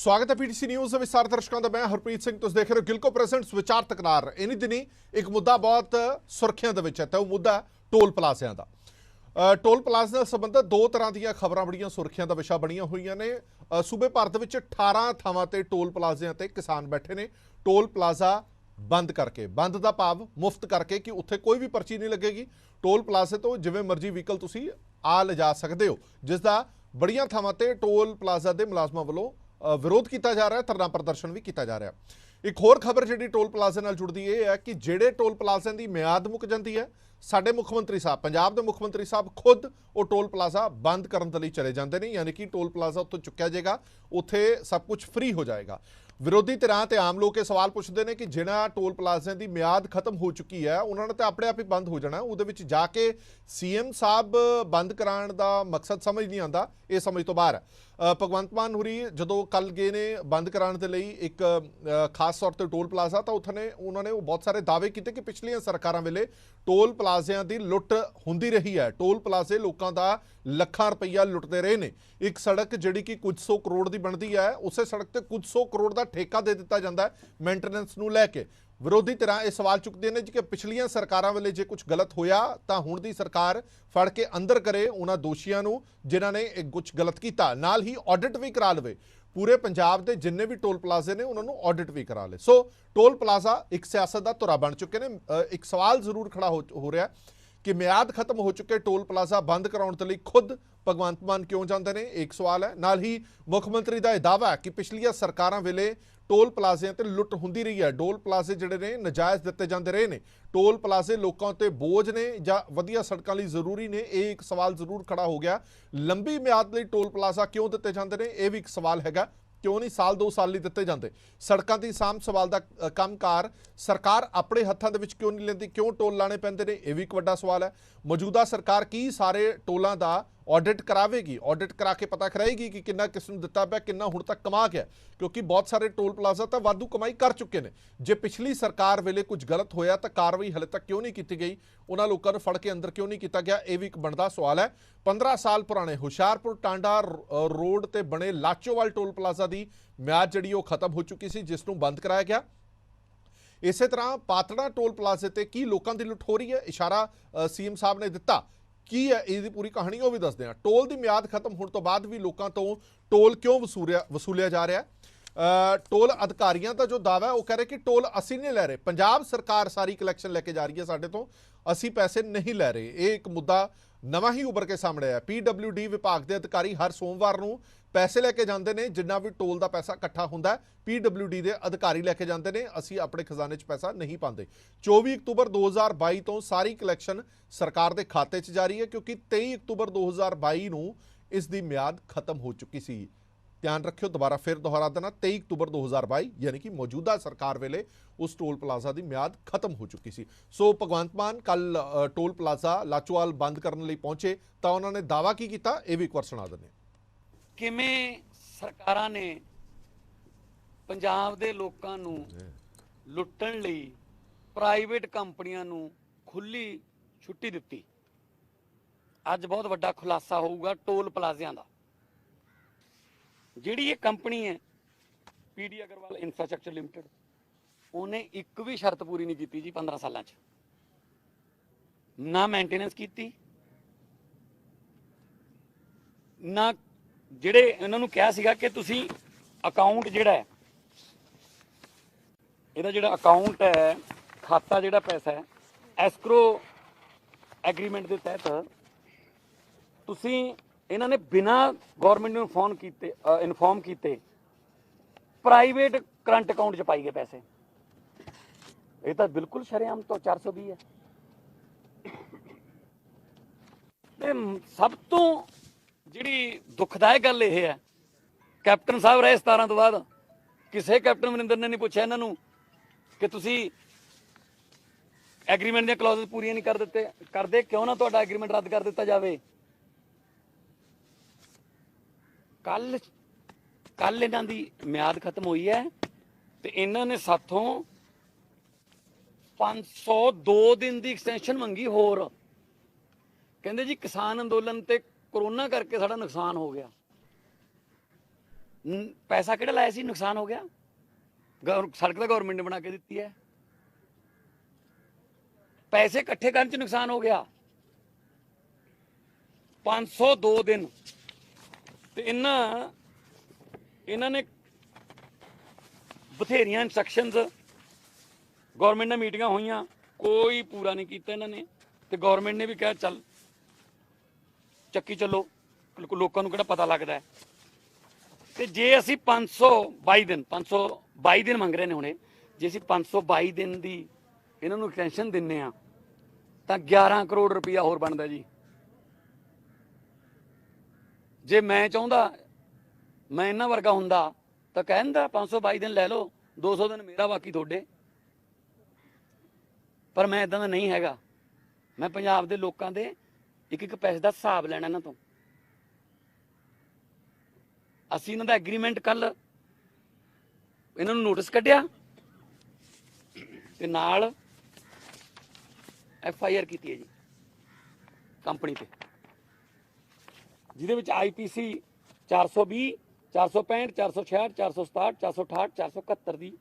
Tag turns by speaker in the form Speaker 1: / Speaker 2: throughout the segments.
Speaker 1: स्वागत है PTC news विस्तार दर्शकों का। मैं हरप्रीत सिंह। तुम देख रहे हो गिलको प्रेजेंट्स विचार तकरार। इन्हीं दिनी एक मुद्दा बहुत सुर्खियां दे विच है, तो वो मुद्दा टोल प्लाज़िਆਂ ਦਾ। टोल प्लाज़ा ਨਾਲ ਸੰਬੰਧਿਤ ਦੋ ਤਰ੍ਹਾਂ ਦੀਆਂ ਖਬਰਾਂ ਬੜੀਆਂ ਸੁਰਖੀਆਂ ਦਾ ਵਿਸ਼ਾ ਬਣੀਆਂ ਹੋਈਆਂ ਨੇ। ਸੂਬੇ ਭਾਰਤ ਵਿੱਚ 18 ਥਾਵਾਂ ਤੇ ਟੋਲ ਪਲਾਜ਼ਿਆਂ ਤੇ ਕਿਸਾਨ ਬੈਠੇ ਨੇ। ਟੋਲ ਪਲਾਜ਼ਾ ਬੰਦ ਕਰਕੇ, ਬੰਦ ਦਾ ਭਾਵ ਮੁਫਤ ਕਰਕੇ ਕਿ ਉੱਥੇ ਕੋਈ ਵੀ ਪਰਚੀ ਨਹੀਂ ਲੱਗੇਗੀ। ਟੋਲ ਪਲਾਜ਼ੇ ਤੋਂ ਜਿਵੇਂ ਮਰਜ਼ੀ ਵਹੀਕਲ ਤੁਸੀਂ ਆ ਲਿਜਾ ਸਕਦੇ ਹੋ, ਜਿਸ ਦਾ ਬੜੀਆਂ ਥਾਵਾਂ ਤੇ ਟੋਲ ਪਲਾਜ਼ਾ ਦੇ ਮੁਲਾਜ਼ਮਾਂ ਵੱਲੋਂ ਵਿਰੋਧ ਕੀਤਾ ਜਾ ਰਿਹਾ, ਧਰਨਾ ਪ੍ਰਦਰਸ਼ਨ ਵੀ ਕੀਤਾ ਜਾ ਰਿਹਾ। ਇੱਕ ਹੋਰ ਖਬਰ ਜਿਹੜੀ ਟੋਲ ਪਲਾਜ਼ੇ ਨਾਲ ਜੁੜਦੀ ਇਹ ਹੈ ਕਿ ਜਿਹੜੇ ਟੋਲ ਪਲਾਜ਼ਿਆਂ ਦੀ ਮਿਆਦ ਮੁੱਕ ਜਾਂਦੀ ਹੈ, ਸਾਡੇ ਮੁੱਖ ਮੰਤਰੀ ਸਾਹਿਬ, ਪੰਜਾਬ ਦੇ ਮੁੱਖ ਮੰਤਰੀ ਸਾਹਿਬ ਖੁਦ ਉਹ ਟੋਲ ਪਲਾਜ਼ਾ ਬੰਦ ਕਰਨ ਦੇ ਲਈ ਚਲੇ ਜਾਂਦੇ ਨੇ। ਯਾਨੀ ਕਿ ਟੋਲ ਪਲਾਜ਼ਾ ਉੱਥੋਂ ਚੁੱਕਿਆ ਜਾਏਗਾ, ਉੱਥੇ ਸਭ ਕੁਝ ਫ੍ਰੀ ਹੋ ਜਾਏਗਾ। ਵਿਰੋਧੀ ਧਿਰਾਂ ਤੇ ਆਮ ਲੋਕ ਇਹ ਸਵਾਲ ਪੁੱਛਦੇ ਨੇ ਕਿ ਜਿਹੜਾ ਟੋਲ ਪਲਾਜ਼ਿਆਂ ਦੀ ਮਿਆਦ ਖਤਮ ਹੋ ਚੁੱਕੀ ਹੈ, ਉਹਨਾਂ ਨੇ ਤਾਂ ਆਪਣੇ ਆਪ ਹੀ ਬੰਦ ਹੋ ਜਾਣਾ। ਉਹਦੇ ਵਿੱਚ ਜਾ ਕੇ ਸੀਐਮ ਸਾਹਿਬ ਬੰਦ ਕਰਾਉਣ ਦਾ ਮਕਸਦ ਸਮਝ ਨਹੀਂ ਆਉਂਦਾ, ਇਹ ਸਮਝ ਤੋਂ ਬਾਹਰ ਹੈ। ਭਗਵੰਤ ਮਾਨ ਹੁਰੀ ਜਦੋਂ ਕੱਲ ਗਏ ਨੇ ਬੰਦ ਕਰਾਉਣ ਦੇ ਲਈ ਇੱਕ ਖਾਸ ਤੌਰ ਤੇ ਟੋਲ ਪਲਾਜ਼ਾ, ਤਾਂ ਉਹਨਾਂ ਨੇ ਉਹ ਬਹੁਤ ਸਾਰੇ ਦਾਅਵੇ ਕੀਤੇ ਕਿ ਪਿਛਲੀਆਂ ਸਰਕਾਰਾਂ ਵੇਲੇ ਟੋਲ ਪਲਾਜ਼ਿਆਂ ਦੀ ਲੁੱਟ ਹੁੰਦੀ ਰਹੀ ਹੈ। ਟੋਲ ਪਲਾਜ਼ੇ ਲੋਕਾਂ ਦਾ ਲੱਖਾਂ ਰੁਪਈਆ ਲੁੱਟਦੇ ਰਹੇ ਨੇ। ਇੱਕ ਸੜਕ ਜਿਹੜੀ ਕਿ ਕੁਝ 100 ਕਰੋੜ ਦੀ ਬਣਦੀ ਹੈ, ਉਸੇ ਸੜਕ ਤੇ ਕੁਝ 100 ਕਰੋੜ ਦਾ ਠੇਕਾ ਦੇ ਦਿੱਤਾ ਜਾਂਦਾ ਹੈ ਮੇਨਟੇਨੈਂਸ ਨੂੰ ਲੈ ਕੇ। ਵਿਰੋਧੀ ਧਿਰਾਂ ਇਹ ਸਵਾਲ ਚੁੱਕਦੇ ਨੇ ਕਿ ਪਿਛਲੀਆਂ ਸਰਕਾਰਾਂ ਵੇਲੇ ਜੇ ਕੁਝ ਗਲਤ ਹੋਇਆ ਤਾਂ ਹੁਣ ਦੀ ਸਰਕਾਰ ਫੜ ਕੇ ਅੰਦਰ ਕਰੇ ਉਹਨਾਂ ਦੋਸ਼ੀਆਂ ਨੂੰ ਜਿਨ੍ਹਾਂ ਨੇ ਇਹ ਕੁਝ ਗਲਤ ਕੀਤਾ, ਨਾਲ ਹੀ ਆਡਿਟ ਵੀ ਕਰਾ ਲਵੇ। ਪੂਰੇ ਪੰਜਾਬ ਦੇ ਜਿੰਨੇ ਵੀ ਟੋਲ ਪਲਾਜ਼ੇ ਨੇ ਉਹਨਾਂ ਨੂੰ ਆਡਿਟ ਵੀ ਕਰਾ ਲੇ। ਸੋ ਟੋਲ ਪਲਾਜ਼ਾ ਇੱਕ ਸਿਆਸਤ ਦਾ ਧੁਰਾ ਬਣ ਚੁੱਕੇ ਨੇ। ਇੱਕ ਸਵਾਲ ਜ਼ਰੂਰ ਖੜਾ ਹੋ ਰਿਹਾ ਕਿ ਮਿਆਦ ਖਤਮ ਹੋ ਚੁੱਕੇ ਟੋਲ ਪਲਾਜ਼ਾ ਬੰਦ ਕਰਾਉਣ ਦੇ ਲਈ ਖੁਦ ਭਗਵੰਤ ਮਾਨ ਕਿਉਂ ਜਾਂਦੇ ਨੇ, ਇੱਕ ਸਵਾਲ ਹੈ। ਨਾਲ ਹੀ ਮੁੱਖ ਮੰਤਰੀ ਦਾ ਇਹ ਦਾਅਵਾ ਹੈ ਕਿ ਪਿਛਲੀਆਂ ਸਰਕਾਰਾਂ ਵੇਲੇ ਟੋਲ ਪਲਾਜ਼ਿਆਂ ਤੇ ਲੁੱਟ ਹੁੰਦੀ ਰਹੀ ਹੈ। ਟੋਲ ਪਲਾਜ਼ੇ ਜਿਹੜੇ ਨੇ ਨਜਾਇਜ਼ ਦਿੱਤੇ ਜਾਂਦੇ ਰਹੇ ਨੇ। ਟੋਲ ਪਲਾਜ਼ੇ ਲੋਕਾਂ ਉੱਤੇ ਬੋਝ ਨੇ ਜਾਂ ਵਧੀਆ ਸੜਕਾਂ ਲਈ ਜ਼ਰੂਰੀ ਨੇ, ਇਹ ਇੱਕ ਸਵਾਲ ਜ਼ਰੂਰ ਖੜਾ ਹੋ ਗਿਆ। ਲੰਬੀ ਮਿਆਦ ਲਈ ਟੋਲ ਪਲਾਜ਼ਾ ਕਿਉਂ ਦਿੱਤੇ ਜਾਂਦੇ ਨੇ, ਇਹ ਵੀ ਇੱਕ ਸਵਾਲ ਹੈਗਾ। ਕਿਉਂ ਨਹੀਂ ਸਾਲ 2 ਸਾਲ ਲਈ ਦਿੱਤੇ ਜਾਂਦੇ? ਸੜਕਾਂ ਦੀ ਸਾਂਭ ਸੰਭਾਲ ਦਾ ਕੰਮਕਾਰ ਸਰਕਾਰ ਆਪਣੇ ਹੱਥਾਂ ਦੇ ਵਿੱਚ ਕਿਉਂ ਨਹੀਂ ਲੈਂਦੀ? ਕਿਉਂ ਟੋਲ ਲਾਣੇ ਪੈਂਦੇ ਨੇ, ਇਹ ਵੀ ਇੱਕ ਵੱਡਾ ਸਵਾਲ ਹੈ। ਮੌਜੂਦਾ ਸਰਕਾਰ ਕੀ ਸਾਰੇ ਟੋਲਾਂ ਦਾ ਆਡਿਟ ਕਰਾਵੇਗੀ? ਆਡਿਟ ਕਰਾ ਕੇ ਪਤਾ ਕਰਾਏਗੀ ਕਿ ਕਿੰਨਾ ਕਿਸ ਨੂੰ ਦਿੱਤਾ ਪਿਆ, ਕਿੰਨਾ ਹੁਣ ਤੱਕ ਕਮਾ ਗਿਆ? ਕਿਉਂਕਿ ਬਹੁਤ ਸਾਰੇ ਟੋਲ ਪਲਾਜ਼ਾ ਤਾਂ ਵਾਧੂ ਕਮਾਈ ਕਰ ਚੁੱਕੇ ਨੇ। ਜੇ ਪਿਛਲੀ ਸਰਕਾਰ ਵੇਲੇ ਕੁਝ ਗਲਤ ਹੋਇਆ ਤਾਂ ਕਾਰਵਾਈ ਹਲੇ ਤੱਕ ਕਿਉਂ ਨਹੀਂ ਕੀਤੀ ਗਈ? ਉਹਨਾਂ ਲੋਕਾਂ ਨੂੰ ਫੜ ਕੇ ਅੰਦਰ ਕਿਉਂ ਨਹੀਂ ਕੀਤਾ ਗਿਆ? ਇਹ ਵੀ ਇੱਕ ਬਣਦਾ ਸਵਾਲ ਹੈ। 15 ਸਾਲ ਪੁਰਾਣੇ ਹੁਸ਼ਿਆਰਪੁਰ ਟਾਂਡਾ ਰੋਡ ਤੇ ਬਣੇ ਲਾਚੋਵਾਲ ਟੋਲ ਪਲਾਜ਼ਾ ਦੀ ਮਿਆਦ ਜਿਹੜੀ ਉਹ ਖਤਮ ਹੋ ਚੁੱਕੀ ਸੀ, ਜਿਸ ਨੂੰ ਬੰਦ ਕਰਾਇਆ ਗਿਆ। ਇਸੇ ਤਰ੍ਹਾਂ ਪਾਤੜਾ ਟੋਲ ਪਲਾਜ਼ੇ ਤੇ ਕੀ ਲੋਕਾਂ ਦੀ ਲੁੱਟ ਹੋ ਰਹੀ ਹੈ? ਇਸ਼ਾਰਾ ਸੀਐਮ ਸਾਹਿਬ ਨੇ ਦਿੱਤਾ। ਕੀ ਹੈ ਇਹਦੀ ਪੂਰੀ ਕਹਾਣੀ, ਉਹ ਵੀ ਦੱਸਦੇ ਹਾਂ। ਟੋਲ ਦੀ ਮਿਆਦ ਖਤਮ ਹੋਣ ਤੋਂ ਬਾਅਦ ਵੀ ਲੋਕਾਂ ਤੋਂ ਟੋਲ ਕਿਉਂ ਵਸੂਲਿਆ ਜਾ ਰਿਹਾ? ਟੋਲ ਅਧਿਕਾਰੀਆਂ ਦਾ ਜੋ ਦਾਅਵਾ ਹੈ, ਉਹ ਕਹਿ ਰਹੇ ਕਿ ਟੋਲ ਅਸੀਂ ਨਹੀਂ ਲੈ ਰਹੇ, ਪੰਜਾਬ ਸਰਕਾਰ ਸਾਰੀ ਕਲੈਕਸ਼ਨ ਲੈ ਕੇ ਜਾ ਰਹੀ ਹੈ ਸਾਡੇ ਤੋਂ, ਅਸੀਂ ਪੈਸੇ ਨਹੀਂ ਲੈ ਰਹੇ। ਇਹ ਇੱਕ ਮੁੱਦਾ ਨਵਾਂ ਹੀ ਉੱਭਰ ਕੇ ਸਾਹਮਣੇ ਆਇਆ। PWD ਵਿਭਾਗ ਦੇ ਅਧਿਕਾਰੀ ਹਰ ਸੋਮਵਾਰ ਨੂੰ ਪੈਸੇ ਲੈ ਕੇ ਜਾਂਦੇ ਨੇ। ਜਿੰਨਾ ਵੀ ਟੋਲ ਦਾ ਪੈਸਾ ਇਕੱਠਾ ਹੁੰਦਾ PWD ਦੇ ਅਧਿਕਾਰੀ ਲੈ ਕੇ ਜਾਂਦੇ ਨੇ। ਅਸੀਂ ਆਪਣੇ ਖਜ਼ਾਨੇ 'ਚ ਪੈਸਾ ਨਹੀਂ ਪਾਉਂਦੇ। 24 ਅਕਤੂਬਰ 2022 ਤੋਂ ਸਾਰੀ ਕਲੈਕਸ਼ਨ ਸਰਕਾਰ ਦੇ ਖਾਤੇ 'ਚ ਜਾਰੀ ਹੈ, ਕਿਉਂਕਿ 23 ਅਕਤੂਬਰ 2022 ਨੂੰ ਇਸ ਦੀ ਮਿਆਦ ਖਤਮ ਹੋ ਚੁੱਕੀ ਸੀ। ਧਿਆਨ ਰੱਖਿਓ, ਦੁਬਾਰਾ ਫਿਰ ਦੁਹਰਾ ਦੇਣਾ, 23 ਅਕਤੂਬਰ 2022 ਯਾਨੀ ਕਿ ਮੌਜੂਦਾ ਸਰਕਾਰ ਵੇਲੇ ਉਸ ਟੋਲ ਪਲਾਜ਼ਾ ਦੀ ਮਿਆਦ ਖਤਮ ਹੋ ਚੁੱਕੀ ਸੀ। ਸੋ ਭਗਵੰਤ ਮਾਨ ਕੱਲ ਟੋਲ ਪਲਾਜ਼ਾ ਲਾਚੋਵਾਲ ਬੰਦ ਕਰਨ ਲਈ ਪਹੁੰਚੇ ਤਾਂ ਉਹਨਾਂ ਨੇ ਦਾਅਵਾ ਕੀ ਕੀਤਾ, ਇਹ ਵੀ ਇੱਕ ਵਾਰ ਸੁਣਾ ਦਿੰਦੇ।
Speaker 2: ਕਿਵੇਂ ਸਰਕਾਰਾਂ ਨੇ ਪੰਜਾਬ ਦੇ ਲੋਕਾਂ ਨੂੰ ਲੁੱਟਣ ਲਈ ਪ੍ਰਾਈਵੇਟ ਕੰਪਨੀਆਂ ਨੂੰ ਖੁੱਲੀ ਛੁੱਟੀ ਦਿੱਤੀ। ਅੱਜ ਬਹੁਤ ਵੱਡਾ ਖੁਲਾਸਾ ਹੋਊਗਾ ਟੋਲ ਪਲਾਜ਼ਿਆਂ ਦਾ। ਜਿਹੜੀ ਇਹ ਕੰਪਨੀ ਹੈ PD ਅਗਰਵਾਲ ਇੰਫਰਾਸਟ੍ਰਕਚਰ ਲਿਮਟਿਡ, ਉਹਨੇ ਇੱਕ ਵੀ ਸ਼ਰਤ ਪੂਰੀ ਨਹੀਂ ਕੀਤੀ ਜੀ 15 ਸਾਲਾਂ 'ਚ। ਨਾ ਮੇਨਟੇਨੈਂਸ ਕੀਤੀ, ਨਾ ਜਿਹੜੇ ਇਹਨਾਂ ਨੂੰ ਕਿਹਾ ਸੀਗਾ ਕਿ ਤੁਸੀਂ ਅਕਾਊਂਟ ਜਿਹੜਾ ਹੈ, ਇਹਦਾ ਜਿਹੜਾ ਅਕਾਊਂਟ ਹੈ, ਖਾਤਾ ਜਿਹੜਾ ਪੈਸਾ ਹੈ, ਐਸਕਰੋ ਐਗਰੀਮੈਂਟ ਦੇ ਤਹਿਤ ਤੁਸੀਂ, ਇਹਨਾਂ ਨੇ ਬਿਨਾਂ ਗਵਰਨਮੈਂਟ ਨੂੰ ਇਨਫੋਰਮ ਕੀਤੇ ਪ੍ਰਾਈਵੇਟ ਕਰੰਟ ਅਕਾਊਂਟ 'ਚ ਪਾਈ ਗਏ ਪੈਸੇ। ਇਹ ਤਾਂ ਬਿਲਕੁਲ ਸ਼ਰੇਆਮ ਤੋਂ 420 ਹੈ। ਤੇ ਸਭ ਤੋਂ ਜਿਹੜੀ ਦੁਖਦਾਇਕ ਗੱਲ ਇਹ ਹੈ, ਕੈਪਟਨ ਸਾਹਿਬ ਰਹੇ 17 ਤੋਂ ਬਾਅਦ ਕਿਸੇ ਕੈਪਟਨ ਅਮਰਿੰਦਰ ਨੇ ਨਹੀਂ ਪੁੱਛਿਆ ਇਹਨਾਂ ਨੂੰ ਕਿ ਤੁਸੀਂ ਐਗਰੀਮੈਂਟ ਦੀਆਂ ਕਲੌਜ਼ਸ ਪੂਰੀਆਂ ਨਹੀਂ ਕਰਦੇ, ਕਿਉਂ ਨਾ ਤੁਹਾਡਾ ਐਗਰੀਮੈਂਟ ਰੱਦ ਕਰ ਦਿੱਤਾ ਜਾਵੇ। ਕੱਲ ਇਹਨਾਂ ਦੀ ਮਿਆਦ ਖਤਮ ਹੋਈ ਹੈ ਤੇ ਇਹਨਾਂ ਨੇ ਸਾਥੋਂ 502 ਦਿਨ ਦੀ ਐਕਸਟੈਂਸ਼ਨ ਮੰਗੀ ਹੋਰ। ਕਹਿੰਦੇ ਜੀ ਕਿਸਾਨ ਅੰਦੋਲਨ ਤੇ कोरोना करके साड़ा नुकसान हो गया। ਪੈਸਾ ਕਿਹੜਾ ਲਾਇਆ ਸੀ, ਨੁਕਸਾਨ ਹੋ ਗਿਆ। ਸੜਕ ਤਾਂ ਗਵਰਨਮੈਂਟ ਨੇ ਬਣਾ ਕੇ ਦਿੱਤੀ ਹੈ, ਪੈਸੇ ਇਕੱਠੇ ਕਰਨ ਚ ਨੁਕਸਾਨ ਹੋ ਗਿਆ। 502 ਦਿਨ ਤੇ ਇਹਨਾਂ ਨੇ ਬਥੇਰੀਆਂ ਇੰਸਟਰਕਸ਼ਨਸ, ਗਵਰਨਮੈਂਟ ਨਾਲ ਮੀਟਿੰਗਾਂ ਹੋਈਆਂ, ਕੋਈ ਪੂਰਾ ਨਹੀਂ ਕੀਤਾ ਇਹਨਾਂ ਨੇ। ਤੇ ਗਵਰਨਮੈਂਟ ਨੇ ਵੀ ਕਿਹਾ ਚੱਲ ਚੱਕੀ ਚੱਲੋ, ਲੋਕਾਂ ਨੂੰ ਕਿਹੜਾ ਪਤਾ ਲੱਗਦਾ ਹੈ। ਤੇ ਜੇ ਅਸੀਂ 522 ਦਿਨ ਮੰਗ ਰਹੇ ਨੇ ਹੁਣੇ, ਜੇ ਅਸੀਂ 522 ਦਿਨ ਦੀ ਇਹਨਾਂ ਨੂੰ ਐਕਸਟੈਂਸ਼ਨ ਦਿੰਨੇ ਆ ਤਾਂ 11 ਕਰੋੜ ਰੁਪਇਆ ਹੋਰ ਬਣਦਾ ਜੀ। ਜੇ ਮੈਂ ਚਾਹੁੰਦਾ, ਮੈਂ ਇਹਨਾਂ ਵਰਗਾ ਹੁੰਦਾ ਤਾਂ ਕਹਿੰਦਾ 522 ਦਿਨ ਲੈ ਲਓ, 200 ਦਿਨ ਮੇਰਾ, ਬਾਕੀ ਤੁਹਾਡੇ। ਪਰ ਮੈਂ ਇਦਾਂ ਦਾ ਨਹੀਂ ਹੈਗਾ। ਮੈਂ ਪੰਜਾਬ ਦੇ ਲੋਕਾਂ ਦੇ ਇੱਕ ਇੱਕ ਪੈਸੇ ਦਾ ਹਿਸਾਬ ਲੈਣਾ ਇਹਨਾਂ ਤੋਂ। ਅਸੀਂ ਇਹਨਾਂ ਦਾ ਐਗਰੀਮੈਂਟ ਕੱਲ ਇਹਨਾਂ ਨੂੰ ਨੋਟਿਸ ਕੱਢਿਆ ਤੇ ਨਾਲ FIR ਕੀਤੀ ਹੈ ਜੀ ਕੰਪਨੀ ਤੇ, ਜਿਹਦੇ ਵਿੱਚ IPC 420, 465, 466, 467, 468, 471 ਦੀ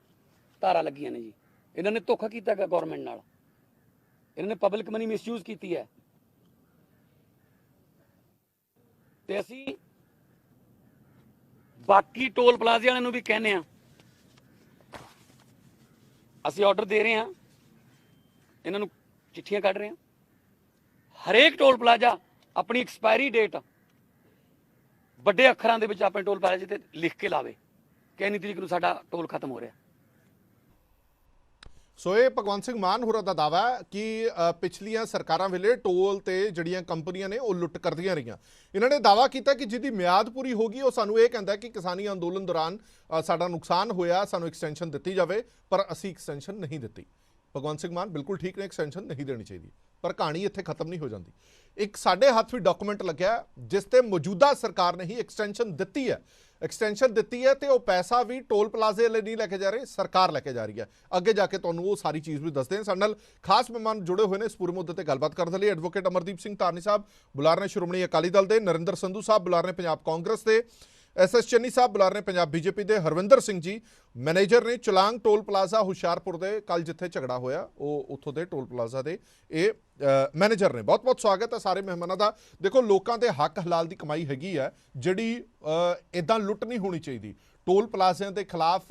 Speaker 2: ਧਾਰਾ ਲੱਗੀਆਂ ਨੇ ਜੀ। ਇਹਨਾਂ ਨੇ ਧੋਖਾ ਕੀਤਾ ਗਾ ਗਵਰਨਮੈਂਟ ਨਾਲ, ਇਹਨਾਂ ਨੇ ਪਬਲਿਕ ਮਨੀ ਮਿਸਯੂਜ਼ ਕੀਤੀ ਹੈ। ਤੇ ਅਸੀਂ ਬਾਕੀ ਟੋਲ ਪਲਾਜ਼ੇ ਵਾਲਿਆਂ ਨੂੰ ਵੀ ਕਹਿੰਦੇ ਆ, ਅਸੀਂ ਆਰਡਰ ਦੇ ਰਹੇ ਹਾਂ, ਇਹਨਾਂ ਨੂੰ ਚਿੱਠੀਆਂ ਕੱਢ ਰਹੇ ਹਾਂ, ਹਰੇਕ ਟੋਲ ਪਲਾਜ਼ਾ ਆਪਣੀ ਐਕਸਪਾਇਰੀ ਡੇਟ ਵੱਡੇ ਅੱਖਰਾਂ ਦੇ ਵਿੱਚ ਆਪਣੇ ਟੋਲ ਪਲਾਜ਼ੇ ਤੇ ਲਿਖ ਕੇ ਲਾਵੇ ਕਿ ਇੰਨੀ ਤਰੀਕ ਨੂੰ ਸਾਡਾ ਟੋਲ ਖਤਮ ਹੋ ਰਿਹਾ।
Speaker 1: ਸੋ ਇਹ ਭਗਵੰਤ ਸਿੰਘ ਮਾਨ ਹੋਰਾਂ ਦਾ ਦਾਵਾ ਹੈ ਕਿ ਪਿਛਲੀਆਂ ਸਰਕਾਰਾਂ ਵੇਲੇ ਟੋਲ ਤੇ ਜਿਹੜੀਆਂ ਕੰਪਨੀਆਂ ਨੇ ਉਹ ਲੁੱਟ ਕਰਦੀਆਂ ਰਹੀਆਂ। ਇਹਨਾਂ ਨੇ ਦਾਵਾ ਕੀਤਾ ਕਿ ਜਿਹਦੀ ਮਿਆਦ ਪੂਰੀ ਹੋ ਗਈ ਉਹ ਸਾਨੂੰ ਇਹ ਕਹਿੰਦਾ ਕਿ ਕਿਸਾਨੀ ਅੰਦੋਲਨ ਦੌਰਾਨ ਸਾਡਾ ਨੁਕਸਾਨ ਹੋਇਆ, ਸਾਨੂੰ ਐਕਸਟੈਂਸ਼ਨ ਦਿੱਤੀ ਜਾਵੇ, ਪਰ ਅਸੀਂ ਐਕਸਟੈਂਸ਼ਨ ਨਹੀਂ ਦਿੱਤੀ। ਭਗਵੰਤ ਸਿੰਘ ਮਾਨ ਬਿਲਕੁਲ ਠੀਕ ਨੇ, ਐਕਸਟੈਂਸ਼ਨ ਨਹੀਂ ਦੇਣੀ ਚਾਹੀਦੀ, ਪਰ ਕਹਾਣੀ ਇੱਥੇ ਖਤਮ ਨਹੀਂ ਹੋ ਜਾਂਦੀ। ਇੱਕ ਸਾਡੇ ਹੱਥ ਵੀ ਡਾਕੂਮੈਂਟ ਲੱਗਿਆ ਜਿਸ ਤੇ ਮੌਜੂਦਾ ਸਰਕਾਰ ਨੇ ਹੀ ਐਕਸਟੈਂਸ਼ਨ ਦਿੱਤੀ ਹੈ। ਐਕਸਟੈਂਸ਼ਨ ਦਿੱਤੀ ਹੈ ਤੇ ਉਹ ਪੈਸਾ ਵੀ ਟੋਲ ਪਲਾਜ਼ੇ ਲਈ ਨਹੀਂ ਲੈ ਕੇ ਜਾ ਰਹੇ, ਸਰਕਾਰ ਲੈ ਕੇ ਜਾ ਰਹੀ ਹੈ। ਅੱਗੇ ਜਾ ਕੇ ਤੁਹਾਨੂੰ ਉਹ ਸਾਰੀ ਚੀਜ਼ ਵੀ ਦੱਸਦੇ ਹਾਂ। ਸਾਡੇ ਨਾਲ ਖਾਸ ਮਹਿਮਾਨ ਜੁੜੇ ਹੋਏ ਨੇ ਇਸ ਪੂਰੇ ਮੁੱਦੇ ਤੇ ਗੱਲਬਾਤ ਕਰਨ ਦੇ ਲਈ। ਐਡਵੋਕੇਟ ਅਮਰਦੀਪ ਸਿੰਘ ਧਾਰਨੀ ਸਾਹਿਬ ਬੁਲਾ ਰਹੇ ਨੇ ਸ਼੍ਰੋਮਣੀ ਅਕਾਲੀ ਦਲ ਦੇ, ਨਰਿੰਦਰ ਸੰਧੂ ਸਾਹਿਬ ਬੁਲਾ ਰਹੇ ਨੇ ਪੰਜਾਬ ਕਾਂਗਰਸ ਦੇ, SS ਚੰਨੀ ਸਾਹਿਬ ਬੁਲਾ ਰਹੇ ਨੇ ਪੰਜਾਬ BJP ਦੇ, ਹਰਵਿੰਦਰ ਸਿੰਘ ਜੀ ਮੈਨੇਜਰ ਨੇ ਚਲਾਂਗ ਟੋਲ ਪਲਾਜ਼ਾ ਹੁਸ਼ਿਆਰਪੁਰ ਦੇ, ਕੱਲ ਜਿੱਥੇ ਝਗੜਾ ਹੋਇਆ ਉਹ ਉੱਥੋਂ ਦੇ ਟੋਲ ਪਲਾਜ਼ਾ ਦੇ ਇਹ ਮੈਨੇਜਰ ਨੇ। ਬਹੁਤ ਬਹੁਤ ਸਵਾਗਤ ਹੈ ਸਾਰੇ ਮਹਿਮਾਨਾਂ ਦਾ। ਦੇਖੋ, ਲੋਕਾਂ ਦੇ ਹੱਕ ਹਲਾਲ ਦੀ ਕਮਾਈ ਹੈਗੀ ਹੈ, ਜਿਹੜੀ ਇਦਾਂ ਲੁੱਟ ਨਹੀਂ ਹੋਣੀ ਚਾਹੀਦੀ। ਟੋਲ ਪਲਾਜ਼ਿਆਂ ਦੇ ਖਿਲਾਫ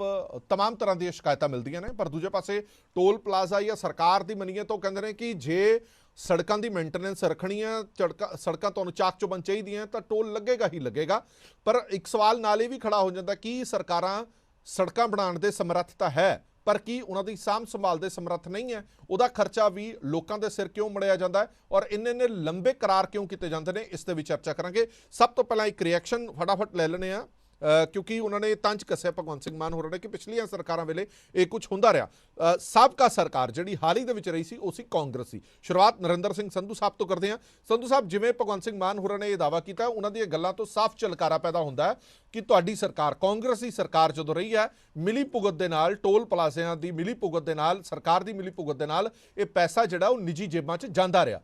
Speaker 1: ਤਮਾਮ ਤਰ੍ਹਾਂ ਦੀਆਂ ਸ਼ਿਕਾਇਤਾਂ ਮਿਲਦੀਆਂ ਨੇ, ਪਰ ਦੂਜੇ ਪਾਸੇ ਟੋਲ ਪਲਾਜ਼ਾ ਜਾਂ ਸਰਕਾਰ ਦੀ ਮੰਨੀਏ ਤਾਂ ਕਹਿੰਦੇ ਨੇ ਕਿ ਜੇ ਸੜਕਾਂ ਦੀ ਮੇਨਟੇਨੈਂਸ ਰੱਖਣੀ ਹੈ, ਸੜਕਾਂ ਤੁਹਾਨੂੰ ਚਾਕ ਚੁਬੰਦ ਚਾਹੀਦੀਆਂ ਤਾਂ ਟੋਲ ਲੱਗੇਗਾ ਹੀ ਲੱਗੇਗਾ। ਪਰ ਇੱਕ ਸਵਾਲ ਨਾਲ ਇਹ ਵੀ ਖੜਾ ਹੋ ਜਾਂਦਾ ਕਿ ਸਰਕਾਰਾਂ ਸੜਕਾਂ ਬਣਾਉਣ ਦੇ ਸਮਰੱਥ ਤਾਂ ਹੈ, ਪਰ ਕੀ ਉਹਨਾਂ ਦੀ ਸਾਂਭ ਸੰਭਾਲ ਦੇ ਸਮਰੱਥ ਨਹੀਂ ਹੈ? ਉਹਦਾ ਖਰਚਾ ਵੀ ਲੋਕਾਂ ਦੇ ਸਿਰ ਕਿਉਂ ਮੜਿਆ ਜਾਂਦਾ ਹੈ ਔਰ ਇੰਨੇ ਲੰਬੇ ਕਰਾਰ ਕਿਉਂ ਕੀਤੇ ਜਾਂਦੇ ਨੇ, ਇਸ ਤੇ ਵੀ ਚਰਚਾ ਕਰਾਂਗੇ। ਸਭ ਤੋਂ ਪਹਿਲਾਂ ਇੱਕ ਰਿਐਕਸ਼ਨ ਫਟਾਫਟ ਲੈ ਲੈਣੇ ਆ, ਕਿਉਂਕਿ ਉਹਨਾਂ ਨੇ ਤੰਜ ਕੱਸਿਆ ਭਗਵੰਤ ਸਿੰਘ ਮਾਨ ਹੋਰਾਂ ਨੇ ਕਿ ਪਿਛਲੀਆਂ ਸਰਕਾਰਾਂ ਵੇਲੇ ਇਹ ਕੁਝ ਹੁੰਦਾ ਰਿਹਾ। ਸਾਬਕਾ ਸਰਕਾਰ ਜਿਹੜੀ ਹਾਲ ਹੀ ਦੇ ਵਿੱਚ ਰਹੀ ਸੀ ਉਹ ਸੀ ਕਾਂਗਰਸੀ। ਸ਼ੁਰੂਆਤ ਨਰਿੰਦਰ ਸਿੰਘ ਸੰਧੂ ਸਾਹਿਬ ਤੋਂ ਕਰਦੇ ਹਾਂ। ਸੰਧੂ ਸਾਹਿਬ, ਜਿਵੇਂ ਭਗਵੰਤ ਸਿੰਘ ਮਾਨ ਹੋਰਾਂ ਨੇ ਇਹ ਦਾਅਵਾ ਕੀਤਾ, ਉਹਨਾਂ ਦੀਆਂ ਗੱਲਾਂ ਤੋਂ ਸਾਫ਼ ਝਲਕਾਰਾ ਪੈਦਾ ਹੁੰਦਾ ਹੈ ਕਿ ਤੁਹਾਡੀ ਸਰਕਾਰ, ਕਾਂਗਰਸੀ ਸਰਕਾਰ ਜਦੋਂ ਰਹੀ ਹੈ, ਮਿਲੀ ਭੁਗਤ ਦੇ ਨਾਲ, ਟੋਲ ਪਲਾਜ਼ਿਆਂ ਦੀ ਮਿਲੀ ਭੁਗਤ ਦੇ ਨਾਲ, ਸਰਕਾਰ ਦੀ ਮਿਲੀ ਭੁਗਤ ਦੇ ਨਾਲ ਇਹ ਪੈਸਾ ਜਿਹੜਾ ਉਹ ਨਿੱਜੀ ਜੇਬਾਂ 'ਚ ਜਾਂਦਾ ਰਿਹਾ,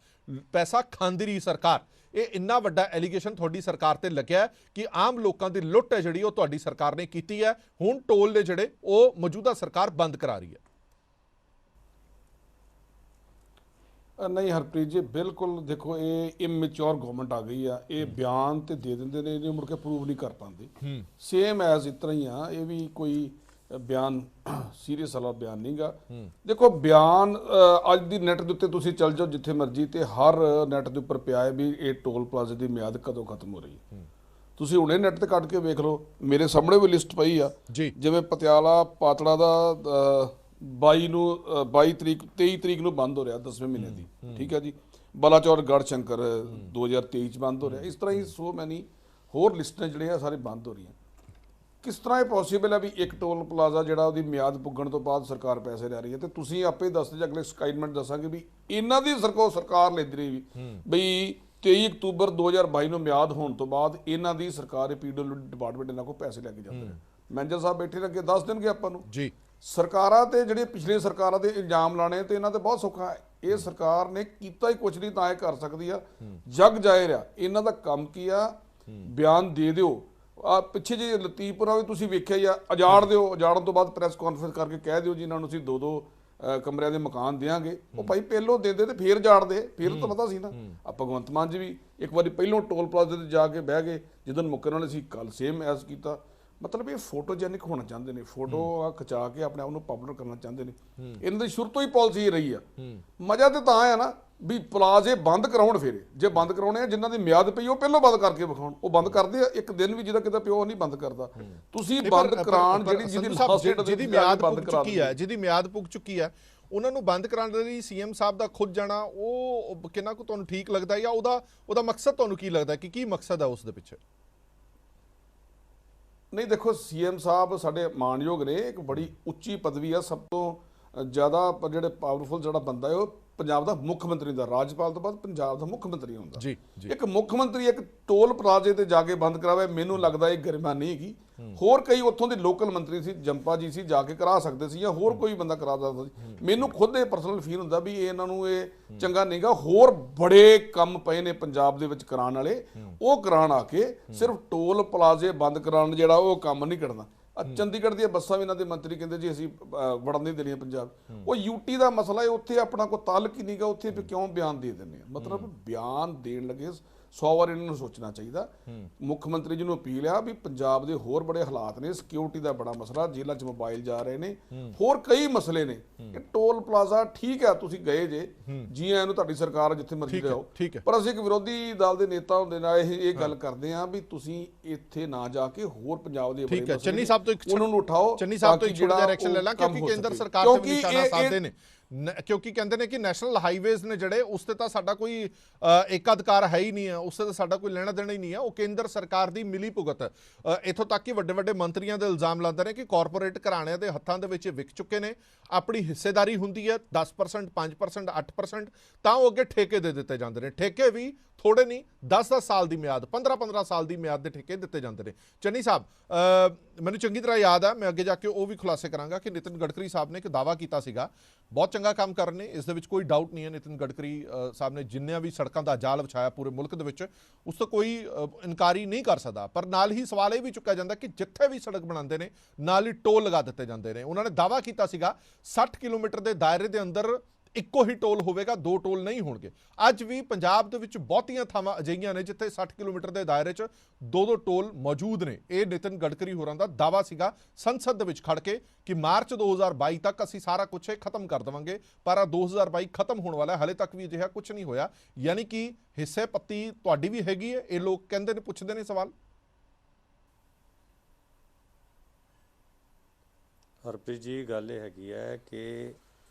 Speaker 1: ਪੈਸਾ ਖਾਂਦੀ ਰਹੀ ਸਰਕਾਰ। ਇਹ ਇੰਨਾ ਵੱਡਾ ਐਲੀਗੇਸ਼ਨ ਤੁਹਾਡੀ ਸਰਕਾਰ ਤੇ ਲੱਗਿਆ ਕਿ ਆਮ ਲੋਕਾਂ ਦੀ ਲੁੱਟ ਹੈ ਜਿਹੜੀ ਉਹ ਤੁਹਾਡੀ ਸਰਕਾਰ ਨੇ ਕੀਤੀ ਹੈ। ਹੁਣ ਟੋਲ ਨੇ ਜਿਹੜੇ ਉਹ ਮੌਜੂਦਾ ਸਰਕਾਰ ਬੰਦ ਕਰਾ ਰਹੀ ਹੈ।
Speaker 3: नहीं हरप्रीत जी, बिल्कुल देखो ये इमेच्योर गवर्नमेंट आ गई है। ये बयान तो दे देंगे ने, इन्हें मुड़ के प्रूव नहीं कर पाते। सेम एज इतना ही आ, ये भी कोई बयान सीरीयस वाला बयान नहीं गा। देखो बयान अज दी नैट दे उत्ते तुसीं चल जाओ जिथे मर्जी, तो हर नैट दे उपर पिया है भी ये टोल प्लाजे की मियाद कदों खत्म हो रही है। तुसीं हुणे नैट ते कट के वेख लो, मेरे सामने भी लिस्ट पई आ जी, जिवें पटियाला पातड़ा दा 22 तरीक 23 तरीक ਨੂੰ ਬੰਦ ਹੋ ਰਿਹਾ 10ਵੇਂ ਮਹੀਨੇ ਦੀ, ਠੀਕ ਹੈ ਜੀ। ਬਲਾਚੌਰ ਗੜ ਸ਼ੰਕਰ 2023 ਚ ਬੰਦ ਹੋ ਰਿਹਾ। ਇਸ ਤਰ੍ਹਾਂ ਹੀ ਸੋ ਮੈਨੀ ਹੋਰ ਲਿਸਟਾਂ ਜਿਹੜੇ ਆ ਸਾਰੇ ਬੰਦ ਹੋ ਰਹੀਆਂ। ਕਿਸ ਤਰ੍ਹਾਂ ਇਹ ਪੋਸੀਬਲ ਹੈ ਵੀ ਇੱਕ ਟੋਲ ਪਲਾਜ਼ਾ ਜਿਹੜਾ ਉਹਦੀ ਮਿਆਦ ਪੁੱਗਣ ਤੋਂ ਬਾਅਦ ਸਰਕਾਰ ਪੈਸੇ ਲੈ ਰਹੀ ਹੈ? ਤੇ ਤੁਸੀਂ ਆਪੇ ਦੱਸਦੇ, ਅਗਲੇ ਸਟੇਟਮੈਂਟ ਦੱਸਾਂਗੇ ਵੀ ਇਹਨਾਂ ਦੀ ਸਰਕਾਰ ਲੈਂਦੀ ਰਹੀ ਵੀ 23 ਅਕਤੂਬਰ 2022 ਨੂੰ ਮਿਆਦ ਹੋਣ ਤੋਂ ਬਾਅਦ ਇਹਨਾਂ ਦੀ ਸਰਕਾਰ PWD ਡਿਪਾਰਟਮੈਂਟ ਇਹਨਾਂ ਕੋਲ ਪੈਸੇ ਲੈ ਕੇ ਜਾਂਦੇ ਨੇ। ਮੈਨੇਜਰ ਸਾਹਿਬ ਬੈਠੇ ਨੇ ਅੱਗੇ ਦੱਸ ਦੇਣਗੇ ਆਪਾਂ ਨੂੰ ਜੀ। ਸਰਕਾਰਾਂ ਤੇ ਜਿਹੜੀਆਂ ਪਿਛਲੀਆਂ ਸਰਕਾਰਾਂ ਦੇ ਇਲਜ਼ਾਮ ਲਾਣੇ ਤੇ ਇਹਨਾਂ ਤੇ ਬਹੁਤ ਸੌਖਾ ਹੈ। ਇਹ ਸਰਕਾਰ ਨੇ ਕੀਤਾ ਹੀ ਕੁਝ ਨਹੀਂ ਤਾਂ ਇਹ ਕਰ ਸਕਦੀ ਆ। ਜਗ ਜਾਹਿਰ ਆ ਇਹਨਾਂ ਦਾ ਕੰਮ ਕੀ ਆ, ਬਿਆਨ ਦੇ ਦਿਓ। ਆ ਪਿੱਛੇ ਜੇ ਲਤੀਫਪੁਰਾ ਵੀ ਤੁਸੀਂ ਵੇਖਿਆ ਜਾਂ ਉਜਾੜ ਦਿਓ, ਉਜਾੜਨ ਤੋਂ ਬਾਅਦ ਪ੍ਰੈਸ ਕਾਨਫਰੰਸ ਕਰਕੇ ਕਹਿ ਦਿਓ ਜੀ ਇਹਨਾਂ ਨੂੰ ਅਸੀਂ 2-2 ਕਮਰਿਆਂ ਦੇ ਮਕਾਨ ਦੇਵਾਂਗੇ। ਉਹ ਭਾਈ ਪਹਿਲੋਂ ਦਿੰਦੇ ਤੇ ਫੇਰ ਉਜਾੜਦੇ, ਫੇਰ ਤਾਂ ਪਤਾ ਸੀ ਨਾ। ਆ ਭਗਵੰਤ ਮਾਨ ਜੀ ਵੀ ਇੱਕ ਵਾਰੀ ਪਹਿਲੋਂ ਟੋਲ ਪਲਾਜ਼ੇ ਤੇ ਜਾ ਕੇ ਬਹਿ ਗਏ, ਜਦੋਂ ਮੁੱਕਰਨ ਵਾਲੇ ਸੀ ਕੱਲ ਸੇਮ ਐਸ ਕੀਤਾ। ਮਤਲਬ ਇਹ ਫੋਟੋਜੈਨਿਕ ਹੋਣਾ ਚਾਹੁੰਦੇ ਨੇ, ਫੋਟੋ ਖਿਚਾ ਕੇ ਆਪਣੇ ਆਪ ਨੂੰ ਪਪੂਲਰ ਕਰਨਾ ਚਾਹੁੰਦੇ ਨੇ। ਇਹਨਾਂ ਦੀ ਸ਼ੁਰੂ ਤੋਂ ਹੀ ਪਾਲਿਸੀ ਰਹੀ ਆ। ਮਜ਼ਾ ਤੇ ਤਾਂ ਆ ਨਾ ਵੀ ਪਲਾਜ਼ੇ ਬੰਦ ਕਰਾਉਣ, ਫਿਰ ਜੇ ਬੰਦ ਕਰਾਉਣੇ ਆ ਜਿਨ੍ਹਾਂ ਦੀ ਮਿਆਦ ਪਈ ਉਹ ਪਹਿਲਾਂ ਬੰਦ ਕਰਕੇ ਵਿਖਾਉਣ। ਉਹ ਬੰਦ ਕਰਦੇ ਆ ਇੱਕ ਦਿਨ ਵੀ, ਜਿਹਦਾ ਕਿਤੇ ਪਿਓ ਨਹੀਂ ਬੰਦ ਕਰਦਾ। ਤੁਸੀਂ ਬੰਦ ਕਰਾਉਣ
Speaker 1: ਜਿਹਦੀ ਮਿਆਦ ਪੁੱਗ ਚੁੱਕੀ ਹੈ, ਜਿਹਦੀ ਮਿਆਦ ਪੁੱਗ ਚੁੱਕੀ ਹੈ, ਉਹਨਾਂ ਨੂੰ ਬੰਦ ਕਰਾਉਣ ਦੇ ਲਈ ਸੀਐਮ ਸਾਹਿਬ ਦਾ ਖੁਦ ਜਾਣਾ, ਉਹ ਕਿੰਨਾ ਕੁ ਤੁਹਾਨੂੰ ਠੀਕ ਲੱਗਦਾ, ਜਾਂ ਉਹਦਾ ਮਕਸਦ ਤੁਹਾਨੂੰ ਕੀ ਲੱਗਦਾ ਕਿ ਕੀ ਮਕਸਦ ਹੈ ਉਸ ਦੇ ਪਿੱਛੇ?
Speaker 3: ਨਹੀਂ ਦੇਖੋ, ਸੀਐਮ ਸਾਹਿਬ ਸਾਡੇ ਮਾਣਯੋਗ ਨੇ, ਇੱਕ ਬੜੀ ਉੱਚੀ ਪਦਵੀ ਆ, ਸਭ ਤੋਂ ਜ਼ਿਆਦਾ ਜਿਹੜੇ ਪਾਵਰਫੁਲ ਜਿਹੜਾ ਬੰਦਾ ਹੈ ਉਹ ਪੰਜਾਬ ਦਾ ਮੁੱਖ ਮੰਤਰੀ ਦਾ, ਰਾਜਪਾਲ ਤੋਂ ਬਾਅਦ ਪੰਜਾਬ ਦਾ ਮੁੱਖ ਮੰਤਰੀ ਹੁੰਦਾ
Speaker 1: ਜੀ।
Speaker 3: ਇੱਕ ਮੁੱਖ ਮੰਤਰੀ ਇੱਕ ਟੋਲ ਪਲਾਜ਼ੇ ਤੇ ਜਾ ਕੇ ਬੰਦ ਕਰਾਵੇ, ਮੈਨੂੰ ਲੱਗਦਾ ਇਹ ਗਰਿਮਾ ਨਹੀਂ ਹੈਗੀ। ਹੋਰ ਕਈ ਉੱਥੋਂ ਦੇ ਲੋਕਲ ਮੰਤਰੀ ਸੀ, ਜੰਪਾ ਜੀ ਸੀ, ਜਾ ਕੇ ਕਰਾ ਸਕਦੇ ਸੀ, ਜਾਂ ਹੋਰ ਕੋਈ ਬੰਦਾ ਕਰਾ ਸਕਦਾ ਸੀ। ਮੈਨੂੰ ਖੁਦ ਇਹ ਪਰਸਨਲ ਫੀਲ ਹੁੰਦਾ ਵੀ ਇਹਨਾਂ ਨੂੰ ਇਹ ਚੰਗਾ ਨਹੀਂਗਾ। ਹੋਰ ਬੜੇ ਕੰਮ ਪਏ ਨੇ ਪੰਜਾਬ ਦੇ ਵਿੱਚ ਕਰਾਉਣ ਵਾਲੇ, ਉਹ ਕਰਾਉਣ ਆ ਕੇ ਸਿਰਫ ਟੋਲ ਪਲਾਜ਼ੇ ਬੰਦ ਕਰਾਉਣ ਜਿਹੜਾ ਉਹ ਕੰਮ ਨਹੀਂ ਕਰਨਾ। ਚੰਡੀਗੜ੍ਹ ਦੀਆਂ ਬੱਸਾਂ ਵੀ ਇਹਨਾਂ ਦੇ ਮੰਤਰੀ ਕਹਿੰਦੇ ਜੀ ਅਸੀਂ ਵੜਨ ਨਹੀਂ ਦੇਣੀਆਂ ਪੰਜਾਬ। ਉਹ ਯੂਟੀ ਦਾ ਮਸਲਾ ਹੈ, ਉੱਥੇ ਆਪਣਾ ਕੋਈ ਤਾਲੁਕ ਹੀ ਨਹੀਂਗਾ, ਉੱਥੇ ਕਿਉਂ ਬਿਆਨ ਦੇ ਦਿੰਦੇ ਆ? ਮਤਲਬ ਬਿਆਨ ਦੇਣ ਲੱਗੇ 100 ਵਾਰ ਇਹਨਾਂ ਨੂੰ ਸੋਚਣਾ ਚਾਹੀਦਾ। ਮੁੱਖ ਮੰਤਰੀ ਜੀ ਨੂੰ ਅਪੀਲ ਆ ਵੀ ਪੰਜਾਬ ਦੇ ਹੋਰ ਬੜੇ ਹਾਲਾਤ ਨੇ, ਸਿਕਿਉਰਿਟੀ ਦਾ ਬੜਾ ਮਸਲਾ, ਜੇਲ੍ਹਾਂ 'ਚ ਮੋਬਾਈਲ ਜਾ ਰਹੇ ਨੇ, ਹੋਰ ਕਈ ਮਸਲੇ ਨੇ। ਇਹ ਟੋਲ ਪਲਾਜ਼ਾ ਠੀਕ ਆ, ਤੁਸੀਂ ਗਏ ਜੇ ਜੀ, ਇਹਨੂੰ ਤੁਹਾਡੀ ਸਰਕਾਰ ਜਿੱਥੇ ਮਰਜ਼ੀ ਜਾਓ, ਪਰ ਅਸੀਂ ਇੱਕ ਵਿਰੋਧੀ ਦਲ ਦੇ ਨੇਤਾ ਹੁੰਦੇ ਨਾਲ ਇਹ ਗੱਲ ਕਰਦੇ ਆ ਵੀ ਤੁਸੀਂ ਇੱਥੇ ਨਾ ਜਾ ਕੇ ਹੋਰ ਪੰਜਾਬ ਦੇ
Speaker 1: ਠੀਕ ਹੈ, ਚੰਨੀ ਸਾਹਿਬ ਤੋਂ
Speaker 3: ਉਹਨਾਂ ਨੂੰ ਉਠਾਓ,
Speaker 1: ਚੰਨੀ ਸਾਹਿਬ ਤੋਂ ਇੱਕ ਛੋਟਾ ਜਿਹਾ ਰਿਐਕਸ਼ਨ ਲੈ ਲਾਂ, ਕਿਉਂਕਿ ਕੇਂਦਰ ਸਰਕਾਰ ਤੇ ਵੀ ਨਿਸ਼ਾਨਾ ਸਾਧਦੇ ਨੇ, ਕਿਉਂਕਿ ਕਹਿੰਦੇ ਨੇ ਕਿ ਨੈਸ਼ਨਲ ਹਾਈਵੇਜ਼ ਨੇ ਜਿਹੜੇ, ਉਸ ਤੇ ਤਾਂ ਸਾਡਾ ਕੋਈ ਏਕਾਧਿਕਾਰ ਹੈ ਹੀ ਨਹੀਂ ਹੈ, ਉਸ ਤੇ ਤਾਂ ਸਾਡਾ ਕੋਈ ਲੈਣਾ ਦੇਣਾ ਹੀ ਨਹੀਂ ਹੈ, ਉਹ ਕੇਂਦਰ ਸਰਕਾਰ ਦੀ ਮਿਲੀ ਭੁਗਤ। ਇੱਥੋਂ ਤੱਕ ਕਿ ਵੱਡੇ ਵੱਡੇ ਮੰਤਰੀਆਂ ਦੇ ਇਲਜ਼ਾਮ ਲਾਉਂਦੇ ਨੇ ਕਿ ਕਾਰਪੋਰੇਟ ਘਰਾਣਿਆਂ ਦੇ ਹੱਥਾਂ ਦੇ ਵਿੱਚ ਵਿਕ ਚੁੱਕੇ ਨੇ, ਆਪਣੀ ਹਿੱਸੇਦਾਰੀ ਹੁੰਦੀ ਹੈ 10%, 5%, 8%, ਤਾਂ ਉਹ ਅੱਗੇ ਠੇਕੇ ਦੇ ਦਿੱਤੇ ਜਾਂਦੇ ਨੇ। ਠੇਕੇ ਵੀ ਥੋੜੇ ਨਹੀਂ, 10-10 ਸਾਲ ਦੀ ਮਿਆਦ, 15-15 ਸਾਲ ਦੀ ਮਿਆਦ ਦੇ ਠੇਕੇ ਦਿੱਤੇ ਜਾਂਦੇ ਨੇ। ਚੰਨੀ ਸਾਹਿਬ, ਮੈਨੂੰ ਚੰਗੀ ਤਰ੍ਹਾਂ ਯਾਦ ਹੈ, ਮੈਂ ਅੱਗੇ ਜਾ ਕੇ ਉਹ ਵੀ ਖੁਲਾਸੇ ਕਰਾਂਗਾ ਕਿ ਨਿਤਿਨ ਗਡਕਰੀ ਸਾਹਿਬ ਨੇ ਇੱਕ ਦਾਅਵਾ ਕੀਤਾ ਸੀਗਾ, ਬਹੁਤ ਚੰਗਾ ਕੰਮ ਕਰ ਰਹੇ ਨੇ, ਇਸ ਦੇ ਵਿੱਚ ਕੋਈ ਡਾਊਟ ਨਹੀਂ ਹੈ। ਨਿਤਿਨ ਗਡਕਰੀ ਸਾਹਿਬ ਨੇ ਜਿੰਨੀਆਂ ਵੀ ਸੜਕਾਂ ਦਾ ਜਾਲ ਵਿਛਾਇਆ ਪੂਰੇ ਮੁਲਕ ਦੇ ਵਿੱਚ, ਉਸ ਤੋਂ ਕੋਈ ਇਨਕਾਰੀ ਨਹੀਂ ਕਰ ਸਕਦਾ। ਪਰ ਨਾਲ ਹੀ ਸਵਾਲ ਇਹ ਵੀ ਚੁੱਕਿਆ ਜਾਂਦਾ ਕਿ ਜਿੱਥੇ ਵੀ ਸੜਕ ਬਣਾਉਂਦੇ ਨੇ ਨਾਲ ਹੀ ਟੋਲ ਲਗਾ ਦਿੱਤੇ ਜਾਂਦੇ ਨੇ। ਉਹਨਾਂ ਨੇ ਦਾਅਵਾ ਕੀਤਾ ਸੀਗਾ 60 ਕਿਲੋਮੀਟਰ ਦੇ ਦਾਇਰੇ ਦੇ ਅੰਦਰ ਇੱਕੋ ਹੀ ਟੋਲ ਹੋਵੇਗਾ, 2 ਟੋਲ ਨਹੀਂ ਹੋਣਗੇ। ਅੱਜ ਵੀ ਪੰਜਾਬ ਦੇ ਵਿੱਚ ਬਹੁਤੀਆਂ ਥਾਵਾਂ ਅਜਿਹੀਆਂ ਨੇ ਜਿੱਥੇ 60 ਕਿਲੋਮੀਟਰ ਦੇ ਦਾਇਰੇ 'ਚ 2-2 ਟੋਲ ਮੌਜੂਦ ਨੇ। ਇਹ ਨਿਤਿਨ ਗਡਕਰੀ ਹੋਰਾਂ ਦਾ ਦਾਅਵਾ ਸੀਗਾ ਸੰਸਦ ਦੇ ਵਿੱਚ ਖੜ ਕੇ ਕਿ ਮਾਰਚ 2022 ਤੱਕ ਅਸੀਂ ਸਾਰਾ ਕੁਝ ਖਤਮ ਕਰ ਦੇਵਾਂਗੇ, ਪਰ 2022 ਖਤਮ ਹੋਣ ਵਾਲਾ, ਹਾਲੇ ਤੱਕ ਵੀ ਅਜਿਹਾ ਕੁਝ ਨਹੀਂ ਹੋਇਆ। ਯਾਨੀ ਕਿ ਹਿੱਸੇ ਪੱਤੀ ਤੁਹਾਡੀ ਵੀ ਹੈਗੀ ਹੈ, ਇਹ ਲੋਕ ਕਹਿੰਦੇ ਨੇ, ਪੁੱਛਦੇ ਨੇ ਸਵਾਲ।
Speaker 4: ਹਰਪ੍ਰੀਤ ਜੀ, ਗੱਲ ਇਹ ਹੈਗੀ ਹੈ ਕਿ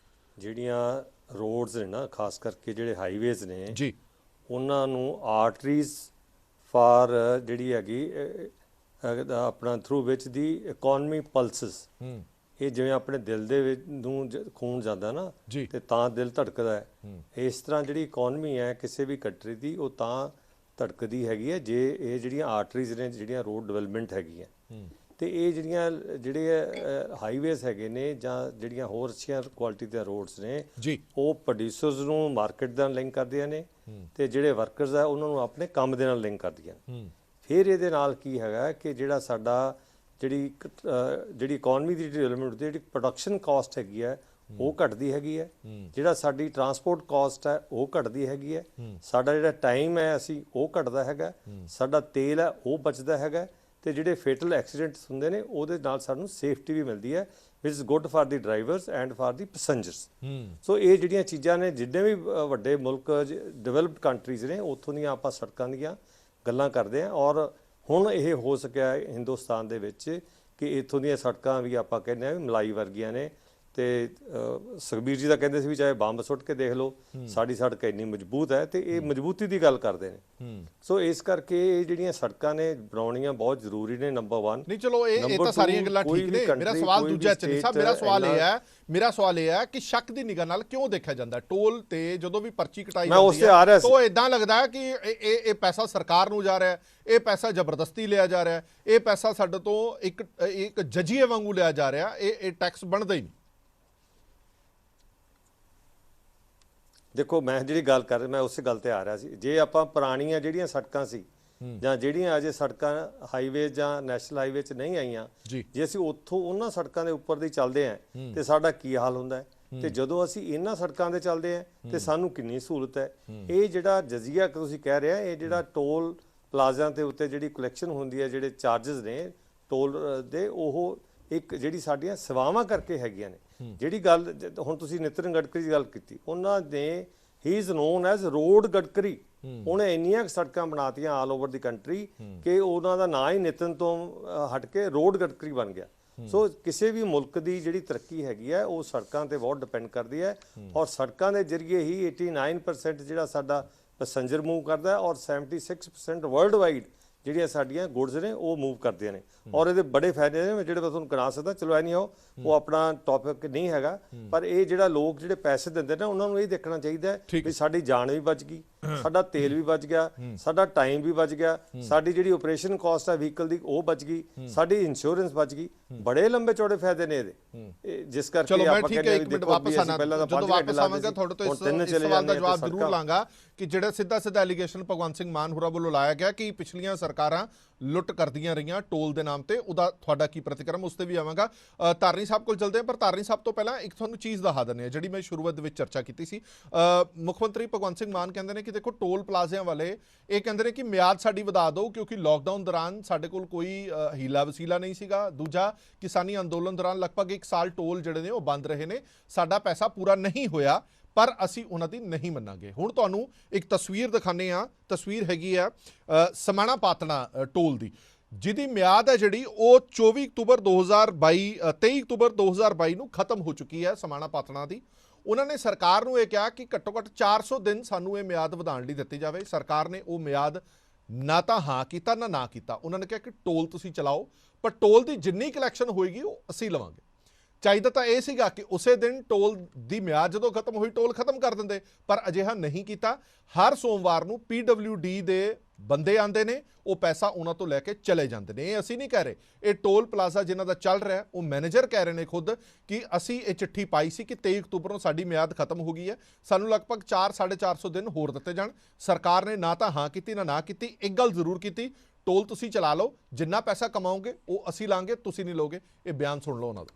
Speaker 4: ਜਿਹੜੀਆਂ ਰੋਡਸ ਨੇ ਨਾ, ਖਾਸ ਕਰਕੇ ਜਿਹੜੇ ਹਾਈਵੇਜ਼ ਨੇ
Speaker 1: ਜੀ,
Speaker 4: ਉਹਨਾਂ ਨੂੰ ਆਰਟਰੀਜ਼ ਫਾਰ ਜਿਹੜੀ ਹੈਗੀ ਆਪਣਾ ਥਰੂ ਵਿੱਚ ਦੀ ਇਕਨੋਮੀ ਪਲਸਸ, ਇਹ ਜਿਵੇਂ ਆਪਣੇ ਦਿਲ ਦੇ ਵਿੱਚ ਨੂੰ ਖੂਨ ਜਾਂਦਾ ਨਾ ਤੇ ਤਾਂ ਦਿਲ ਧੜਕਦਾ ਹੈ, ਇਸ ਤਰ੍ਹਾਂ ਜਿਹੜੀ ਇਕਨੋਮੀ ਹੈ ਕਿਸੇ ਵੀ ਕੰਟਰੀ ਦੀ ਉਹ ਤਾਂ ਧੜਕਦੀ ਹੈਗੀ ਹੈ ਜੇ ਇਹ ਜਿਹੜੀਆਂ ਆਰਟਰੀਜ਼ ਨੇ, ਜਿਹੜੀਆਂ ਰੋਡ ਡਿਵੈਲਪਮੈਂਟ ਹੈਗੀ ਹੈ। ਤੇ ਇਹ ਜਿਹੜੇ ਹਾਈਵੇਜ਼ ਹੈਗੇ ਨੇ ਜਾਂ ਜਿਹੜੀਆਂ ਹੋਰ ਅੱਛੀਆਂ ਕੁਆਲਿਟੀ ਦੇ ਰੋਡਸ ਨੇ, ਉਹ ਪ੍ਰੋਡਿਊਸਰਸ ਨੂੰ ਮਾਰਕੀਟ ਨਾਲ ਲਿੰਕ ਕਰਦੀਆਂ ਨੇ ਤੇ ਜਿਹੜੇ ਵਰਕਰਸ ਆ ਉਹਨਾਂ ਨੂੰ ਆਪਣੇ ਕੰਮ ਦੇ ਨਾਲ ਲਿੰਕ ਕਰਦੀਆਂ। ਫਿਰ ਇਹਦੇ ਨਾਲ ਕੀ ਹੈਗਾ ਕਿ ਜਿਹੜਾ ਸਾਡਾ ਜਿਹੜੀ ਇਕਨੋਮੀ ਦੀ ਡਿਵੈਲਪਮੈਂਟ ਦੀ ਜਿਹੜੀ ਪ੍ਰੋਡਕਸ਼ਨ ਕਾਸਟ ਹੈਗੀ ਹੈ ਉਹ ਘਟਦੀ ਹੈਗੀ ਹੈ, ਜਿਹੜਾ ਸਾਡੀ ਟਰਾਂਸਪੋਰਟ ਕਾਸਟ ਹੈ ਉਹ ਘਟਦੀ ਹੈਗੀ ਹੈ, ਸਾਡਾ ਜਿਹੜਾ ਟਾਈਮ ਹੈ ਅਸੀਂ ਉਹ ਘਟਦਾ ਹੈਗਾ, ਸਾਡਾ ਤੇਲ ਹੈ ਉਹ ਬਚਦਾ ਹੈਗਾ, ਤੇ ਜਿਹੜੇ ਫੇਟਲ ਐਕਸੀਡੈਂਟਸ ਹੁੰਦੇ ਨੇ ਉਹਦੇ ਨਾਲ ਸਾਨੂੰ ਸੇਫਟੀ ਵੀ ਮਿਲਦੀ ਹੈ, which is good for the drivers and for the passengers. So ਇਹ ਜਿਹੜੀਆਂ ਚੀਜ਼ਾਂ ਨੇ, ਜਿੰਨੇ ਵੀ ਵੱਡੇ ਮੁਲਕ ਡਿਵੈਲਪਡ ਕੰਟਰੀਜ਼ ਨੇ ਉੱਥੋਂ ਦੀਆਂ ਆਪਾਂ ਸੜਕਾਂ ਦੀਆਂ ਗੱਲਾਂ ਕਰਦੇ ਹਾਂ, ਔਰ ਹੁਣ ਇਹ ਹੋ ਸਕਿਆ ਹਿੰਦੁਸਤਾਨ ਦੇ ਵਿੱਚ ਕਿ ਇੱਥੋਂ ਦੀਆਂ ਸੜਕਾਂ ਵੀ ਆਪਾਂ ਕਹਿੰਦੇ ਹਾਂ ਵੀ ਮਲਾਈ ਵਰਗੀਆਂ ਨੇ। ਤੇ ਸੁਖਬੀਰ ਜੀ ਦਾ ਕਹਿੰਦੇ ਸੀ ਵੀ ਚਾਹੇ ਬੰਬ ਸੁੱਟ ਕੇ ਦੇਖ ਲਓ, ਸਾਡੀ ਸੜਕ ਇੰਨੀ ਮਜ਼ਬੂਤ ਹੈ, ਤੇ ਇਹ ਮਜ਼ਬੂਤੀ ਦੀ ਗੱਲ ਕਰਦੇ ਨੇ। ਸੋ ਇਸ ਕਰਕੇ ਇਹ ਜਿਹੜੀਆਂ ਸੜਕਾਂ ਨੇ ਬਣਾਉਣੀਆਂ ਬਹੁਤ ਜ਼ਰੂਰੀ ਨੇ, ਨੰਬਰ 1।
Speaker 1: ਨਹੀਂ ਚਲੋ ਇਹ ਤਾਂ ਸਾਰੀਆਂ ਗੱਲਾਂ ਠੀਕ ਨੇ। ਮੇਰਾ ਸਵਾਲ ਦੂਜਾ ਚੰਨੀ ਸਾਹਿਬ, ਮੇਰਾ ਸਵਾਲ ਇਹ ਹੈ ਕਿ ਸ਼ੱਕ ਦੀ ਨਿਗਾਹ ਨਾਲ ਕਿਉਂ ਦੇਖਿਆ ਜਾਂਦਾ ਟੋਲ ਤੇ ਜਦੋਂ ਵੀ ਪਰਚੀ ਕਟਾਈ ਜਾਂਦੀ ਹੈ ਤਾਂ ਇਦਾਂ ਲੱਗਦਾ ਹੈ ਕਿ ਇਹ ਪੈਸਾ ਸਰਕਾਰ ਨੂੰ ਜਾ ਰਿਹਾ ਹੈ, ਇਹ ਪੈਸਾ ਜ਼ਬਰਦਸਤੀ ਲਿਆ ਜਾ ਰਿਹਾ ਹੈ, ਇਹ ਪੈਸਾ ਸਾਡੇ ਤੋਂ ਇੱਕ ਜਜੀਏ ਵਾਂਗੂ ਲਿਆ ਜਾ ਰਿਹਾ, ਇਹ ਟੈਕਸ ਬਣਦਾ ਹੀ ਨਹੀਂ।
Speaker 4: ਦੇਖੋ, ਮੈਂ ਜਿਹੜੀ ਗੱਲ ਕਰ ਰਿਹਾ ਮੈਂ ਉਸੇ ਗੱਲ ਤੇ ਆ ਰਿਹਾ ਸੀ। ਜੇ ਆਪਾਂ ਪੁਰਾਣੀਆਂ ਜਿਹੜੀਆਂ ਸੜਕਾਂ ਸੀ ਜਾਂ ਜਿਹੜੀਆਂ ਅਜੇ ਸੜਕਾਂ ਹਾਈਵੇ ਜਾਂ ਨੈਸ਼ਨਲ ਹਾਈਵੇ 'ਚ ਨਹੀਂ ਆਈਆਂ,
Speaker 1: ਜੀ।
Speaker 4: ਜੇ ਅਸੀਂ ਉੱਥੋਂ ਉਹਨਾਂ ਸੜਕਾਂ ਦੇ ਉੱਪਰ ਦੀ ਚੱਲਦੇ ਹਾਂ ਤੇ ਸਾਡਾ ਕੀ ਹਾਲ ਹੁੰਦਾ ਹੈ, ਤੇ ਜਦੋਂ ਅਸੀਂ ਇਹਨਾਂ ਸੜਕਾਂ ਤੇ ਚੱਲਦੇ ਹਾਂ ਤੇ ਸਾਨੂੰ ਕਿੰਨੀ ਸਹੂਲਤ ਹੈ। ਇਹ ਜਿਹੜਾ ਜਜ਼ੀਆ ਤੁਸੀਂ ਕਹਿ ਰਹੇ ਆ, ਇਹ ਜਿਹੜਾ ਟੋਲ ਪਲਾਜ਼ਿਆਂ ਦੇ ਉੱਤੇ ਜਿਹੜੀ ਕਲੈਕਸ਼ਨ ਹੁੰਦੀ ਹੈ, ਜਿਹੜੇ ਚਾਰजेस ਨੇ ਟੋਲ ਦੇ, ਉਹ ਇੱਕ ਜਿਹੜੀ ਸਾਡੀਆਂ ਸੇਵਾਵਾਂ ਕਰਕੇ ਹੈਗੀਆਂ ਨੇ। ਜਿਹੜੀ ਗੱਲ ਹੁਣ ਤੁਸੀਂ ਨਿਤਿਨ ਗਡਕਰੀ ਦੀ ਗੱਲ ਕੀਤੀ, ਉਹਨਾਂ ਨੇ ਹੀ is non as road Gadkari. ਉਹਨੇ ਇੰਨੀਆਂ ਸੜਕਾਂ ਬਣਾਤੀਆਂ ਆਲ ਓਵਰ ਦੀ ਕੰਟਰੀ ਕਿ ਉਹਨਾਂ ਦਾ ਨਾਂ ਹੀ ਨਿਤਿਨ ਤੋਂ ਹਟ ਕੇ ਰੋਡ ਗਡਕਰੀ ਬਣ ਗਿਆ। ਸੋ ਕਿਸੇ ਵੀ ਮੁਲਕ ਦੀ ਜਿਹੜੀ ਤਰੱਕੀ ਹੈਗੀ ਹੈ ਉਹ ਸੜਕਾਂ ਤੇ ਬਹੁਤ ਡਿਪੈਂਡ ਕਰਦੀ ਹੈ, ਔਰ ਸੜਕਾਂ ਦੇ ਜ਼ਰੀਏ ਹੀ 89% ਜਿਹੜਾ ਸਾਡਾ ਪੈਸੰਜਰ ਮੂਵ ਕਰਦਾ ਹੈ, ਔਰ 76% ਵਰਲਡ ਵਾਈਡ ਜਿਹੜੀਆਂ ਸਾਡੀਆਂ ਗੁੱਡਸ ਨੇ ਉਹ ਮੂਵ ਕਰਦੀਆਂ ਨੇ। ਔਰ ਇਹਦੇ ਬੜੇ ਫਾਇਦੇ ਨੇ ਜਿਹੜੇ ਮੈਂ ਤੁਹਾਨੂੰ ਕਰਾ ਸਕਦਾ, ਚਲੋ ਐ ਨਹੀਂ ਉਹ ਆਪਣਾ ਟੌਪਿਕ ਨਹੀਂ ਹੈਗਾ, ਪਰ ਇਹ ਜਿਹੜਾ ਲੋਕ ਜਿਹੜੇ ਪੈਸੇ ਦਿੰਦੇ ਨੇ ਉਹਨਾਂ ਨੂੰ ਇਹ ਦੇਖਣਾ ਚਾਹੀਦਾ ਹੈ ਵੀ ਸਾਡੀ ਜਾਨ ਵੀ ਬਚ ਗਈ, ਸਾਡਾ ਤੇਲ ਵੀ ਬਚ ਗਿਆ, ਸਾਡਾ ਟਾਈਮ ਵੀ ਬਚ ਗਿਆ, ਸਾਡੀ ਜਿਹੜੀ ਆਪਰੇਸ਼ਨ ਕਾਸਟ ਹੈ ਵਹੀਕਲ ਦੀ ਉਹ ਬਚ ਗਈ, ਸਾਡੀ ਇੰਸ਼ੋਰੈਂਸ ਬਚ ਗਈ। ਬੜੇ ਲੰਬੇ ਚੌੜੇ ਫਾਇਦੇ ਨੇ ਇਹਦੇ, ਜਿਸ ਕਰਕੇ ਆਪਾਂ ਕਹਿੰਦੇ ਆ ਵੀ ਦੇਖੋ ਵਾਪਸ ਆਣਾ,
Speaker 1: ਜਦੋਂ ਵਾਪਸ ਆਵਾਂਗਾ ਤੁਹਾਡੇ ਤੋਂ ਇਸ ਸਵਾਲ ਦਾ ਜਵਾਬ ਜ਼ਰੂਰ ਲਾਂਗਾ ਕਿ ਜਿਹੜਾ ਸਿੱਧਾ ਐਲੀਗੇਸ਼ਨ ਭਗਵੰਤ ਸਿੰਘ ਮਾਨ ਹੋਰਾਂ ਵੱਲੋਂ ਲਾਇਆ ਗਿਆ ਕਿ ਪਿਛਲੀਆਂ ਸਰਕਾਰਾਂ ਲੁੱਟ ਕਰਦੀਆਂ ਰਹੀਆਂ ਟੋਲ ਦੇ ਨਾਮ ਤੇ, ਉਹਦਾ ਤੁਹਾਡਾ ਕੀ ਪ੍ਰਤੀਕਰਮ, ਉਸ ਤੇ ਵੀ ਆਵਾਂਗਾ। ਧਾਰਨੀ ਸਾਹਿਬ ਕੋਲ ਚਲਦੇ ਹਾਂ, ਪਰ ਧਾਰਨੀ ਸਾਹਿਬ ਤੋਂ ਪਹਿਲਾਂ ਇੱਕ ਤੁਹਾਨੂੰ ਚੀਜ਼ ਦਿਖਾ ਦਿੰਦੇ ਹਾਂ ਜਿਹੜੀ ਮੈਂ ਸ਼ੁਰੂਆਤ ਦੇ ਵਿੱਚ ਚਰਚਾ ਕੀਤੀ ਸੀ। ਮੁੱਖ ਮੰਤਰੀ ਭਗਵੰਤ ਸਿੰਘ ਮਾਨ ਕਹਿੰਦੇ ਨੇ ਕਿ ਦੇਖੋ ਟੋਲ ਪਲਾਜ਼ਿਆਂ ਵਾਲੇ ਇਹ ਕਹਿੰਦੇ ਨੇ ਕਿ ਮਿਆਦ ਸਾਡੀ ਵਧਾ ਦਿਓ, ਕਿਉਂਕਿ ਲਾਕਡਾਊਨ ਦੌਰਾਨ ਸਾਡੇ ਕੋਲ ਕੋਈ ਹੀਲਾ ਵਸੀਲਾ ਨਹੀਂ ਸੀਗਾ। ਦੂਜਾ, ਕਿਸਾਨੀ ਅੰਦੋਲਨ ਦੌਰਾਨ ਲਗਭਗ 1 ਸਾਲ ਟੋਲ ਜਿਹੜੇ ਨੇ ਉਹ ਬੰਦ ਰਹੇ ਨੇ, ਸਾਡਾ ਪੈਸਾ ਪੂਰਾ ਨਹੀਂ ਹੋਇਆ, ਪਰ ਅਸੀਂ ਉਹਨਾਂ ਦੀ ਨਹੀਂ ਮੰਨਾਂਗੇ। ਹੁਣ ਤੁਹਾਨੂੰ ਇੱਕ ਤਸਵੀਰ ਦਿਖਾਉਂਦੇ ਹਾਂ, ਤਸਵੀਰ ਹੈਗੀ ਆ ਸਮਾਣਾ ਪਾਤਣਾ ਟੋਲ ਦੀ, ਜਿਹਦੀ ਮਿਆਦ ਹੈ ਜਿਹੜੀ ਉਹ 24 ਅਕਤੂਬਰ 2022 23 ਅਕਤੂਬਰ 2022 ਨੂੰ ਖਤਮ ਹੋ ਚੁੱਕੀ ਹੈ ਸਮਾਣਾ ਪਾਤਣਾ ਦੀ। ਉਹਨਾਂ ਨੇ ਸਰਕਾਰ ਨੂੰ ਇਹ ਕਿਹਾ ਕਿ ਘੱਟੋ ਘੱਟ 400 ਦਿਨ ਸਾਨੂੰ ਇਹ ਮਿਆਦ ਵਧਾਉਣ ਲਈ ਦਿੱਤੀ ਜਾਵੇ। ਸਰਕਾਰ ਨੇ ਉਹ ਮਿਆਦ ਨਾ ਤਾਂ ਹਾਂ ਕੀਤਾ ਨਾ ਕੀਤਾ। ਉਹਨਾਂ ਨੇ ਕਿਹਾ ਕਿ ਟੋਲ ਤੁਸੀਂ ਚਲਾਓ, ਪਰ ਟੋਲ ਦੀ ਜਿੰਨੀ ਕਲੈਕਸ਼ਨ ਹੋਏਗੀ ਉਹ ਅਸੀਂ ਲਵਾਂਗੇ। ਚਾਹੀਦਾ ਤਾਂ ਇਹ ਸੀਗਾ ਕਿ ਉਸੇ ਦਿਨ ਟੋਲ ਦੀ ਮਿਆਦ ਜਦੋਂ ਖਤਮ ਹੋਈ ਟੋਲ ਖਤਮ ਕਰ ਦਿੰਦੇ, ਪਰ ਅਜਿਹਾ ਨਹੀਂ ਕੀਤਾ। ਹਰ ਸੋਮਵਾਰ ਨੂੰ PWD ਦੇ ਬੰਦੇ ਆਉਂਦੇ ਨੇ, ਉਹ ਪੈਸਾ ਉਹਨਾਂ ਤੋਂ ਲੈ ਕੇ ਚਲੇ ਜਾਂਦੇ ਨੇ। ਇਹ ਅਸੀਂ ਨਹੀਂ ਕਹਿ ਰਹੇ, ਇਹ ਟੋਲ ਪਲਾਜ਼ਾ ਜਿਨ੍ਹਾਂ ਦਾ ਚੱਲ ਰਿਹਾ ਉਹ ਮੈਨੇਜਰ ਕਹਿ ਰਹੇ ਨੇ ਖੁਦ ਕਿ ਅਸੀਂ ਇਹ ਚਿੱਠੀ ਪਾਈ ਸੀ ਕਿ 23 ਅਕਤੂਬਰ ਨੂੰ ਸਾਡੀ ਮਿਆਦ ਖਤਮ ਹੋ ਗਈ ਹੈ, ਸਾਨੂੰ ਲਗਭਗ 4-450 ਦਿਨ ਹੋਰ ਦਿੱਤੇ ਜਾਣ। ਸਰਕਾਰ ਨੇ ਨਾ ਤਾਂ ਹਾਂ ਕੀਤੀ ਨਾ ਕੀਤੀ। ਇੱਕ ਗੱਲ ਜ਼ਰੂਰ ਕੀਤੀ, ਟੋਲ ਤੁਸੀਂ ਚਲਾ ਲਓ, ਜਿੰਨਾ ਪੈਸਾ ਕਮਾਓਗੇ ਉਹ ਅਸੀਂ ਲਾਂਗੇ, ਤੁਸੀਂ ਨਹੀਂ ਲੋਗੇ। ਇਹ ਬਿਆਨ ਸੁਣ ਲਓ ਉਹਨਾਂ ਦਾ।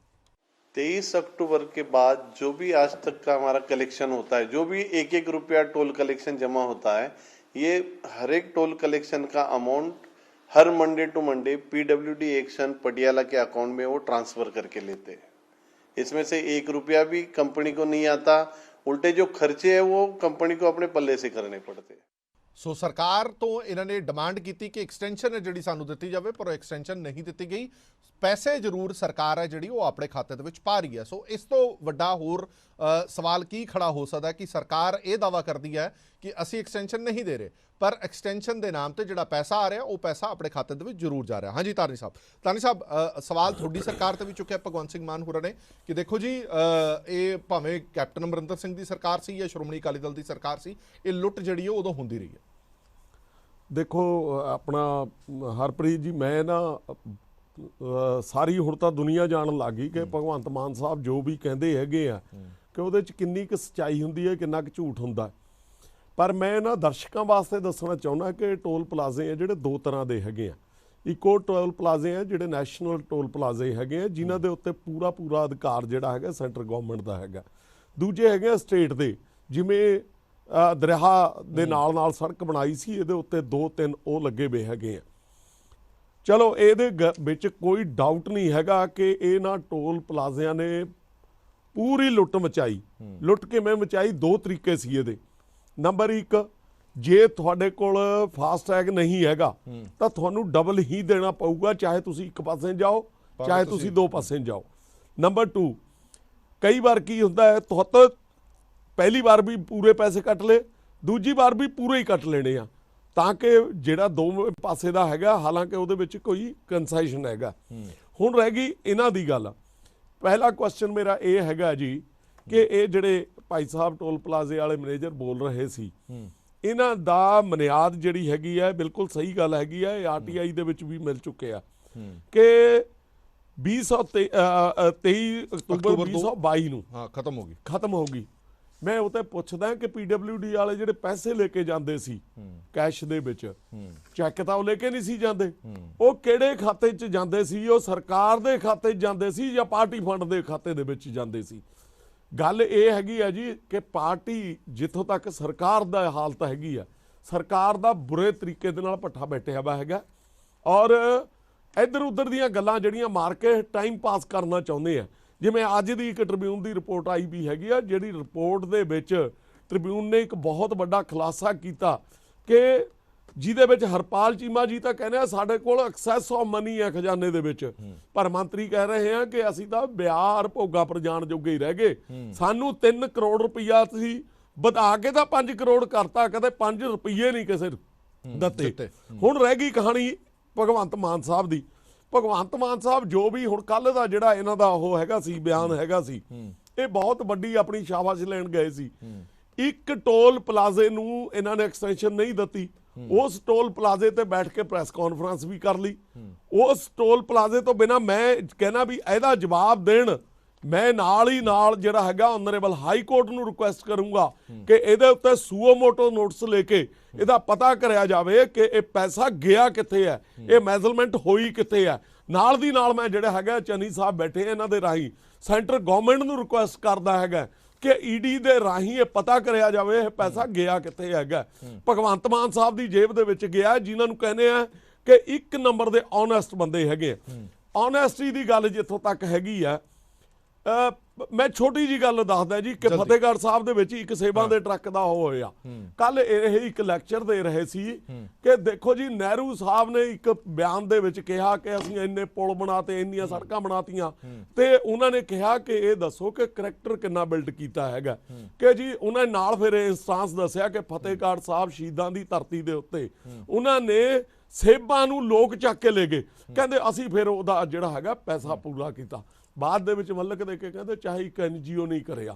Speaker 5: 23 अक्टूबर के बाद जो भी आज तक का हमारा कलेक्शन होता है, जो भी 1-1 रुपया टोल कलेक्शन जमा होता है, ये हर एक टोल कलेक्शन का अमाउंट हर Monday to Monday PWD action Patiala के अकाउंट में वो ट्रांसफ़र करके लेते हैं। इसमें से 1 रुपया भी कंपनी को नहीं आता, उल्टे जो खर्चे हैं वो कंपनी को अपने पल्ले से करने पड़ते हैं।
Speaker 1: ਸੋ ਸਰਕਾਰ ਤੋਂ ਇਹਨਾਂ ਨੇ ਡਿਮਾਂਡ ਕੀਤੀ ਕਿ ਐਕਸਟੈਂਸ਼ਨ ਹੈ ਜਿਹੜੀ ਸਾਨੂੰ ਦਿੱਤੀ ਜਾਵੇ, ਪਰ ਐਕਸਟੈਂਸ਼ਨ ਨਹੀਂ ਦਿੱਤੀ ਗਈ। ਪੈਸੇ ਜ਼ਰੂਰ ਸਰਕਾਰ ਹੈ ਜਿਹੜੀ ਉਹ ਆਪਣੇ ਖਾਤੇ ਦੇ ਵਿੱਚ ਪਾ ਰਹੀ ਹੈ। ਸੋ ਇਸ ਤੋਂ ਵੱਡਾ ਹੋਰ ਸਵਾਲ ਕੀ ਖੜਾ ਹੋ ਸਕਦਾ ਕਿ ਸਰਕਾਰ ਇਹ ਦਾਅਵਾ ਕਰਦੀ ਹੈ ਕਿ ਅਸੀਂ ਐਕਸਟੈਂਸ਼ਨ ਨਹੀਂ ਦੇ ਰਹੇ, ਪਰ ਐਕਸਟੈਂਸ਼ਨ ਦੇ ਨਾਮ ਤੇ ਜਿਹੜਾ ਪੈਸਾ ਆ ਰਿਹਾ ਉਹ ਪੈਸਾ ਆਪਣੇ ਖਾਤੇ ਦੇ ਵਿੱਚ ਜ਼ਰੂਰ ਜਾ ਰਿਹਾ। ਹਾਂਜੀ ਧਾਰਨੀ ਸਾਹਿਬ, ਸਵਾਲ ਤੁਹਾਡੀ ਸਰਕਾਰ ਤੇ ਵੀ ਚੁੱਕਿਆ ਭਗਵੰਤ ਸਿੰਘ ਮਾਨ ਹੋਰਾਂ ਨੇ ਕਿ ਦੇਖੋ ਜੀ ਇਹ ਭਾਵੇਂ ਕੈਪਟਨ ਅਮਰਿੰਦਰ ਸਿੰਘ ਦੀ ਸਰਕਾਰ ਸੀ ਜਾਂ ਸ਼੍ਰੋਮਣੀ ਅਕਾਲੀ ਦਲ ਦੀ ਸਰਕਾਰ ਸੀ, ਇਹ ਲੁੱਟ ਜਿਹੜੀ ਉਹ ਉਦੋਂ ਹੁੰਦੀ ਰਹੀ ਹੈ।
Speaker 6: ਦੇਖੋ ਆਪਣਾ ਹਰਪ੍ਰੀਤ ਜੀ, ਮੈਂ ਨਾ ਸਾਰੀ ਹੁਣ ਤਾਂ ਦੁਨੀਆ ਜਾਣਨ ਲੱਗ ਗਈ ਕਿ ਭਗਵੰਤ ਮਾਨ ਸਾਹਿਬ ਜੋ ਵੀ ਕਹਿੰਦੇ ਹੈਗੇ ਆ ਕਿ ਉਹਦੇ 'ਚ ਕਿੰਨੀ ਕੁ ਸੱਚਾਈ ਹੁੰਦੀ ਹੈ, ਕਿੰਨਾ ਕੁ ਝੂਠ ਹੁੰਦਾ। ਪਰ ਮੈਂ ਨਾ ਦਰਸ਼ਕਾਂ ਵਾਸਤੇ ਦੱਸਣਾ ਚਾਹੁੰਦਾ ਕਿ ਟੋਲ ਪਲਾਜ਼ੇ ਆ ਜਿਹੜੇ 2 ਤਰ੍ਹਾਂ ਦੇ ਹੈਗੇ ਆ। ਇੱਕ ਉਹ ਟੋਲ ਪਲਾਜ਼ੇ ਆ ਜਿਹੜੇ ਨੈਸ਼ਨਲ ਟੋਲ ਪਲਾਜ਼ੇ ਹੈਗੇ ਆ, ਜਿਨ੍ਹਾਂ ਦੇ ਉੱਤੇ ਪੂਰਾ ਅਧਿਕਾਰ ਜਿਹੜਾ ਹੈਗਾ ਸੈਂਟਰ ਗਵਰਨਮੈਂਟ ਦਾ ਹੈਗਾ। ਦੂਜੇ ਹੈਗੇ ਆ ਸਟੇਟ ਦੇ, ਜਿਵੇਂ ਦਰਿਆ ਦੇ ਨਾਲ ਸੜਕ ਬਣਾਈ ਸੀ, ਇਹਦੇ ਉੱਤੇ 2-3 ਉਹ ਲੱਗੇ ਵੇ ਹੈਗੇ ਆ। ਚਲੋ ਇਹਦੇ ਵਿੱਚ ਕੋਈ ਡਾਊਟ ਨਹੀਂ ਹੈਗਾ ਕਿ ਇਹਨਾਂ ਟੋਲ ਪਲਾਜ਼ਿਆਂ ਨੇ ਪੂਰੀ ਲੁੱਟ ਮਚਾਈ। ਲੁੱਟ ਕਿਵੇਂ ਮਚਾਈ? 2 ਤਰੀਕੇ ਸੀ ਇਹਦੇ। ਨੰਬਰ 1, ਜੇ ਤੁਹਾਡੇ ਕੋਲ ਫਾਸਟੈਗ ਨਹੀਂ ਹੈਗਾ ਤਾਂ ਤੁਹਾਨੂੰ ਡਬਲ ਹੀ ਦੇਣਾ ਪਊਗਾ, ਚਾਹੇ ਤੁਸੀਂ ਇੱਕ ਪਾਸੇ ਜਾਓ ਚਾਹੇ ਤੁਸੀਂ 2 ਪਾਸੇ ਜਾਓ। ਨੰਬਰ 2, ਕਈ ਵਾਰ ਕੀ ਹੁੰਦਾ ਹੈ, ਤੁਹਾਨੂੰ ਪਹਿਲੀ ਵਾਰ ਵੀ ਪੂਰੇ ਪੈਸੇ ਕੱਟ ਲਏ, ਦੂਜੀ ਵਾਰ ਵੀ ਪੂਰੇ ਹੀ ਕੱਟ ਲੈਣੇ ਆ, ਤਾਂ ਕਿ ਜਿਹੜਾ 2 ਪਾਸੇ ਦਾ ਹੈਗਾ, ਹਾਲਾਂਕਿ ਉਹਦੇ ਵਿੱਚ ਕੋਈ ਕੰਸੈਸ਼ਨ ਹੈਗਾ। ਹੁਣ ਰਹਿ ਗਈ ਇਹਨਾਂ ਦੀ ਗੱਲ। ਪਹਿਲਾ ਕੁਐਸਚਨ ਮੇਰਾ ਇਹ ਹੈਗਾ ਜੀ ਕਿ ਇਹ ਜਿਹੜੇ ਭਾਈ ਸਾਹਿਬ ਟੋਲ ਪਲਾਜ਼ੇ ਵਾਲੇ ਮੈਨੇਜਰ ਬੋਲ ਰਹੇ ਸੀ, ਇਹਨਾਂ ਦਾ ਮਨਿਆਦ ਜਿਹੜੀ ਹੈਗੀ ਹੈ, ਬਿਲਕੁਲ ਸਹੀ ਗੱਲ ਹੈਗੀ ਹੈ, ਇਹ RTI ਦੇ ਵਿੱਚ ਵੀ ਮਿਲ ਚੁੱਕੇ ਆ ਕਿ 23 ਅਕਤੂਬਰ 2022 ਨੂੰ
Speaker 1: ਖਤਮ ਹੋ ਗਈ।
Speaker 6: ਮੈਂ ਉਹ ਤੇ ਪੁੱਛਦਾ ਕਿ PWD ਵਾਲੇ ਜਿਹੜੇ ਪੈਸੇ ਲੈ ਕੇ ਜਾਂਦੇ ਸੀ ਕੈਸ਼ ਦੇ ਵਿੱਚ, ਚੈੱਕ ਤਾਂ ਉਹ ਲੈ ਕੇ ਨਹੀਂ ਸੀ ਜਾਂਦੇ, ਉਹ ਕਿਹੜੇ ਖਾਤੇ 'ਚ ਜਾਂਦੇ ਸੀ? ਉਹ ਸਰਕਾਰ ਦੇ ਖਾਤੇ 'ਚ ਜਾਂਦੇ ਸੀ ਜਾਂ ਪਾਰਟੀ ਫੰਡ ਦੇ ਖਾਤੇ ਦੇ ਵਿੱਚ ਜਾਂਦੇ ਸੀ? ਗੱਲ ਇਹ ਹੈਗੀ ਆ ਜੀ ਕਿ ਪਾਰਟੀ, ਜਿੱਥੋਂ ਤੱਕ ਸਰਕਾਰ ਦਾ ਹਾਲਤ ਹੈਗੀ ਆ, ਸਰਕਾਰ ਦਾ ਬੁਰੇ ਤਰੀਕੇ ਦੇ ਨਾਲ ਪੱਠਾ ਬੈਠਿਆ ਵਾ ਹੈਗਾ, ਔਰ ਇੱਧਰ ਉੱਧਰ ਦੀਆਂ ਗੱਲਾਂ ਜਿਹੜੀਆਂ ਮਾਰ ਕੇ ਟਾਈਮ ਪਾਸ ਕਰਨਾ ਚਾਹੁੰਦੇ ਆ। ਜਿਵੇਂ ਅੱਜ ਦੀ ਇੱਕ ਟ੍ਰਿਬਿਊਨ ਦੀ ਰਿਪੋਰਟ ਆਈ ਵੀ ਹੈਗੀ ਆ, ਜਿਹੜੀ ਰਿਪੋਰਟ ਦੇ ਵਿੱਚ ਟ੍ਰਿਬਿਊਨ ਨੇ ਇੱਕ ਬਹੁਤ ਵੱਡਾ ਖੁਲਾਸਾ ਕੀਤਾ ਕਿ ਜਿਹਦੇ ਵਿੱਚ ਹਰਪਾਲ ਚੀਮਾ ਜੀ ਤਾਂ ਕਹਿੰਦੇ ਆ ਸਾਡੇ ਕੋਲ ਐਕਸੈਸ ਆਫ ਮਨੀ ਹੈ ਖਜ਼ਾਨੇ ਦੇ ਵਿੱਚ, ਪਰ ਮੰਤਰੀ ਕਹਿ ਰਹੇ ਆ ਕਿ ਅਸੀਂ ਤਾਂ ਬਿਹਾਰ ਭੋਗਾ ਪਰ ਜਾਣ ਜੋਗੇ ਹੀ ਰਹਿ ਗਏ, ਸਾਨੂੰ 3 ਕਰੋੜ ਰੁਪਈਆ ਤੁਸੀਂ ਵਧਾ ਕੇ ਤਾਂ 5 ਕਰੋੜ ਕਰਤਾ, ਕਦੇ 5 ਰੁਪਈਏ ਨਹੀਂ ਕਿਸੇ ਨੂੰ ਦਿੱਤੇ। ਹੁਣ ਰਹਿ ਗਈ ਕਹਾਣੀ ਭਗਵੰਤ ਮਾਨ ਸਾਹਿਬ ਦੀ। ਭਗਵੰਤ ਮਾਨ ਸਾਹਿਬ ਜੋ ਵੀ ਹੁਣ ਕੱਲ ਦਾ ਜਿਹੜਾ ਇਹਨਾਂ ਦਾ ਉਹ ਹੈਗਾ ਸੀ, ਬਿਆਨ ਹੈਗਾ ਸੀ, ਇਹ ਬਹੁਤ ਵੱਡੀ ਆਪਣੀ ਸ਼ਾਬਾਸ਼ ਲੈਣ ਗਏ ਸੀ। ਇੱਕ ਟੋਲ ਪਲਾਜ਼ੇ ਨੂੰ ਇਹਨਾਂ ਨੇ ਐਕਸਟੈਂਸ਼ਨ ਨਹੀਂ ਦਿੱਤੀ, ਉਸ ਟੋਲ ਪਲਾਜ਼ੇ ਤੇ ਬੈਠ ਕੇ ਪ੍ਰੈਸ ਕਾਨਫਰੰਸ ਵੀ ਕਰ ਲਈ। ਉਸ ਟੋਲ ਪਲਾਜ਼ੇ ਤੋਂ ਬਿਨਾ ਮੈਂ ਕਹਿਣਾ ਵੀ ਇਹਦਾ ਜਵਾਬ ਦੇਣ, ਮੈਂ ਨਾਲ ਹੀ ਨਾਲ ਜਿਹੜਾ ਹੈਗਾ ਆਨਰੇਬਲ ਹਾਈ ਕੋਰਟ ਨੂੰ ਰਿਕੁਐਸਟ ਕਰੂੰਗਾ ਕਿ ਇਹਦੇ ਉੱਤੇ ਸੂਓ ਮੋਟੋ ਨੋਟਿਸ ਲੈ ਕੇ ਇਹਦਾ ਪਤਾ ਕਰਿਆ ਜਾਵੇ ਕਿ ਇਹ ਪੈਸਾ ਗਿਆ ਕਿੱਥੇ ਹੈ, ਇਹ ਮੈਜ਼ਰਮੈਂਟ ਹੋਈ ਕਿੱਥੇ ਹੈ। ਨਾਲ ਦੀ ਨਾਲ ਮੈਂ ਜਿਹੜਾ ਹੈਗਾ ਚੰਨੀ ਸਾਹਿਬ ਬੈਠੇ ਇਹਨਾਂ ਦੇ ਰਾਹੀਂ ਸੈਂਟਰ ਗਵਰਨਮੈਂਟ ਨੂੰ ਰਿਕੁਐਸਟ ਕਰਦਾ ਹੈਗਾ ਕਿ ਈਡੀ ਦੇ ਰਾਹੀਂ ਇਹ ਪਤਾ ਕਰਿਆ ਜਾਵੇ ਇਹ ਪੈਸਾ ਗਿਆ ਕਿੱਥੇ ਹੈਗਾ। ਭਗਵੰਤ ਮਾਨ ਸਾਹਿਬ ਦੀ ਜੇਬ ਦੇ ਵਿੱਚ ਗਿਆ, ਜਿਨ੍ਹਾਂ ਨੂੰ ਕਹਿੰਦੇ ਆ ਕਿ 1 ਨੰਬਰ ਦੇ ਓਨੈਸਟ ਬੰਦੇ ਹੈਗੇ। ਓਨੈਸਟੀ ਦੀ ਗੱਲ ਜਿੱਥੋਂ ਤੱਕ ਹੈਗੀ ਆ, ਮੈਂ ਛੋਟੀ ਜੀ ਗੱਲ ਦੱਸਦਾ ਜੀ ਕਿ ਫਤਿਹਗੜ੍ਹ ਸਾਹਿਬ ਦੇ ਵਿੱਚ ਇੱਕ ਸੇਵਾ ਦੇ ਟਰੱਕ ਦਾ ਹੋਇਆ। ਕੱਲ ਇਹ ਇੱਕ ਲੈਕਚਰ ਦੇ ਰਹੇ ਸੀ ਕਿ ਦੇਖੋ ਜੀ, ਨਹਿਰੂ ਸਾਹਿਬ ਨੇ ਇੱਕ ਬਿਆਨ ਦੇ ਵਿੱਚ ਕਿਹਾ ਕਿ ਅਸੀਂ ਇੰਨੇ ਪੁਲ ਬਣਾਤੇ, ਇੰਨੀਆਂ ਸੜਕਾਂ ਬਣਾਤੀਆਂ, ਤੇ ਉਹਨਾਂ ਨੇ ਕਿਹਾ ਕਿ ਇਹ ਦੱਸੋ ਕਿ ਕਰੈਕਟਰ ਕਿੰਨਾ ਬਿਲਡ ਕੀਤਾ ਹੈਗਾ। ਕਿ ਜੀ ਉਹਨਾਂ ਨੇ ਨਾਲ ਫਿਰ ਇੰਸਟੈਂਸ ਦੱਸਿਆ ਕਿ ਫਤਿਹਗੜ੍ਹ ਸਾਹਿਬ ਸ਼ਹੀਦਾਂ ਦੀ ਧਰਤੀ ਦੇ ਉੱਤੇ ਉਹਨਾਂ ਨੇ ਸੇਬਾਂ ਨੂੰ ਲੋਕ ਚੱਕ ਕੇ ਲੈ ਗਏ, ਕਹਿੰਦੇ ਅਸੀਂ ਫਿਰ ਉਹਦਾ ਜਿਹੜਾ ਹੈਗਾ ਪੈਸਾ ਪੂਰਾ ਕੀਤਾ। ਬਾਅਦ ਦੇ ਵਿੱਚ ਮੱਲਕ ਦੇ ਕੇ ਕਹਿੰਦੇ ਚਾਹੇ ਇੱਕ NGO ਨਹੀਂ ਕਰਿਆ।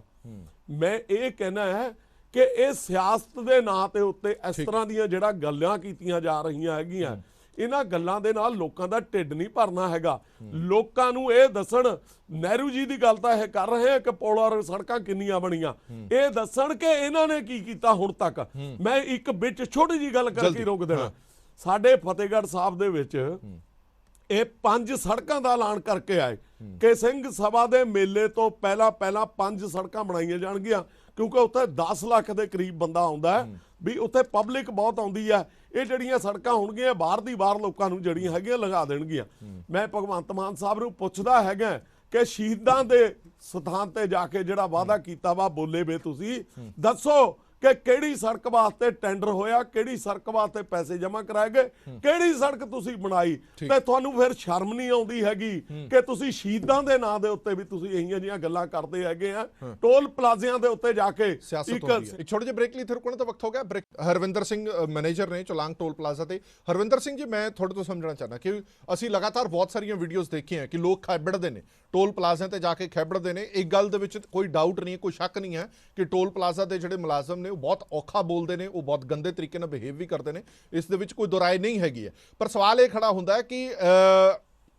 Speaker 6: ਮੈਂ ਇਹ ਕਹਿਣਾ ਹੈ ਕਿ ਇਹ ਸਿਆਸਤ ਦੇ ਨਾਂ ਤੇ ਉੱਤੇ ਇਸ ਤਰ੍ਹਾਂ ਦੀਆਂ ਜਿਹੜਾ ਗੱਲਾਂ ਕੀਤੀਆਂ ਜਾ ਰਹੀਆਂ ਹੈਗੀਆਂ, ਇਹਨਾਂ ਗੱਲਾਂ ਦੇ ਨਾਲ ਲੋਕਾਂ ਦਾ ਢਿੱਡ ਨਹੀਂ ਭਰਨਾ ਹੈਗਾ। ਲੋਕਾਂ ਨੂੰ ਇਹ ਦੱਸਣ, ਨਹਿਰੂ ਜੀ ਦੀ ਗੱਲ ਤਾਂ ਇਹ ਕਰ ਰਹੇ ਆ ਕਿ ਪੁਲ ਔਰ ਸੜਕਾਂ ਕਿੰਨੀਆਂ ਬਣੀਆਂ, ਇਹ ਦੱਸਣ ਕਿ ਇਹਨਾਂ ਨੇ ਕੀ ਕੀਤਾ ਹੁਣ ਤੱਕ। ਮੈਂ ਇੱਕ ਵਿੱਚ ਛੋਟੀ ਜੀ ਗੱਲ ਕਰਕੇ ਰੋਕ ਦੇਣਾ, ਸਾਡੇ ਫਤਿਹਗੜ੍ਹ ਸਾਹਿਬ ਦੇ ਵਿੱਚ ਇਹ 5 ਸੜਕਾਂ ਦਾ ਐਲਾਨ ਕਰਕੇ ਆਏ ਕਿ ਸਿੰਘ ਸਭਾ ਦੇ ਮੇਲੇ ਤੋਂ ਪਹਿਲਾਂ 5 ਸੜਕਾਂ ਬਣਾਈਆਂ ਜਾਣਗੀਆਂ, ਕਿਉਂਕਿ ਉੱਥੇ 10 ਲੱਖ ਦੇ ਕਰੀਬ ਬੰਦਾ ਆਉਂਦਾ ਹੈ, ਵੀ ਉੱਥੇ ਪਬਲਿਕ ਬਹੁਤ ਆਉਂਦੀ ਹੈ। ਇਹ ਜਿਹੜੀਆਂ ਸੜਕਾਂ ਹੋਣਗੀਆਂ ਬਾਹਰ ਦੀ ਬਾਹਰ ਲੋਕਾਂ ਨੂੰ ਜਿਹੜੀਆਂ ਹੈਗੀਆਂ ਲਗਾ ਦੇਣਗੀਆਂ। ਮੈਂ ਭਗਵੰਤ ਮਾਨ ਸਾਹਿਬ ਨੂੰ ਪੁੱਛਦਾ ਹੈਗਾ ਕਿ ਸ਼ਹੀਦਾਂ ਦੇ ਸਥਾਨ ਤੇ ਜਾ ਕੇ ਜਿਹੜਾ ਵਾਅਦਾ ਕੀਤਾ ਵਾ, ਬੋਲੇ ਵੇ ਤੁਸੀਂ ਦੱਸੋ ਕਿ ਕਿਹੜੀ ਸੜਕ ਵਾਸਤੇ ਟੈਂਡਰ ਹੋਇਆ, ਕਿਹੜੀ ਸੜਕ ਵਾਸਤੇ ਪੈਸੇ ਜਮ੍ਹਾਂ ਕਰਾਏ ਗਏ, ਕਿਹੜੀ ਸੜਕ ਤੁਸੀਂ ਬਣਾਈ, ਤੇ ਤੁਹਾਨੂੰ ਫਿਰ ਸ਼ਰਮ ਨਹੀਂ ਆਉਂਦੀ ਹੈਗੀ ਕਿ ਤੁਸੀਂ ਸ਼ਹੀਦਾਂ ਦੇ ਨਾਂ ਦੇ ਉੱਤੇ ਵੀ ਤੁਸੀਂ ਇਹੀਆਂ ਜਿਹੀਆਂ ਗੱਲਾਂ ਕਰਦੇ ਹੈਗੇ ਆ। ਟੋਲ ਪਲਾਜ਼ਿਆਂ ਦੇ ਉੱਤੇ ਜਾ ਕੇ
Speaker 1: ਇੱਕ ਛੋਟੇ ਜਿਹੇ ਬ੍ਰੇਕ ਲਈ ਇੱਥੇ ਰੁਕਣ ਦਾ ਵਕਤ ਹੋ ਗਿਆ। ਹਰਵਿੰਦਰ ਸਿੰਘ ਮੈਨੇਜਰ ਨੇ ਚਲਾਂਗ ਟੋਲ ਪਲਾਜ਼ਾ ਤੇ। ਹਰਵਿੰਦਰ ਸਿੰਘ ਜੀ, ਮੈਂ ਤੁਹਾਡੇ ਤੋਂ ਸਮਝਣਾ ਚਾਹੁੰਦਾ ਕਿ ਅਸੀਂ ਲਗਾਤਾਰ ਬਹੁਤ ਸਾਰੀਆਂ ਵੀਡੀਓਜ਼ ਦੇਖੀਆਂ ਕਿ ਲੋਕ ਖੈਬੜਦੇ ਨੇ, ਟੋਲ ਪਲਾਜ਼ਿਆਂ ਤੇ ਜਾ ਕੇ ਖੈਬੜਦੇ ਨੇ। ਇੱਕ ਗੱਲ ਦੇ ਵਿੱਚ ਕੋਈ ਡਾਊਟ ਨਹੀਂ, ਕੋਈ ਸ਼ੱਕ ਨਹੀਂ ਹੈ ਕਿ ਟੋਲ ਪਲਾਜ਼ਾ ਦੇ ਜਿਹੜੇ ਮੁਲਾਜ਼ਮ ਨੇ ਉਹ ਬਹੁਤ ਔਖਾ ਬੋਲਦੇ ਨੇ, ਉਹ ਬਹੁਤ ਗੰਦੇ ਤਰੀਕੇ ਨਾਲ ਬਿਹੇਵ ਵੀ ਕਰਦੇ ਨੇ, ਇਸ ਦੇ ਵਿੱਚ ਕੋਈ ਦੁਰਾਏ ਨਹੀਂ ਹੈਗੀ ਹੈ। ਪਰ ਸਵਾਲ ਇਹ ਖੜਾ ਹੁੰਦਾ ਹੈ ਕਿ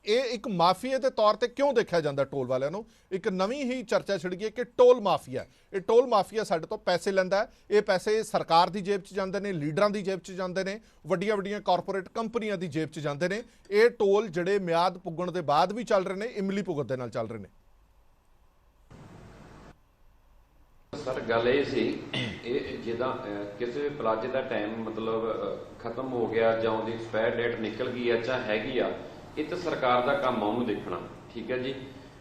Speaker 1: ਇਹ ਇੱਕ ਮਾਫੀਏ ਦੇ ਤੌਰ ਤੇ ਕਿਉਂ ਦੇਖਿਆ ਜਾਂਦਾ ਟੋਲ ਵਾਲਿਆਂ ਨੂੰ। ਇੱਕ ਨਵੀਂ ਹੀ ਚਰਚਾ ਛਿੜ ਗਈ ਹੈ ਕਿ ਟੋਲ ਮਾਫੀਆ, ਇਹ ਟੋਲ ਮਾਫੀਆ ਸਾਡੇ ਤੋਂ ਪੈਸੇ ਲੈਂਦਾ ਹੈ। ਇਹ ਪੈਸੇ ਸਰਕਾਰ ਦੀ ਜੇਬ 'ਚ ਜਾਂਦੇ ਨੇ, ਲੀਡਰਾਂ ਦੀ ਜੇਬ 'ਚ ਜਾਂਦੇ ਨੇ, ਵੱਡੀਆਂ ਵੱਡੀਆਂ ਕਾਰਪੋਰੇਟ ਕੰਪਨੀਆਂ ਦੀ ਜੇਬ 'ਚ ਜਾਂਦੇ ਨੇ। ਇਹ ਟੋਲ ਜਿਹੜੇ ਮਿਆਦ ਪੁੱਗਣ ਦੇ ਬਾਅਦ ਵੀ ਚੱਲ ਰਹੇ ਨੇ, ਇਮਲੀ ਭੁਗਤ ਦੇ ਨਾਲ ਚੱਲ ਰਹੇ ਨੇ।
Speaker 7: ਸਰ ਗੱਲ ਇਹ ਸੀ, ਇਹ ਜਿੱਦਾਂ ਕਿਸੇ ਵੀ ਪਲਾਜ਼ੇ ਦਾ ਟਾਈਮ ਮਤਲਬ ਖਤਮ ਹੋ ਗਿਆ ਜਾਂ ਉਹਦੀ ਐਕਸਪਾਇਰ ਡੇਟ ਨਿਕਲ ਗਈ ਆ ਜਾਂ ਹੈਗੀ ਆ, ਇਹ ਤਾਂ ਸਰਕਾਰ ਦਾ ਕੰਮ ਆ ਉਹਨੂੰ ਦੇਖਣਾ, ਠੀਕ ਹੈ ਜੀ।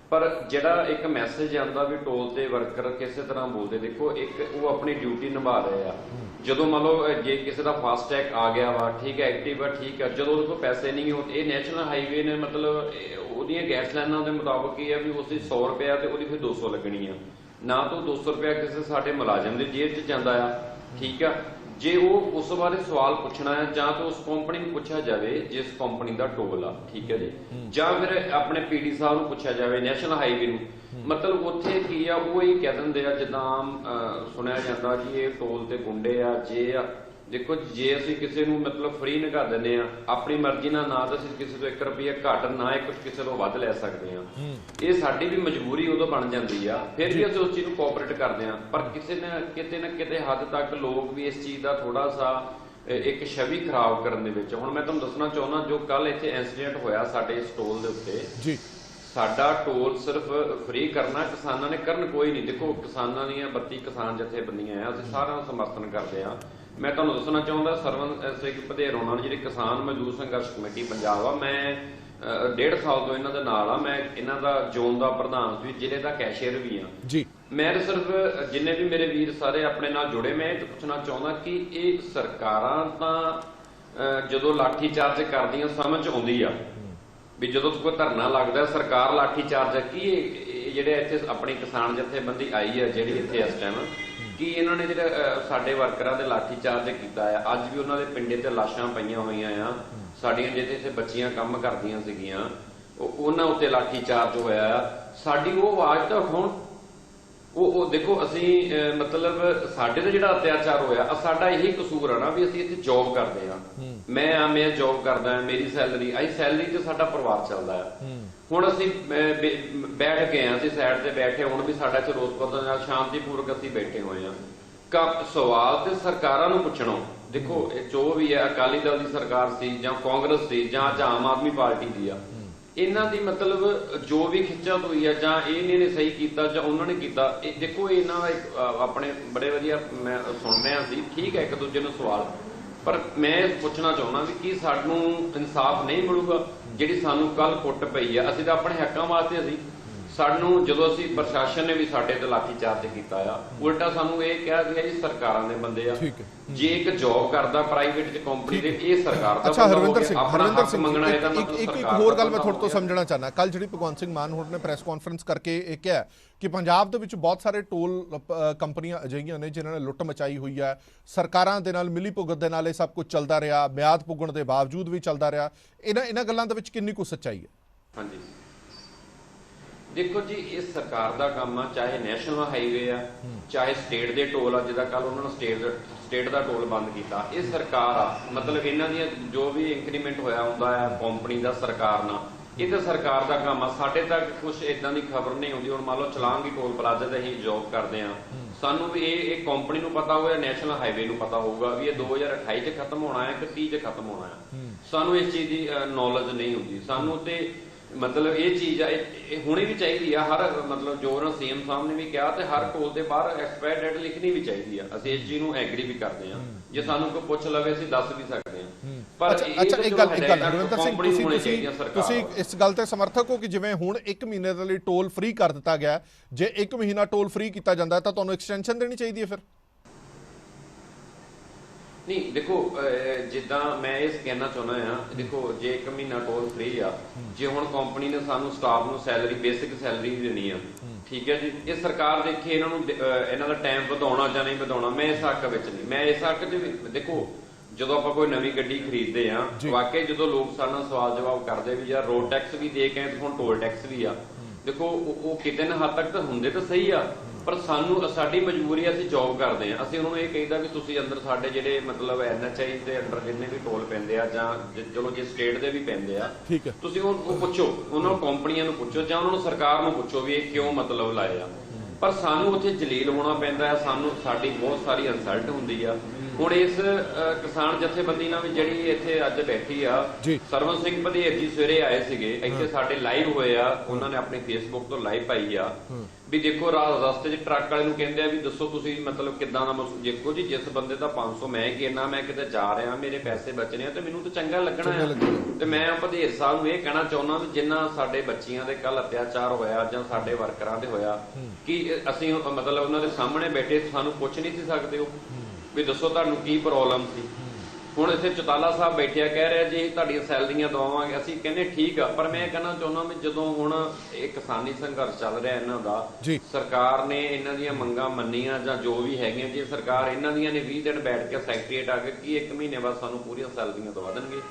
Speaker 7: ਪਰ ਜਿਹੜਾ ਇੱਕ ਮੈਸੇਜ ਆਉਂਦਾ ਵੀ ਟੋਲ ਤੇ ਵਰਕਰ ਕਿਸੇ ਤਰ੍ਹਾਂ ਬੋਲਦੇ, ਦੇਖੋ ਇੱਕ ਉਹ ਆਪਣੀ ਡਿਊਟੀ ਨਿਭਾ ਰਹੇ ਆ। ਜਦੋਂ ਮੰਨ ਲਓ ਜੇ ਕਿਸੇ ਦਾ ਫਾਸਟੈਗ ਆ ਗਿਆ ਵਾ, ਠੀਕ ਹੈ, ਐਕਟਿਵ ਆ, ਠੀਕ ਹੈ, ਜਦੋਂ ਉਹਦੇ ਕੋਲ ਪੈਸੇ ਨਹੀਂ ਹੋ, ਇਹ ਨੈਸ਼ਨਲ ਹਾਈਵੇ ਨੇ ਮਤਲਬ ਉਹਦੀਆਂ ਗੈਸ ਲਾਈਨਾਂ ਦੇ ਮੁਤਾਬਕ ਇਹ ਆ ਵੀ ਉਸਦੀ 100 ਰੁਪਇਆ ਤੇ ਉਹਦੀ ਫਿਰ 200 ਲੱਗਣੀ ਆ। ਨਾ ਤਾਂ 200 ਰੁਪਇਆ ਕਿਸੇ ਸਾਡੇ ਮੁਲਾਜ਼ਮ ਦੀ ਜੇਬ 'ਚ ਜਾਂਦਾ ਆ, ਠੀਕ ਆ। ਜੇ ਉਹ ਉਸ ਬਾਰੇ ਸਵਾਲ ਪੁੱਛਣਾ ਹੈ ਜਾਂ ਤਾਂ ਉਸ ਕੰਪਨੀ ਨੂੰ ਪੁੱਛਿਆ ਜਾਵੇ ਜਿਸ ਕੰਪਨੀ ਦਾ ਟੋਲ ਆ, ਠੀਕ ਹੈ ਜੀ, ਜਾਂ ਫਿਰ ਆਪਣੇ PD ਸਾਹਿਬ ਨੂੰ ਪੁੱਛਿਆ ਜਾਵੇ ਨੈਸ਼ਨਲ ਹਾਈਵੇ ਨੂੰ। ਮਤਲਬ ਉੱਥੇ ਕੀ ਆ, ਉਹ ਇਹ ਕਹਿ ਦਿੰਦੇ ਆ ਜਿੱਦਾਂ ਆਮ ਸੁਣਿਆ ਜਾਂਦਾ ਕਿ ਇਹ ਟੋਲ ਤੇ ਗੁੰਡੇ ਆ, ਜੇ ਆ। ਦੇਖੋ ਜੇ ਅਸੀਂ ਕਿਸੇ ਨੂੰ ਮਤਲਬ ਫ੍ਰੀ ਨਿਕਾ ਦਿੰਦੇ ਆ, ਆਪਣੀ ਮਰਜ਼ੀ ਨਾਲ, ਨਾ ਤਾਂ ਅਸੀਂ ਕਿਸੇ ਤੋਂ 1 ਰੁਪਈਆ ਘੱਟ, ਨਾ ਹੀ ਕੁਝ ਕਿਸੇ ਤੋਂ ਵੱਧ ਲੈ ਸਕਦੇ ਆ। ਇਹ ਸਾਡੀ ਵੀ ਮਜਬੂਰੀ ਉਦੋਂ ਬਣ ਜਾਂਦੀ ਆ, ਫਿਰ ਵੀ ਅਸੀਂ ਉਸ ਚੀਜ਼ ਨੂੰ ਕੋਆਪਰੇਟ ਕਰਦੇ ਆ। ਪਰ ਕਿਸੇ ਨਾ ਕਿਤੇ ਹੱਦ ਤੱਕ ਲੋਕ ਵੀ ਇਸ ਚੀਜ਼ ਦਾ ਥੋੜਾ ਸਾ ਇੱਕ ਛਵੀ ਖਰਾਬ ਕਰਨ ਦੇ ਵਿੱਚ। ਹੁਣ ਮੈਂ ਤੁਹਾਨੂੰ ਦੱਸਣਾ ਚਾਹੁੰਦਾ, ਜੋ ਕੱਲ ਇੱਥੇ ਇਨਸੀਡੈਂਟ ਹੋਇਆ ਸਾਡੇ ਸਟੋਲ ਦੇ ਉੱਤੇ
Speaker 1: ਜੀ, ਸਾਡਾ
Speaker 7: ਟੋਲ ਸਿਰਫ ਫ੍ਰੀ ਕਰਨਾ ਕਿਸਾਨਾਂ ਨੇ ਕਰਨ ਕੋਈ ਨਹੀਂ। ਦੇਖੋ ਕਿਸਾਨਾਂ ਦੀਆਂ 32 ਕਿਸਾਨ ਜਥੇਬੰਦੀਆਂ ਆ, ਅਸੀਂ ਸਾਰਿਆਂ ਦਾ ਸਮਰਥਨ ਕਰਦੇ ਆ। ਮੈਂ ਤੁਹਾਨੂੰ ਦੱਸਣਾ ਚਾਹੁੰਦਾ, ਸਰਵਨ ਸਿੰਘ ਭਦੇਰ ਹੋਣਾ ਜਿਹੜੀ ਕਿਸਾਨ ਮਜ਼ਦੂਰ ਸੰਘਰਸ਼ ਕਮੇਟੀ ਪੰਜਾਬ ਆ, ਮੈਂ 1.5 ਸਾਲ ਤੋਂ ਇਹਨਾਂ ਦੇ ਨਾਲ ਆ। ਮੈਂ ਇਹਨਾਂ ਦਾ ਜ਼ੋਨ ਦਾ ਪ੍ਰਧਾਨ ਸੀ, ਜ਼ਿਲ੍ਹੇ ਦਾ ਕੈਸ਼ੀਅਰ ਵੀ ਆ
Speaker 1: ਜੀ।
Speaker 7: ਮੈਂ ਸਿਰਫ ਜਿੰਨੇ ਵੀ ਮੇਰੇ ਵੀਰ ਸਾਰੇ ਆਪਣੇ ਨਾਲ ਜੁੜੇ, ਮੈਂ ਇਹ ਪੁੱਛਣਾ ਚਾਹੁੰਦਾ ਕਿ ਇਹ ਸਰਕਾਰਾਂ ਤਾਂ ਜਦੋਂ ਲਾਠੀ ਚਾਰਜ ਕਰਦੀਆਂ ਸਮਝ ਆਉਂਦੀ ਆ ਵੀ ਜਦੋਂ ਕੋਈ ਧਰਨਾ ਲੱਗਦਾ ਸਰਕਾਰ ਲਾਠੀ ਚਾਰਜ ਕੀ ਜਿਹੜੇ ਇੱਥੇ ਆਪਣੀ ਕਿਸਾਨ ਜਥੇਬੰਦੀ ਆਈ ਆ ਜਿਹੜੀ ਇੱਥੇ ਇਸ ਟਾਈਮ, ਕਿ ਇਹਨਾਂ ਨੇ ਜਿਹੜਾ ਸਾਡੇ ਵਰਕਰਾਂ ਦੇ ਲਾਠੀ ਚਾਰਜ ਕੀਤਾ ਆ। ਅੱਜ ਵੀ ਉਹਨਾਂ ਦੇ ਪਿੰਡੇ ਤੇ ਲਾਸ਼ਾਂ ਪਈਆਂ ਹੋਈਆਂ ਆ, ਸਾਡੀਆਂ ਜਿਹੜੇ ਇੱਥੇ ਬੱਚੀਆਂ ਕੰਮ ਕਰਦੀਆਂ ਸੀਗੀਆਂ ਉਹਨਾਂ ਉੱਤੇ ਲਾਠੀ ਚਾਰਜ ਹੋਇਆ ਆ। ਸਾਡੀ ਉਹ ਆਵਾਜ਼ ਤਾਂ ਉਠਾਉਣ। ਉਹ ਦੇਖੋ ਅਸੀਂ ਮਤਲਬ ਸਾਡੇ ਤੇ ਜਿਹੜਾ ਅਤਿਆਚਾਰ ਹੋਇਆ, ਸਾਡਾ ਇਹੀ ਕਸੂਰ ਆ ਨਾ ਵੀ ਅਸੀਂ ਇੱਥੇ ਜੌਬ ਕਰਦੇ ਆ। ਮੈਂ ਜੌਬ ਕਰਦਾ, ਮੇਰੀ ਸੈਲਰੀ ਤੇ ਸਾਡਾ ਪਰਿਵਾਰ ਚੱਲਦਾ ਆ। ਹੁਣ ਅਸੀਂ ਬੈਠ ਗਏ ਆ, ਅਸੀਂ ਸਾਈਡ ਤੇ ਬੈਠੇ, ਹੁਣ ਵੀ ਸਾਡਾ ਚ ਰੋਸ ਪ੍ਰਦਰਸ਼ਨ ਨਾਲ ਸ਼ਾਂਤੀਪੂਰਵਕ ਅਸੀਂ ਬੈਠੇ ਹੋਏ ਆ। ਸਵਾਲ ਤੇ ਸਰਕਾਰਾਂ ਨੂੰ ਪੁੱਛਣਾ। ਦੇਖੋ ਜੋ ਵੀ ਹੈ, ਅਕਾਲੀ ਦਲ ਦੀ ਸਰਕਾਰ ਸੀ ਜਾਂ ਕਾਂਗਰਸ ਸੀ ਜਾਂ ਆਮ ਆਦਮੀ ਪਾਰਟੀ ਦੀ ਆ, ਇਹਨਾਂ ਦੀ ਮਤਲਬ ਜੋ ਵੀ ਖਿੱਚਤ ਹੋਈ ਆ ਜਾਂ ਇਹਨੇ ਨੇ ਸਹੀ ਕੀਤਾ ਜਾਂ ਉਹਨਾਂ ਨੇ ਕੀਤਾ, ਇਹ ਦੇਖੋ ਇਹਨਾਂ ਦਾ ਆਪਣੇ ਬੜੇ ਵਧੀਆ ਮੈਂ ਸੁਣ ਰਿਹਾ ਸੀ, ਠੀਕ ਹੈ ਇੱਕ ਦੂਜੇ ਨੂੰ ਸਵਾਲ, ਪਰ ਮੈਂ ਪੁੱਛਣਾ ਚਾਹੁੰਦਾ ਵੀ ਕੀ ਸਾਨੂੰ ਇਨਸਾਫ ਨਹੀਂ ਮਿਲੂਗਾ ਜਿਹੜੀ ਸਾਨੂੰ ਕੱਲ ਕੁੱਟ ਪਈ ਆ। ਅਸੀਂ ਤਾਂ ਆਪਣੇ ਹੱਕਾਂ ਵਾਸਤੇ ਅਸੀਂ ਸਾਨੂੰ ਜਦੋਂ ਅਸੀਂ ਪ੍ਰਸ਼ਾਸਨ ਨੇ ਵੀ ਸਾਡੇ ਤੇ ਲਾਠੀ ਚਾਰਜ ਕੀਤਾ ਆ, ਉਲਟਾ ਸਾਨੂੰ ਇਹ ਕਿਹਾ ਗਿਆ ਜੀ ਸਰਕਾਰਾਂ ਦੇ ਬੰਦੇ ਆ। ਜੇ ਇੱਕ ਜੌਬ ਕਰਦਾ ਪ੍ਰਾਈਵੇਟ ਚ ਕੰਪਨੀ ਦੇ, ਇਹ ਸਰਕਾਰ ਦਾ
Speaker 1: ਅੱਛਾ ਹਰਵਿੰਦਰ ਸਿੰਘ
Speaker 7: ਮੰਗਣਾ ਇਹਦਾ ਮਤਲਬ
Speaker 1: ਇੱਕ ਹੋਰ ਗੱਲ ਮੈਂ ਤੁਹਾਡੇ ਤੋਂ ਸਮਝਣਾ ਚਾਹਨਾ। ਕੱਲ ਜਿਹੜੀ ਭਗਵੰਤ ਸਿੰਘ ਮਾਨ ਹੋਰਾਂ ਨੇ ਪ੍ਰੈਸ ਕਾਨਫਰੰਸ ਕਰਕੇ ਇਹ ਕਿਹਾ ਕਿ ਪੰਜਾਬ ਦੇ ਵਿੱਚ ਬਹੁਤ ਸਾਰੇ ਟੋਲ ਕੰਪਨੀਆਂ ਅਜਿਹੀਆਂ ਨੇ ਜਿਨ੍ਹਾਂ ਨੇ ਲੁੱਟ ਮਚਾਈ ਹੋਈ ਹੈ, ਸਰਕਾਰਾਂ ਦੇ ਨਾਲ ਮਿਲੀ ਭੁਗਤ ਦੇ ਨਾਲ ਇਹ ਸਭ ਕੁਝ ਚੱਲਦਾ ਰਿਹਾ, ਮਿਆਦ ਪੁੱਗਣ ਦੇ ਬਾਵਜੂਦ ਵੀ ਚੱਲਦਾ ਰਿਹਾ। ਇਹਨਾਂ ਗੱਲਾਂ ਦੇ ਵਿੱਚ ਕਿੰਨੀ ਕੁ ਸੱਚਾਈ ਹੈ?
Speaker 7: ਹਾਂਜੀ ਦੇਖੋ ਜੀ, ਇਹ ਸਰਕਾਰ ਦਾ ਕੰਮ ਆ, ਚਾਹੇ ਨੈਸ਼ਨਲ ਹਾਈਵੇ ਆ ਚਾਹੇ ਸਟੇਟ ਦੇ ਟੋਲ ਆ। ਜਿੱਦਾਂ ਕੱਲ ਉਹਨਾਂ ਨੇ ਸਟੇਟ ਦਾ ਟੋਲ ਬੰਦ ਕੀਤਾ, ਇਹ ਸਰਕਾਰ ਆ। ਮਤਲਬ ਇਹਨਾਂ ਦੀਆਂ ਜੋ ਵੀ ਇੰਕਰੀਮੈਂਟ ਹੋਇਆ ਹੁੰਦਾ ਆ ਕੰਪਨੀ ਦਾ ਸਰਕਾਰ ਨਾਲ, ਇਹ ਤਾਂ ਸਰਕਾਰ ਦਾ ਕੰਮ ਆ। ਸਾਡੇ ਤੱਕ ਕੁਝ ਇਦਾਂ ਦੀ ਖਬਰ ਨਹੀਂ ਆਉਂਦੀ। ਹੁਣ ਮੰਨ ਲਓ ਚਲਾਂਗੀ ਟੋਲ ਪਲਾਜ਼ਾ ਤੇ ਅਸੀਂ ਜੌਬ ਕਰਦੇ ਆ, ਸਾਨੂੰ ਵੀ ਇਹ ਕੰਪਨੀ ਨੂੰ ਪਤਾ ਹੋਊਗਾ, ਨੈਸ਼ਨਲ ਹਾਈਵੇ ਨੂੰ ਪਤਾ ਹੋਊਗਾ ਵੀ ਇਹ 2028 ਚ ਖਤਮ ਹੋਣਾ ਹੈ ਕਿ 30 ਚ ਖਤਮ ਹੋਣਾ ਹੈ। ਸਾਨੂੰ ਇਸ ਚੀਜ਼ ਦੀ ਨੌਲੇਜ ਨਹੀਂ ਹੁੰਦੀ ਸਾਨੂੰ। ਤੇ ਮਤਲਬ ਇਹ ਚੀਜ਼ ਆ, ਇਹ ਹੋਣੀ ਵੀ ਚਾਹੀਦੀ ਆ। ਹਰ ਮਤਲਬ ਜੋ ਉਹਨਾਂ ਸੀਐਮ ਸਾਹਿਬ ਨੇ ਵੀ ਕਿਹਾ, ਤੇ ਹਰ ਟੋਲ ਦੇ ਬਾਹਰ ਐਕਸਪਾਇਰ ਡੇਟ ਲਿਖਣੀ ਵੀ ਚਾਹੀਦੀ ਆ। ਅਸੀਂ ਇਸ ਚੀਜ਼ ਨੂੰ ਐਗਰੀ ਵੀ ਕਰਦੇ ਆ। ਜੇ ਸਾਨੂੰ ਕੋਈ ਪੁੱਛ ਲਵੇ ਅਸੀਂ ਦੱਸ ਵੀ ਸਕਦੇ ਆ। ਪਰ
Speaker 1: ਅੱਛਾ ਇੱਕ ਗੱਲ ਰਵਿੰਦਰ ਸਿੰਘ, ਤੁਸੀਂ ਇਸ ਗੱਲ ਤੇ ਸਮਰਥਕ ਹੋ ਕਿ ਜਿਵੇਂ ਹੁਣ 1 ਮਹੀਨੇ ਦੇ ਲਈ ਟੋਲ ਫ੍ਰੀ ਕਰ ਦਿੱਤਾ ਗਿਆ, ਜੇ 1 ਮਹੀਨਾ ਟੋਲ ਫ੍ਰੀ ਕੀਤਾ ਜਾਂਦਾ ਤਾਂ ਤੁਹਾਨੂੰ ਐਕਸਟੈਂਸ਼ਨ ਦੇਣੀ ਚਾਹੀਦੀ ਹੈ ਫਿਰ?
Speaker 7: ਨਹੀਂ ਦੇਖੋ, ਜਿੱਦਾਂ ਮੈਂ ਇਹ ਕਹਿਣਾ ਚਾਹੁੰਦਾ ਆ, ਦੇਖੋ ਜੇ 1 ਮਹੀਨਾ ਟੋਲ ਫ੍ਰੀ ਆ, ਜੇ ਹੁਣ ਕੰਪਨੀ ਨੇ ਸਾਨੂੰ ਸਟਾਫ ਨੂੰ ਸੈਲਰੀ ਬੇਸਿਕ ਸੈਲਰੀ ਦੇਣੀ ਆ, ਠੀਕ ਹੈ ਜੀ, ਇਹ ਸਰਕਾਰ ਦੇਖੇ ਇਹਨਾਂ ਨੂੰ ਇਹਨਾਂ ਦਾ ਟਾਈਮ ਵਧਾਉਣਾ ਜਾਂ ਨਹੀਂ ਵਧਾਉਣਾ। ਮੈਂ ਇਸ ਹੱਕ ਵਿੱਚ ਨਹੀਂ, ਮੈਂ ਇਸ ਹੱਕ 'ਚ ਦੇਖੋ ਜਦੋਂ ਆਪਾਂ ਕੋਈ ਨਵੀਂ ਗੱਡੀ ਖਰੀਦਦੇ ਆ, ਵਾਕਈ ਜਦੋਂ ਲੋਕ ਸਾਡੇ ਨਾਲ ਸਵਾਲ ਜਵਾਬ ਕਰਦੇ ਵੀ ਯਾਰ ਰੋਡ ਟੈਕਸ ਵੀ ਦੇ ਕੇ ਹੁਣ ਟੋਲ ਟੈਕਸ ਵੀ ਆ, ਦੇਖੋ ਉਹ ਕਿਤੇ ਨਾ ਹੱਦ ਤੱਕ ਤਾਂ ਹੁੰਦੇ ਤਾਂ ਸਹੀ ਆ, ਪਰ ਸਾਨੂੰ ਸਾਡੀ ਮਜਬੂਰੀ ਆ, ਅਸੀਂ ਜੌਬ ਕਰਦੇ ਆ। ਅਸੀਂ ਉਹਨਾਂ ਨੂੰ ਇਹ ਕਹੀਦਾ ਵੀ ਤੁਸੀਂ ਅੰਦਰ ਸਾਡੇ ਜਿਹੜੇ ਮਤਲਬ NHI ਦੇ ਅੰਡਰ ਜਿੰਨੇ ਵੀ ਟੋਲ ਪੈਂਦੇ ਆ ਜਾਂ ਚਲੋ ਜੇ ਸਟੇਟ ਦੇ ਵੀ ਪੈਂਦੇ ਆ, ਤੁਸੀਂ ਉਹ ਪੁੱਛੋ, ਉਹਨਾਂ ਕੰਪਨੀਆਂ ਨੂੰ ਪੁੱਛੋ ਜਾਂ ਉਹਨਾਂ ਨੂੰ ਸਰਕਾਰ ਨੂੰ ਪੁੱਛੋ ਵੀ ਇਹ ਕਿਉਂ ਮਤਲਬ ਲਾਏ ਆ। ਪਰ ਸਾਨੂੰ ਉੱਥੇ ਜਲੀਲ ਹੋਣਾ ਪੈਂਦਾ ਹੈ, ਸਾਨੂੰ ਸਾਡੀ ਬਹੁਤ ਸਾਰੀ ਇਨਸਲਟ ਹੁੰਦੀ ਆ। ਹੁਣ ਇਸ ਕਿਸਾਨ ਜਥੇਬੰਦੀ ਨਾਲ ਵੀ ਜਿਹੜੀ ਇੱਥੇ ਅੱਜ ਬੈਠੀ ਆ, ਸਰਵਨ ਸਿੰਘ ਭਦੇਰ ਜੀ ਸਵੇਰੇ ਆਏ ਸੀਗੇ ਇੱਥੇ, ਸਾਡੇ ਲਾਈਵ ਹੋਏ ਆ, ਉਹਨਾਂ ਨੇ ਆਪਣੀ ਫੇਸਬੁੱਕ ਤੋਂ ਲਾਈਵ ਪਾਈ ਆ ਵੀ ਦੇਖੋ ਰਸਤੇ 'ਚ ਟਰੱਕ ਵਾਲੇ ਨੂੰ ਕਹਿੰਦੇ ਆ ਵੀ ਦੱਸੋ ਤੁਸੀਂ ਮਤਲਬ ਕਿੱਦਾਂ ਦਾ ਮਹਿਸੂਸ। ਦੇਖੋ ਜੀ, ਜਿਸ ਬੰਦੇ ਦਾ 500 ਮੈਂ ਕਹਿਣਾ, ਮੈਂ ਕਿਤੇ ਜਾ ਰਿਹਾ, ਮੇਰੇ ਪੈਸੇ ਬਚਣੇ ਆ ਤੇ ਮੈਨੂੰ ਤਾਂ ਚੰਗਾ ਲੱਗਣਾ ਆ। ਤੇ ਮੈਂ ਭਦੇਰ ਸਾਹਿਬ ਨੂੰ ਇਹ ਕਹਿਣਾ ਚਾਹੁੰਦਾ ਵੀ ਜਿੰਨਾ ਸਾਡੇ ਬੱਚੀਆਂ ਦੇ ਕੱਲ ਅਤਿਆਚਾਰ ਹੋਇਆ ਜਾਂ ਸਾਡੇ ਵਰਕਰਾਂ ਦੇ ਹੋਇਆ, ਕਿ ਅਸੀਂ ਮਤਲਬ ਉਹਨਾਂ ਦੇ ਸਾਹਮਣੇ ਬੈਠੇ ਸਾਨੂੰ ਪੁੱਛ ਨਹੀਂ ਸੀ ਸਕਦੇ ਉਹ ਵੀ ਦੱਸੋ ਤੁਹਾਨੂੰ ਕੀ ਪ੍ਰੋਬਲਮ ਸੀ। ਹੁਣ ਇੱਥੇ ਚੌਟਾਲਾ ਸਾਹਿਬ ਬੈਠਿਆ ਕਹਿ ਰਿਹਾ ਜੀ ਤੁਹਾਡੀਆਂ ਸੈਲਰੀਆਂ ਦਵਾਵਾਂਗੇ, ਅਸੀਂ ਕਹਿੰਦੇ ਠੀਕ ਆ, ਪਰ ਮੈਂ ਕਹਿਣਾ ਚਾਹੁੰਦਾ ਵੀ ਜਦੋਂ ਹੁਣ ਇਹ ਕਿਸਾਨੀ ਸੰਘਰਸ਼ ਚੱਲ ਰਿਹਾ ਇਹਨਾਂ ਦਾ, ਸਰਕਾਰ ਨੇ ਇਹਨਾਂ ਦੀਆਂ ਮੰਗਾਂ ਮੰਨੀਆਂ ਜਾਂ ਜੋ ਵੀ ਹੈਗੀਆਂ, ਜੇ ਸਰਕਾਰ ਇਹਨਾਂ ਦੀਆਂ ਨੇ 20 ਦਿਨ ਬੈਠ ਕੇ ਸੈਕਟਰੀਏਟ ਆ ਕੇ ਕੀ 1 ਮਹੀਨੇ ਬਾਅਦ ਸਾਨੂੰ ਪੂਰੀਆਂ ਸੈਲਰੀਆਂ ਦਵਾ ਦੇਣਗੇ?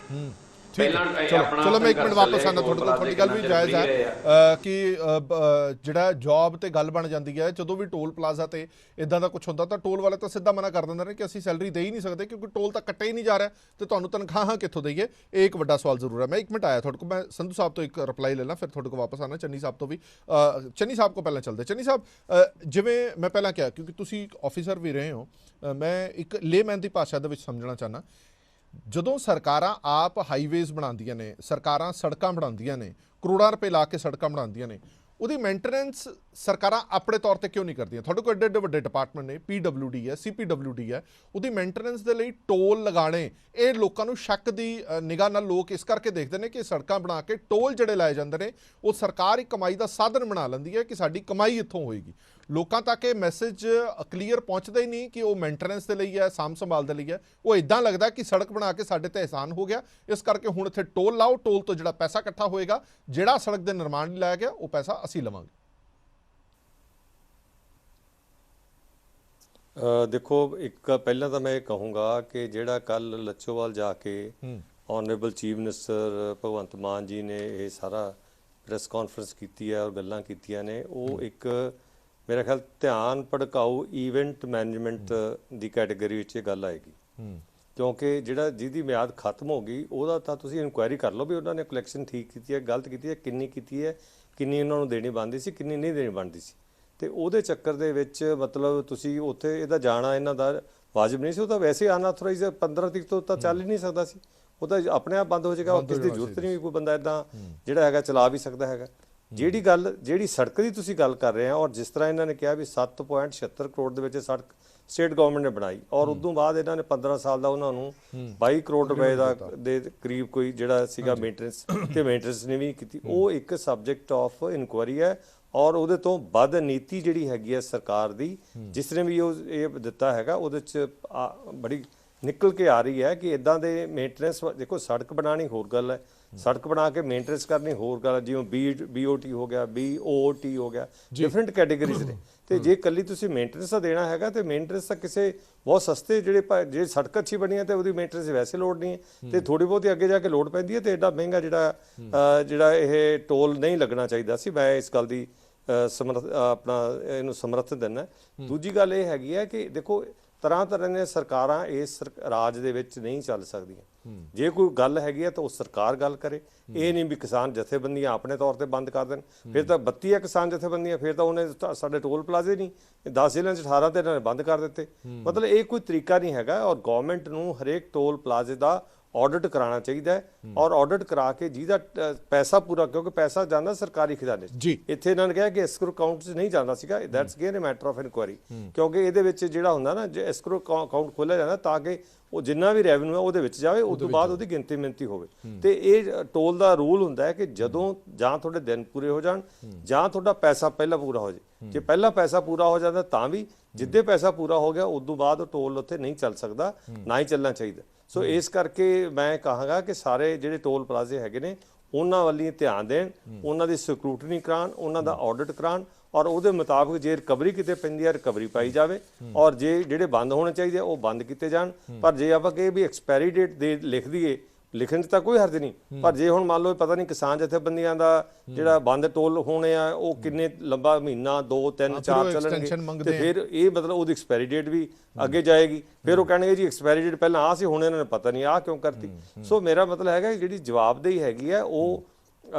Speaker 1: ਚਲੋ ਮੈਂ ਇੱਕ ਮਿੰਟ ਵਾਪਸ ਆਣਾ ਤੁਹਾਡੇ ਕੋਲ, ਤੁਹਾਡੀ ਗੱਲ ਵੀ ਜਾਇਜ਼ ਹੈ ਕਿ ਜਿਹੜਾ ਜੌਬ ਤੇ ਗੱਲ ਬਣ ਜਾਂਦੀ ਹੈ, ਜਦੋਂ ਵੀ ਟੋਲ ਪਲਾਜ਼ਾ ਤੇ ਇਦਾਂ ਦਾ ਕੁਝ ਹੁੰਦਾ ਤਾਂ ਟੋਲ ਵਾਲੇ ਤਾਂ ਸਿੱਧਾ ਮਨਾ ਕਰ ਦਿੰਦੇ ਨੇ ਕਿ ਅਸੀਂ ਸੈਲਰੀ ਦੇ ਹੀ ਨਹੀਂ ਸਕਦੇ ਕਿਉਂਕਿ ਟੋਲ ਤਾਂ ਕੱਟਿਆ ਹੀ ਨਹੀਂ ਜਾ ਰਿਹਾ ਤੇ ਤੁਹਾਨੂੰ ਤਨਖਾਹਾਂ ਕਿੱਥੋਂ ਦੇਈਏ। ਇਹ ਇੱਕ ਵੱਡਾ ਸਵਾਲ ਜ਼ਰੂਰ ਹੈ। ਮੈਂ ਇੱਕ ਮਿੰਟ ਆਇਆ ਤੁਹਾਡੇ ਕੋਲ, ਮੈਂ ਸੰਧੂ ਸਾਹਿਬ ਤੋਂ ਇੱਕ ਰਿਪਲਾਈ ਲੈ ਲਾਂ, ਫਿਰ ਤੁਹਾਡੇ ਕੋਲ ਵਾਪਸ ਆਣਾ ਚੰਨੀ ਸਾਹਿਬ ਤੋਂ ਵੀ। ਚੰਨੀ ਸਾਹਿਬ ਕੋਲ ਪਹਿਲਾਂ ਚੱਲਦੇ। ਚੰਨੀ ਸਾਹਿਬ, ਜਿਵੇਂ ਮੈਂ ਪਹਿਲਾਂ ਕਿਹਾ ਕਿਉਂਕਿ ਤੁਸੀਂ ਇੱਕ ਆਫੀਸਰ ਵੀ ਰਹੇ ਹੋ, ਮੈਂ ਇੱਕ ਲੇਮੈਨ ਦੀ ਭਾਸ਼ਾ ਦੇ ਵਿੱਚ ਸਮਝਣਾ ਚਾਹੁੰਦਾ, ਜਦੋਂ ਸਰਕਾਰਾਂ ਆਪ ਹਾਈਵੇਜ਼ ਬਣਾਉਂਦੀਆਂ ਨੇ, ਸਰਕਾਰਾਂ ਸੜਕਾਂ ਬਣਾਉਂਦੀਆਂ ਨੇ, ਕਰੋੜਾਂ ਰੁਪਏ ਲਾ ਕੇ ਸੜਕਾਂ ਬਣਾਉਂਦੀਆਂ ਨੇ, ਉਹਦੀ ਮੇਨਟੇਨੈਂਸ ਸਰਕਾਰਾਂ ਆਪਣੇ ਤੌਰ ਤੇ ਕਿਉਂ ਨਹੀਂ ਕਰਦੀਆਂ? ਤੁਹਾਡੇ ਕੋਲ ਐਡੇ ਐਡੇ ਵੱਡੇ ਡਿਪਾਰਟਮੈਂਟ ਨੇ, PWD ਹੈ, CPWD ਹੈ, ਉਹਦੀ ਮੇਨਟੇਨੈਂਸ ਦੇ ਲਈ ਟੋਲ ਲਗਾਣੇ, ਇਹ ਲੋਕਾਂ ਨੂੰ ਸ਼ੱਕ ਦੀ ਨਿਗਾਹ ਨਾਲ ਲੋਕ ਇਸ ਕਰਕੇ ਦੇਖਦੇ ਨੇ ਕਿ ਸੜਕਾਂ ਬਣਾ ਕੇ ਟੋਲ ਜਿਹੜੇ ਲਾਏ ਜਾਂਦੇ ਨੇ ਉਹ ਸਰਕਾਰ ਇੱਕ ਕਮਾਈ ਦਾ ਸਾਧਨ ਬਣਾ ਲੈਂਦੀ ਹੈ ਕਿ ਸਾਡੀ ਕਮਾਈ ਇੱਥੋਂ ਹੋਏਗੀ। ਲੋਕਾਂ ਤੱਕ ਇਹ ਮੈਸੇਜ ਕਲੀਅਰ ਪਹੁੰਚਦਾ ਹੀ ਨਹੀਂ ਕਿ ਉਹ ਮੇਨਟੇਨੈਂਸ ਦੇ ਲਈ ਹੈ, ਸਾਂਭ ਸੰਭਾਲ ਦੇ ਲਈ ਹੈ। ਉਹ ਇਦਾਂ ਲੱਗਦਾ ਕਿ ਸੜਕ ਬਣਾ ਕੇ ਸਾਡੇ ਤੇ ਅਹਿਸਾਨ ਹੋ ਗਿਆ, ਇਸ ਕਰਕੇ ਹੁਣ ਇੱਥੇ ਟੋਲ ਲਾਓ, ਟੋਲ ਤੋਂ ਜਿਹੜਾ ਪੈਸਾ ਇਕੱਠਾ ਹੋਏਗਾ, ਜਿਹੜਾ ਸੜਕ ਦੇ ਨਿਰਮਾਣ ਲਈ ਲਾਇਆ ਗਿਆ ਉਹ ਪੈਸਾ ਅਸੀਂ ਲਵਾਂਗੇ।
Speaker 4: ਦੇਖੋ, ਇੱਕ ਪਹਿਲਾਂ ਤਾਂ ਮੈਂ ਇਹ ਕਹੂੰਗਾ ਕਿ ਜਿਹੜਾ ਕੱਲ ਲੱਚੋਵਾਲ ਜਾ ਕੇ honourable chief minister Bhagwant Mann ਜੀ ਨੇ ਇਹ ਸਾਰਾ ਪ੍ਰੈਸ ਕਾਨਫਰੰਸ ਕੀਤੀ ਹੈ ਔਰ ਗੱਲਾਂ ਕੀਤੀਆਂ ਨੇ, ਉਹ ਇੱਕ ਮੇਰਾ ਖਿਆਲ ਧਿਆਨ ਭੜਕਾਊ ਈਵੈਂਟ ਮੈਨੇਜਮੈਂਟ ਦੀ ਕੈਟੇਗਰੀ ਵਿੱਚ ਇਹ ਗੱਲ ਆਏਗੀ। ਕਿਉਂਕਿ ਜਿਹੜਾ ਜਿਹਦੀ ਮਿਆਦ ਖਤਮ ਹੋ ਗਈ ਉਹਦਾ ਤਾਂ ਤੁਸੀਂ ਇਨਕੁਆਇਰੀ ਕਰ ਲਓ ਵੀ ਉਹਨਾਂ ਨੇ ਕਲੈਕਸ਼ਨ ਠੀਕ ਕੀਤੀ ਹੈ, ਗਲਤ ਕੀਤੀ ਹੈ, ਕਿੰਨੀ ਕੀਤੀ ਹੈ, ਕਿੰਨੀ ਉਹਨਾਂ ਨੂੰ ਦੇਣੀ ਬਣਦੀ ਸੀ, ਕਿੰਨੀ ਨਹੀਂ ਦੇਣੀ ਬਣਦੀ ਸੀ। ਤੇ ਉਹਦੇ ਚੱਕਰ ਦੇ ਵਿੱਚ ਮਤਲਬ ਤੁਸੀਂ ਉੱਥੇ ਇਹਦਾ ਜਾਣਾ ਇਹਨਾਂ ਦਾ ਵਾਜਬ ਨਹੀਂ ਸੀ। ਉਹ ਤਾਂ ਵੈਸੇ ਅਨਆਥੋਰਾਈਜ਼ 15 ਤਰੀਕ ਤੋਂ ਤਾਂ ਚੱਲ ਹੀ ਨਹੀਂ ਸਕਦਾ ਸੀ, ਉਹ ਤਾਂ ਆਪਣੇ ਆਪ ਬੰਦ ਹੋ ਜਾਏਗਾ। ਕਿਸੇ ਦੀ ਜ਼ਰੂਰਤ ਨਹੀਂ, ਕੋਈ ਬੰਦਾ ਇੱਦਾਂ ਜਿਹੜਾ ਹੈਗਾ ਚਲਾ ਵੀ ਸਕਦਾ ਹੈਗਾ। ਜਿਹੜੀ ਸੜਕ ਦੀ ਤੁਸੀਂ ਗੱਲ ਕਰ ਰਹੇ ਆ, ਔਰ ਜਿਸ ਤਰ੍ਹਾਂ ਇਹਨਾਂ ਨੇ ਕਿਹਾ ਵੀ 7.76 ਕਰੋੜ ਦੇ ਵਿੱਚ ਸੜਕ ਸਟੇਟ ਗਵਰਨਮੈਂਟ ਨੇ ਬਣਾਈ, ਔਰ ਉਦੋਂ ਬਾਅਦ ਇਹਨਾਂ ਨੇ 15 ਸਾਲ ਦਾ ਉਹਨਾਂ ਨੂੰ 22 ਕਰੋੜ ਰੁਪਏ ਦਾ ਦੇ ਕਰੀਬ ਕੋਈ ਜਿਹੜਾ ਸੀਗਾ ਮੇਨਟੇਨੈਂਸ ਤੇ ਮੇਨਟੇਨੈਂਸ ਨੇ ਵੀ ਕੀਤੀ। ਉਹ ਇੱਕ ਸਬਜੈਕਟ ਆਫ ਇਨਕੁਆਇਰੀ ਹੈ ਔਰ ਉਹਦੇ ਤੋਂ ਵੱਧ ਨੀਤੀ ਜਿਹੜੀ ਹੈਗੀ ਹੈ ਸਰਕਾਰ ਦੀ, ਜਿਸ ਨੇ ਵੀ ਉਹ ਇਹ ਦਿੱਤਾ ਹੈਗਾ, ਉਹਦੇ 'ਚ ਬੜੀ ਨਿਕਲ ਕੇ ਆ ਰਹੀ ਹੈ ਕਿ ਇਦਾਂ ਦੇ ਮੇਨਟੇਨੈਂਸ। ਦੇਖੋ, ਸੜਕ ਬਣਾਉਣੀ ਹੋਰ ਗੱਲ ਹੈ, ਸੜਕ ਬਣਾ ਕੇ ਮੇਨਟੇਨੈਂਸ ਕਰਨੀ ਹੋਰ ਗੱਲ ਹੈ। ਜਿਵੇਂ BOT ਹੋ ਗਿਆ, BOT ਹੋ ਗਿਆ, ਡਿਫਰੈਂਟ ਕੈਟੇਗਰੀਜ਼ ਨੇ। ਤੇ ਜੇ ਇਕੱਲੀ ਤੁਸੀਂ ਮੇਨਟੇਨੈਂਸ ਦਾ ਦੇਣਾ ਹੈਗਾ ਤੇ ਮੇਨਟੇਨੈਂਸ ਤਾਂ ਕਿਸੇ ਬਹੁਤ ਸਸਤੇ ਜੇ ਸੜਕ ਅੱਛੀ ਬਣੀ ਹੈ ਤੇ ਉਹਦੀ ਮੇਨਟੇਨੈਂਸ ਵੈਸੇ ਲੋੜ ਨਹੀਂ ਹੈ, ਤੇ ਥੋੜੀ ਬਹੁਤੀ ਅੱਗੇ ਜਾ ਕੇ ਲੋੜ ਪੈਂਦੀ ਹੈ, ਤੇ ਐਡਾ ਮਹਿੰਗਾ ਜਿਹੜਾ ਇਹ ਟੋਲ ਨਹੀਂ ਲੱਗਣਾ ਚਾਹੀਦਾ ਸੀ। ਮੈਂ ਇਸ ਗੱਲ ਦੀ ਇਹਨੂੰ ਸਮਰਥਨ ਦਿੰਦਾ। ਦੂਜੀ ਗੱਲ ਇਹ ਹੈਗੀ ਹੈ ਕਿ ਦੇਖੋ, ਤਰ੍ਹਾਂ ਤਰ੍ਹਾਂ ਦੀਆਂ ਸਰਕਾਰਾਂ ਇਸ ਰਾਜ ਦੇ ਵਿੱਚ ਨਹੀਂ ਚੱਲ ਸਕਦੀਆਂ। ਜੇ ਕੋਈ ਗੱਲ ਹੈਗੀ ਹੈ ਤਾਂ ਉਹ ਸਰਕਾਰ ਗੱਲ ਕਰੇ, ਇਹ ਨਹੀਂ ਵੀ ਕਿਸਾਨ ਜਥੇਬੰਦੀਆਂ ਆਪਣੇ ਤੌਰ ਤੇ ਬੰਦ ਕਰ ਦੇਣ। ਫਿਰ ਤਾਂ 32 ਹੈ ਕਿਸਾਨ ਜਥੇਬੰਦੀਆਂ, ਫਿਰ ਤਾਂ ਉਹਨੇ ਸਾਡੇ ਟੋਲ ਪਲਾਜ਼ੇ ਨਹੀਂ 10 ਜ਼ਿਲ੍ਹਿਆਂ 'ਚ 18 ਤੇ ਇਹਨਾਂ ਨੇ ਬੰਦ ਕਰ ਦਿੱਤੇ। ਮਤਲਬ ਇਹ ਕੋਈ ਤਰੀਕਾ ਨਹੀਂ ਹੈਗਾ। ਔਰ ਗਵਰਨਮੈਂਟ ਨੂੰ ਹਰੇਕ ਟੋਲ ਪਲਾਜ਼ੇ ਦਾ ਆਡਿਟ ਕਰਾਉਣਾ ਚਾਹੀਦਾ ਹੈ, ਔਰ ਆਡਿਟ ਕਰਾ ਕੇ ਜਿਹਦਾ ਪੈਸਾ ਪੂਰਾ, ਕਿਉਂਕਿ ਪੈਸਾ ਜਾਂਦਾ ਸਰਕਾਰੀ ਖਜ਼ਾਨੇ 'ਚ। ਇੱਥੇ ਇਹਨਾਂ ਨੇ ਕਿਹਾ ਕਿ ਐਸਕਰੋ ਅਕਾਊਂਟ 'ਚ ਨਹੀਂ ਜਾਂਦਾ ਸੀਗਾ, that's again a matter of inquiry. ਕਿਉਂਕਿ ਇਹਦੇ ਵਿੱਚ ਜਿਹੜਾ ਹੁੰਦਾ ਨਾ, ਜੇ ਐਸਕਰੋ ਅਕਾਊਂਟ ਖੋਲ੍ਹਿਆ ਜਾਂਦਾ ਤਾਂ ਕਿ ਉਹ ਜਿੰਨਾ ਵੀ ਰੈਵਨਿਊ ਹੈ ਉਹਦੇ ਵਿੱਚ ਜਾਵੇ, ਉਸ ਤੋਂ ਬਾਅਦ ਉਹਦੀ ਗਿਣਤੀ ਮਿਣਤੀ ਹੋਵੇ। ਤੇ ਇਹ ਟੋਲ ਦਾ ਰੂਲ ਹੁੰਦਾ ਹੈ ਕਿ ਜਦੋਂ ਜਾਂ ਤੁਹਾਡੇ ਦਿਨ ਪੂਰੇ ਹੋ ਜਾਣ ਜਾਂ ਤੁਹਾਡਾ ਪੈਸਾ ਪਹਿਲਾਂ ਪੂਰਾ ਹੋ ਜਾਏ। ਜੇ ਪਹਿਲਾਂ ਪੈਸਾ ਪੂਰਾ ਹੋ ਜਾਂਦਾ ਤਾਂ ਵੀ, ਜਿੱਦੇ ਪੈਸਾ ਪੂਰਾ ਹੋ ਗਿਆ ਉਸ ਤੋਂ ਬਾਅਦ ਉਹ ਟੋਲ ਉੱਥੇ ਨਹੀਂ ਚੱਲ ਸਕਦਾ, ਨਾ ਹੀ ਚੱਲਣਾ ਚਾਹੀਦਾ। ਸੋ ਇਸ ਕਰਕੇ ਮੈਂ ਕਹਾਂਗਾ ਕਿ ਸਾਰੇ ਜਿਹੜੇ ਟੋਲ ਪਲਾਜ਼ੇ ਹੈਗੇ ਨੇ ਉਹਨਾਂ ਵੱਲ ਧਿਆਨ ਦੇਣ, ਉਹਨਾਂ ਦੀ ਸਕਰੂਟਨੀ ਕਰਾਉਣ, ਉਹਨਾਂ ਦਾ ਆਡਿਟ ਕਰਾਉਣ, ਔਰ ਉਹਦੇ ਮੁਤਾਬਕ ਜੇ ਰਿਕਵਰੀ ਕਿਤੇ ਪੈਂਦੀ ਹੈ ਰਿਕਵਰੀ ਪਾਈ ਜਾਵੇ, ਔਰ ਜੇ ਜਿਹੜੇ ਬੰਦ ਹੋਣੇ ਚਾਹੀਦੇ ਉਹ ਬੰਦ ਕੀਤੇ ਜਾਣ। ਪਰ ਜੇ ਆਪਾਂ ਕਹੇ ਵੀ ਐਕਸਪਾਇਰੀ ਡੇਟ ਦੇ ਲਿਖ ਦਈਏ, ਲਿਖਣ 'ਚ ਤਾਂ ਕੋਈ ਹਰਜ ਨਹੀਂ, ਪਰ ਜੇ ਹੁਣ ਮੰਨ ਲਓ ਪਤਾ ਨਹੀਂ ਕਿਸਾਨ ਜਥੇਬੰਦੀਆਂ ਦਾ ਜਿਹੜਾ ਬੰਦ ਟੋਲ ਹੋਣੇ ਆ ਉਹ ਕਿੰਨੇ ਲੰਬਾ ਮਹੀਨਾ 2 3 4 ਚੱਲਣਗੇ, ਤੇ ਫਿਰ ਇਹ ਮਤਲਬ ਉਹਦੀ ਐਕਸਪਾਇਰੀ ਡੇਟ ਵੀ ਅੱਗੇ ਜਾਏਗੀ। ਫਿਰ ਉਹ ਕਹਿਣਗੇ ਜੀ ਐਕਸਪਾਇਰੀ ਡੇਟ ਪਹਿਲਾਂ ਆ ਸੀ, ਹੁਣ ਇਹਨਾਂ ਨੇ ਪਤਾ ਨਹੀਂ ਆਹ ਕਿਉਂ ਕਰਤੀ। ਸੋ ਮੇਰਾ ਮਤਲਬ ਹੈਗਾ ਜਿਹੜੀ ਜਵਾਬਦੇਹੀ ਹੈਗੀ ਹੈ ਉਹ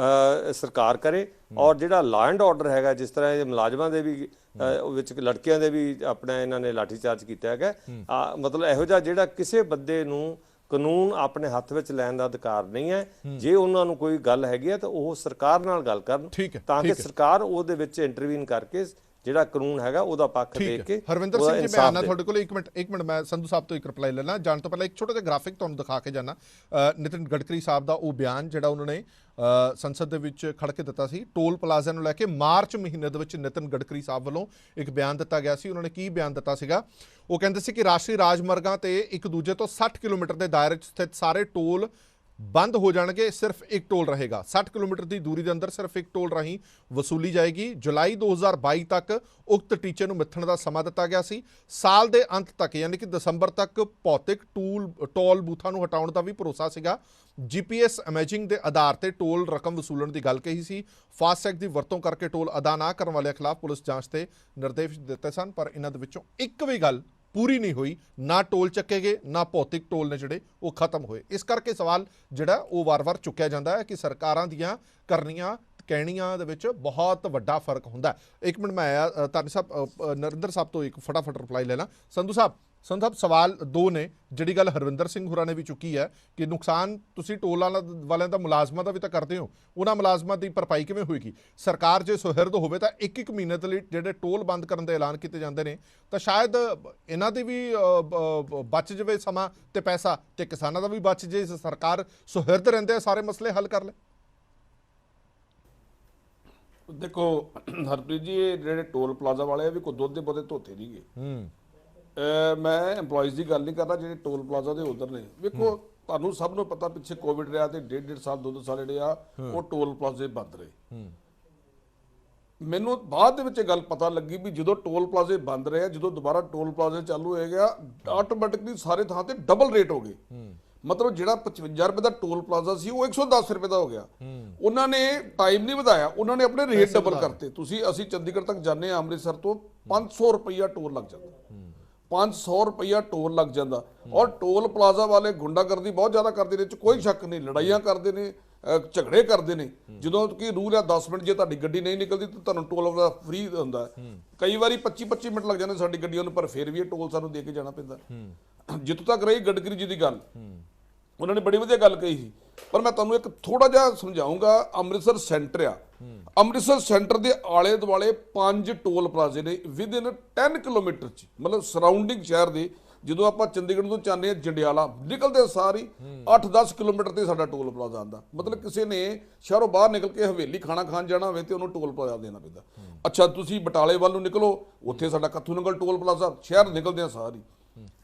Speaker 4: ਸਰਕਾਰ ਕਰੇ, ਔਰ ਜਿਹੜਾ ਲਾਅ ਐਂਡ ਆਰਡਰ ਹੈਗਾ, ਜਿਸ ਤਰ੍ਹਾਂ ਇਹ ਮੁਲਾਜ਼ਮਾਂ ਦੇ ਵੀ ਵਿੱਚ ਲੜਕਿਆਂ ਦੇ ਵੀ ਆਪਣਾ ਇਹਨਾਂ ਨੇ ਲਾਠੀ ਚਾਰਜ ਕੀਤਾ ਹੈਗਾ, ਮਤਲਬ ਇਹੋ ਜਿਹਾ ਜਿਹੜਾ ਕਿਸੇ ਬੰਦੇ ਨੂੰ ਕਾਨੂੰਨ ਆਪਣੇ ਹੱਥ ਵਿੱਚ ਲੈਣ ਦਾ ਅਧਿਕਾਰ ਨਹੀਂ ਹੈ। ਜੇ ਉਹਨਾਂ ਨੂੰ ਕੋਈ ਗੱਲ ਹੈਗੀ ਹੈ ਤਾਂ ਉਹ ਸਰਕਾਰ ਨਾਲ ਗੱਲ ਕਰਨ, ਤਾਂ ਕਿ ਸਰਕਾਰ ਉਹਦੇ ਵਿੱਚ ਇੰਟਰਵੀਨ ਕਰਕੇ ਜਿਹੜਾ ਕਾਨੂੰਨ ਹੈਗਾ ਉਹਦਾ ਪੱਖ ਦੇਖ ਕੇ।
Speaker 1: ਹਰਵਿੰਦਰ ਸਿੰਘ ਜੀ, ਮੈਂ ਆਣਾ ਤੁਹਾਡੇ ਕੋਲ ਇੱਕ ਮਿੰਟ ਮੈਂ ਸੰਧੂ ਸਾਹਿਬ ਤੋਂ ਇੱਕ ਰਿਪਲਾਈ ਲੈਣਾ। ਜਾਣ ਤੋਂ ਪਹਿਲਾਂ ਇੱਕ ਛੋਟਾ ਜਿਹਾ ਗ੍ਰਾਫਿਕ ਤੁਹਾਨੂੰ ਦਿਖਾ ਕੇ ਜਾਣਾ। ਨਿਤਿਨ ਗਡਕਰੀ ਸਾਹਿਬ ਦਾ ਉਹ ਬਿਆਨ ਜਿਹੜਾ ਉਹਨਾਂ ਨੇ ਸੰਸਦ ਦੇ ਵਿੱਚ ਖੜ ਕੇ ਦਿੱਤਾ ਸੀ ਟੋਲ ਪਲਾਜ਼ਾ ਨੂੰ ਲੈ ਕੇ, ਮਾਰਚ ਮਹੀਨੇ ਦੇ ਵਿੱਚ ਨਿਤਿਨ ਗਡਕਰੀ ਸਾਹਿਬ ਵੱਲੋਂ ਇੱਕ ਬਿਆਨ ਦਿੱਤਾ ਗਿਆ ਸੀ। ਉਹਨਾਂ ਨੇ ਕੀ ਬਿਆਨ ਦਿੱਤਾ ਸੀਗਾ? ਉਹ ਕਹਿੰਦੇ ਸੀ ਕਿ ਰਾਸ਼ਟਰੀ ਰਾਜਮਾਰਗਾਂ ਤੇ ਇੱਕ ਦੂਜੇ ਤੋਂ 60 ਕਿਲੋਮੀਟਰ ਦੇ ਦਾਇਰੇ 'ਚ ਸਥਿਤ ਸਾਰੇ ਟੋਲ ਬੰਦ ਹੋ ਜਾਣਗੇ। ਸਿਰਫ ਇੱਕ ਟੋਲ ਰਹੇਗਾ। 60 ਕਿਲੋਮੀਟਰ ਦੀ ਦੂਰੀ ਦੇ ਅੰਦਰ ਸਿਰਫ ਇੱਕ ਟੋਲ ਰਾਹੀਂ ਵਸੂਲੀ ਜਾਏਗੀ। ਜੁਲਾਈ 2022 ਤੱਕ ਉਕਤ ਟੀਚੇ ਨੂੰ ਮਿੱਥਣ ਦਾ ਸਮਾਂ ਦਿੱਤਾ ਗਿਆ ਸੀ। ਸਾਲ ਦੇ ਅੰਤ ਤੱਕ ਯਾਨੀ ਕਿ ਦਸੰਬਰ ਤੱਕ ਭੌਤਿਕ ਟੋਲ ਬੂਥਾਂ ਨੂੰ ਹਟਾਉਣ ਦਾ ਵੀ ਭਰੋਸਾ ਸੀਗਾ। GPS ਇਮੇਜਿੰਗ ਦੇ ਆਧਾਰ ਤੇ ਟੋਲ ਰਕਮ ਵਸੂਲਣ ਦੀ ਗੱਲ ਕਹੀ ਸੀ। ਫਾਸਟੈਗ ਦੀ ਵਰਤੋਂ ਕਰਕੇ ਟੋਲ ਅਦਾ ਨਾ ਕਰਨ ਵਾਲਿਆਂ ਖਿਲਾਫ ਪੁਲਿਸ ਜਾਂਚ ਤੇ ਨਿਰਦੇਸ਼ ਦਿੱਤੇ ਸਨ, ਪਰ ਇਹਨਾਂ ਦੇ ਵਿੱਚੋਂ ਇੱਕ ਵੀ ਗੱਲ ਪੂਰੀ ਨਹੀਂ ਹੋਈ। ਨਾ ਟੋਲ ਚੱਕੇ ਗਏ, ਨਾ ਭੌਤਿਕ ਟੋਲ ਨੇ ਜਿਹੜੇ ਉਹ ਖਤਮ ਹੋਏ। ਇਸ ਕਰਕੇ ਸਵਾਲ ਜਿਹੜਾ ਉਹ ਵਾਰ-ਵਾਰ ਚੁੱਕਿਆ ਜਾਂਦਾ ਹੈ ਕਿ ਸਰਕਾਰਾਂ ਦੀਆਂ ਕਰਨੀਆਂ ਕਹਿਣੀਆਂ ਦੇ ਵਿੱਚ ਬਹੁਤ ਵੱਡਾ ਫਰਕ ਹੁੰਦਾ ਹੈ। ਇੱਕ ਮਿੰਟ ਮੈਂ ਧਾਨੀ ਸਾਹਿਬ ਨਰਿੰਦਰ ਸਾਹਿਬ ਤੋਂ ਇੱਕ ਫਟਾਫਟ ਰਿਪਲਾਈ ਲੈਣਾ। ਸੰਧੂ ਸਾਹਿਬ ਸਵਾਲ ਦੋ ਨੇ। ਜਿਹੜੀ ਗੱਲ ਹਰਵਿੰਦਰ ਸਿੰਘ ਹੋਰਾਂ ਨੇ ਵੀ ਚੁੱਕੀ ਹੈ ਕਿ ਨੁਕਸਾਨ ਤੁਸੀਂ ਟੋਲ ਵਾਲਿਆਂ ਦਾ ਮੁਲਾਜ਼ਮਾਂ ਦਾ ਵੀ ਤਾਂ ਕਰਦੇ ਹੋ, ਉਹਨਾਂ ਮੁਲਾਜ਼ਮਾਂ ਦੀ ਭਰਪਾਈ ਕਿਵੇਂ ਹੋਏਗੀ? ਸਰਕਾਰ ਜੇ ਸੁਹਿਰਦ ਹੋਵੇ ਤਾਂ ਇੱਕ ਮਹੀਨੇ ਦੇ ਲਈ ਜਿਹੜੇ ਟੋਲ ਬੰਦ ਕਰਨ ਦੇ ਐਲਾਨ ਕੀਤੇ ਜਾਂਦੇ ਨੇ ਤਾਂ ਸ਼ਾਇਦ ਇਹਨਾਂ ਦੀ ਵੀ ਬਚ ਜਾਵੇ ਸਮਾਂ ਤੇ ਪੈਸਾ, ਤੇ ਕਿਸਾਨਾਂ ਦਾ ਵੀ ਬਚ ਜੇ। ਸਰਕਾਰ ਸੁਹਿਰਦ ਰਹਿੰਦੇ ਸਾਰੇ ਮਸਲੇ ਹੱਲ ਕਰ ਲੈ।
Speaker 3: ਦੇਖੋ ਹਰਪ੍ਰੀਤ ਜੀ, ਇਹ ਜਿਹੜੇ ਟੋਲ ਪਲਾਜ਼ਾ ਵਾਲੇ ਆ ਵੀ ਕੋਈ ਦੁੱਧ ਦੇ ਬੋਤੇ ਧੋਤੇ ਨਹੀਂਗੇ। ਮੈਂ EMPLOYEES ਦੀ ਗੱਲ ਨਹੀਂ ਕਰਦਾ, ਜਿਹੜੇ ਟੋਲ ਪਲਾਜ਼ਾ ਦੇ ਉਧਰ ਨੇ। ਵੇਖੋ ਤੁਹਾਨੂੰ ਸਭ ਨੂੰ ਪਤਾ ਪਿੱਛੇ ਕੋਵਿਡ ਰਿਹਾ ਤੇ 1.5 ਸਾਲ 2 ਸਾਲ ਜਿਹੜੇ ਆ ਉਹ ਟੋਲ ਪਲਾਜ਼ੇ ਬੰਦ ਰਹੇ। ਮੈਨੂੰ ਬਾਅਦ ਦੇ ਵਿੱਚ ਇਹ ਗੱਲ ਪਤਾ ਲੱਗੀ ਵੀ ਜਦੋਂ ਟੋਲ ਪਲਾਜ਼ੇ ਬੰਦ ਰਹੇ, ਜਦੋਂ ਦੁਬਾਰਾ ਟੋਲ ਪਲਾਜ਼ੇ ਚਾਲੂ ਹੋਏ ਗਿਆ, ਆਟੋਮੈਟਿਕਲੀ ਸਾਰੇ ਥਾਂ ਤੇ ਡਬਲ ਰੇਟ ਹੋ ਗਏ। ਮਤਲਬ ਜਿਹੜਾ 55 ਰੁਪਏ ਦਾ ਟੋਲ ਪਲਾਜ਼ਾ ਸੀ ਉਹ 110 ਰੁਪਏ ਦਾ ਹੋ ਗਿਆ। ਉਹਨਾਂ ਨੇ ਟਾਈਮ ਨਹੀਂ ਵਧਾਇਆ, ਉਹਨਾਂ ਨੇ ਆਪਣੇ ਰੇਟ ਡਬਲ ਕਰਤੇ। ਅਸੀਂ ਚੰਡੀਗੜ੍ਹ ਤੱਕ ਜਾਂਦੇ ਹਾਂ ਅੰਮ੍ਰਿਤਸਰ ਤੋਂ 500 ਰੁਪਈਆ ਟੋਲ ਲੱਗ ਜਾਂਦਾ। 500 ਰੁਪਈਆ ਟੋਲ ਲੱਗ ਜਾਂਦਾ। ਔਰ ਟੋਲ ਪਲਾਜ਼ਾ ਵਾਲੇ ਗੁੰਡਾਗਰਦੀ ਬਹੁਤ ਜ਼ਿਆਦਾ ਕਰਦੇ ਨੇ, ਕੋਈ ਸ਼ੱਕ ਨਹੀਂ। ਲੜਾਈਆਂ ਕਰਦੇ ਨੇ, ਝਗੜੇ ਕਰਦੇ ਨੇ। ਜਦੋਂ ਕਿ ਰੂਲ ਹੈ 10 ਮਿੰਟ ਜੇ ਤੁਹਾਡੀ ਗੱਡੀ ਨਹੀਂ ਨਿਕਲਦੀ ਤਾਂ ਤੁਹਾਨੂੰ ਟੋਲ ਦਾ ਫ੍ਰੀ ਹੁੰਦਾ। ਕਈ ਵਾਰੀ 25-25 ਮਿੰਟ ਲੱਗ ਜਾਂਦੇ ਸਾਡੀ ਗੱਡੀਆਂ ਨੂੰ, ਪਰ ਫਿਰ ਵੀ ਇਹ ਟੋਲ ਸਾਨੂੰ ਦੇ ਕੇ ਜਾਣਾ ਪੈਂਦਾ। ਜਿੱਥੋਂ ਤੱਕ ਰਹੀ ਗਡਕਰੀ ਜੀ ਦੀ ਗੱਲ, ਉਹਨਾਂ ਨੇ ਬੜੀ ਵਧੀਆ ਗੱਲ ਕਹੀ ਸੀ, ਪਰ ਮੈਂ ਤੁਹਾਨੂੰ ਇੱਕ ਥੋੜਾ ਜਿਹਾ ਸਮਝਾਉਂਗਾ। ਅੰਮ੍ਰਿਤਸਰ ਸੈਂਟਰ ਆ, ਅੰਮ੍ਰਿਤਸਰ ਸੈਂਟਰ ਦੇ ਆਲੇ ਦੁਆਲੇ 5 ਟੋਲ ਪਲਾਜ਼ੇ ਨੇ ਵਿਦਿਨ 10 ਕਿਲੋਮੀਟਰ ਚ, ਮਤਲਬ ਸਰਾਊਂਡਿੰਗ ਸ਼ਹਿਰ ਦੇ। ਜਦੋਂ ਆਪਾਂ ਚੰਡੀਗੜ੍ਹ ਤੋਂ ਚਾਹੁੰਦੇ ਹਾਂ ਜੰਡਿਆਲਾ ਨਿਕਲਦੇ ਸਾਰੀ 8-10 ਕਿਲੋਮੀਟਰ ਤੇ ਸਾਡਾ ਟੋਲ ਪਲਾਜ਼ਾ ਆਉਂਦਾ। ਮਤਲਬ ਕਿਸੇ ਨੇ ਸ਼ਹਿਰੋਂ ਬਾਹਰ ਨਿਕਲ ਕੇ ਹਵੇਲੀ ਖਾਣਾ ਖਾਣ ਜਾਣਾ ਹੋਵੇ ਤੇ ਉਹਨੂੰ ਟੋਲ ਪਲਾਜ਼ਾ ਦੇਣਾ ਪੈਂਦਾ। ਅੱਛਾ, ਤੁਸੀਂ ਬਟਾਲੇ ਵੱਲ ਨੂੰ ਨਿਕਲੋ, ਉੱਥੇ ਸਾਡਾ ਕੱਥੂ ਨੰਗਲ ਟੋਲ ਪਲਾਜ਼ਾ, ਸ਼ਹਿਰ ਨਿਕਲਦੇ ਆ ਸਾਰੀ।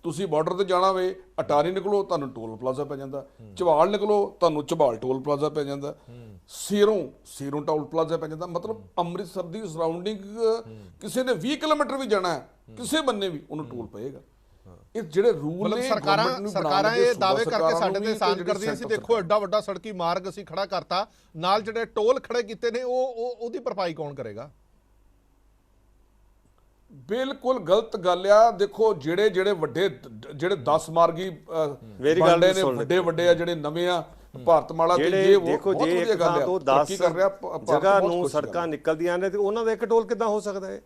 Speaker 3: ਤੁਸੀਂ ਬਾਰਡਰ ਤੇ ਜਾਣਾ ਹੋਵੇ ਅਟਾਰੀ ਨਿਕਲੋ, ਤੁਹਾਨੂੰ ਟੋਲ ਪਲਾਜ਼ਾ ਪੈ ਜਾਂਦਾ। ਝਬਾਲ ਨਿਕਲੋ, ਤੁਹਾਨੂੰ ਝਬਾਲ ਟੋਲ ਪਲਾਜ਼ਾ ਪੈ ਜਾਂਦਾ। ਸੀਰੋਂ ਟੋਲ ਪਲਾਜ਼ਾ ਪੈ ਜਾਂਦਾ। ਮਤਲਬ ਅੰਮ੍ਰਿਤਸਰ ਦੀ ਸਰਾਊਂਡਿੰਗ ਕਿਸੇ ਨੇ 20 ਕਿਲੋਮੀਟਰ ਵੀ ਜਾਣਾ ਹੈ, ਕਿਸੇ ਬੰਨੇ ਵੀ ਉਹਨੂੰ ਟੋਲ ਪਏਗਾ। ਇਹ ਜਿਹੜੇ ਰੂਲ ਨੇ
Speaker 1: ਸਰਕਾਰਾਂ ਇਹ ਦਾਅਵੇ ਕਰਕੇ ਸਾਡੇ ਤੇ ਆਸਾਨ ਕਰਦੀਆਂ ਸੀ, ਦੇਖੋ ਐਡਾ ਵੱਡਾ ਸੜਕੀ ਮਾਰਗ ਅਸੀਂ ਖੜਾ ਕਰਤਾ, ਨਾਲ ਜਿਹੜੇ ਟੋਲ ਖੜੇ ਕੀਤੇ ਨੇ ਉਹਦੀ ਭਰਪਾਈ ਕੌਣ ਕਰੇਗਾ?
Speaker 3: ਬਿਲਕੁਲ ਗਲਤ ਗੱਲ ਆ। ਦੇਖੋ ਜਿਹੜੇ ਵੱਡੇ ਜਿਹੜੇ 10 ਮਾਰਗੀ ਬਾਂਡੇ ਨੇ, ਵੱਡੇ ਆ, ਜਿਹੜੇ ਨਵੇਂ ਆ ਭਾਰਤਮਾਲਾ ਤੇ ਇਹ
Speaker 4: ਦੇਖੋ ਜੇ ਇੱਕ ਥਾਂ ਤੋਂ 10 ਜਗ੍ਹਾ ਨੂੰ ਸੜਕਾਂ ਨਿਕਲਦੀਆਂ ਨੇ ਤੇ ਉਹਨਾਂ ਦਾ ਇੱਕ ਟੋਲ ਕਿੱਦਾਂ ਹੋ ਸਕਦਾ ਹੈ?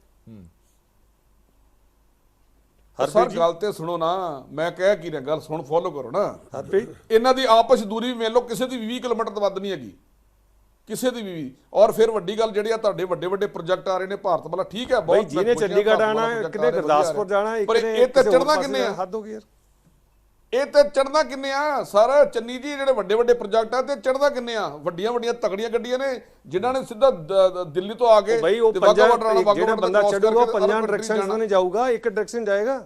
Speaker 3: ਸਰ ਗੱਲ ਤੇ ਸੁਣੋ ਨਾ, ਮੈਂ ਕਹਿ ਕੀ ਰਿਹਾ, ਗੱਲ ਸੁਣ, ਫੋਲੋ ਕਰੋ ਨਾ। ਇਹਨਾਂ ਦੀ ਆਪਸ ਦੂਰੀ ਵੇਖ ਲਓ, ਕਿਸੇ ਦੀ 20 ਕਿਲੋਮੀਟਰ ਤੋਂ ਵੱਧ ਨਹੀਂ ਹੈਗੀ, ਕਿਸੇ ਦੀ ਵੀ। ਔਰ ਫਿਰ ਵੱਡੀ ਗੱਲ ਜਿਹੜੀ ਆ, ਤੁਹਾਡੇ ਵੱਡੇ ਪ੍ਰੋਜੈਕਟ ਆ ਰਹੇ ਨੇ ਭਾਰਤਮਾਲਾ, ਠੀਕ ਹੈ, ਬਹੁਤ
Speaker 4: ਜਿਹਨੇ ਚੰਡੀਗੜ੍ਹ ਆਣਾ, ਕਿਤੇ ਗੁਰਦਾਸਪੁਰ ਜਾਣਾ,
Speaker 3: ਪਰ ਇਹ ਤੇ ਚੜਨਾ ਕਿੰਨੇ ਆ?
Speaker 4: ਹੱਦ ਹੋ ਗਈ ਯਾਰ।
Speaker 3: ਇਹ ਤੇ ਚੜਨਾ ਕਿੰਨੇ ਆ ਸਰ? ਚੰਨੀ ਜੀ, ਜਿਹੜੇ ਵੱਡੇ ਪ੍ਰੋਜੈਕਟ ਆ ਤੇ ਚੜਨਾ ਕਿੰਨੇ ਆ? ਵੱਡੀਆਂ ਤਗੜੀਆਂ ਗੱਡੀਆਂ ਨੇ ਜਿਨ੍ਹਾਂ ਨੇ ਸਿੱਧਾ ਦਿੱਲੀ ਤੋਂ ਆ ਕੇ
Speaker 4: ਬਈ ਉਹ ਜਿਹੜਾ ਬੰਦਾ ਚੜੂਗਾ 5 ਡਾਇਰੈਕਸ਼ਨਸ ਨਾਲ ਜਾਊਗਾ, ਇੱਕ ਡਾਇਰੈਕਸ਼ਨ ਜਾਏਗਾ।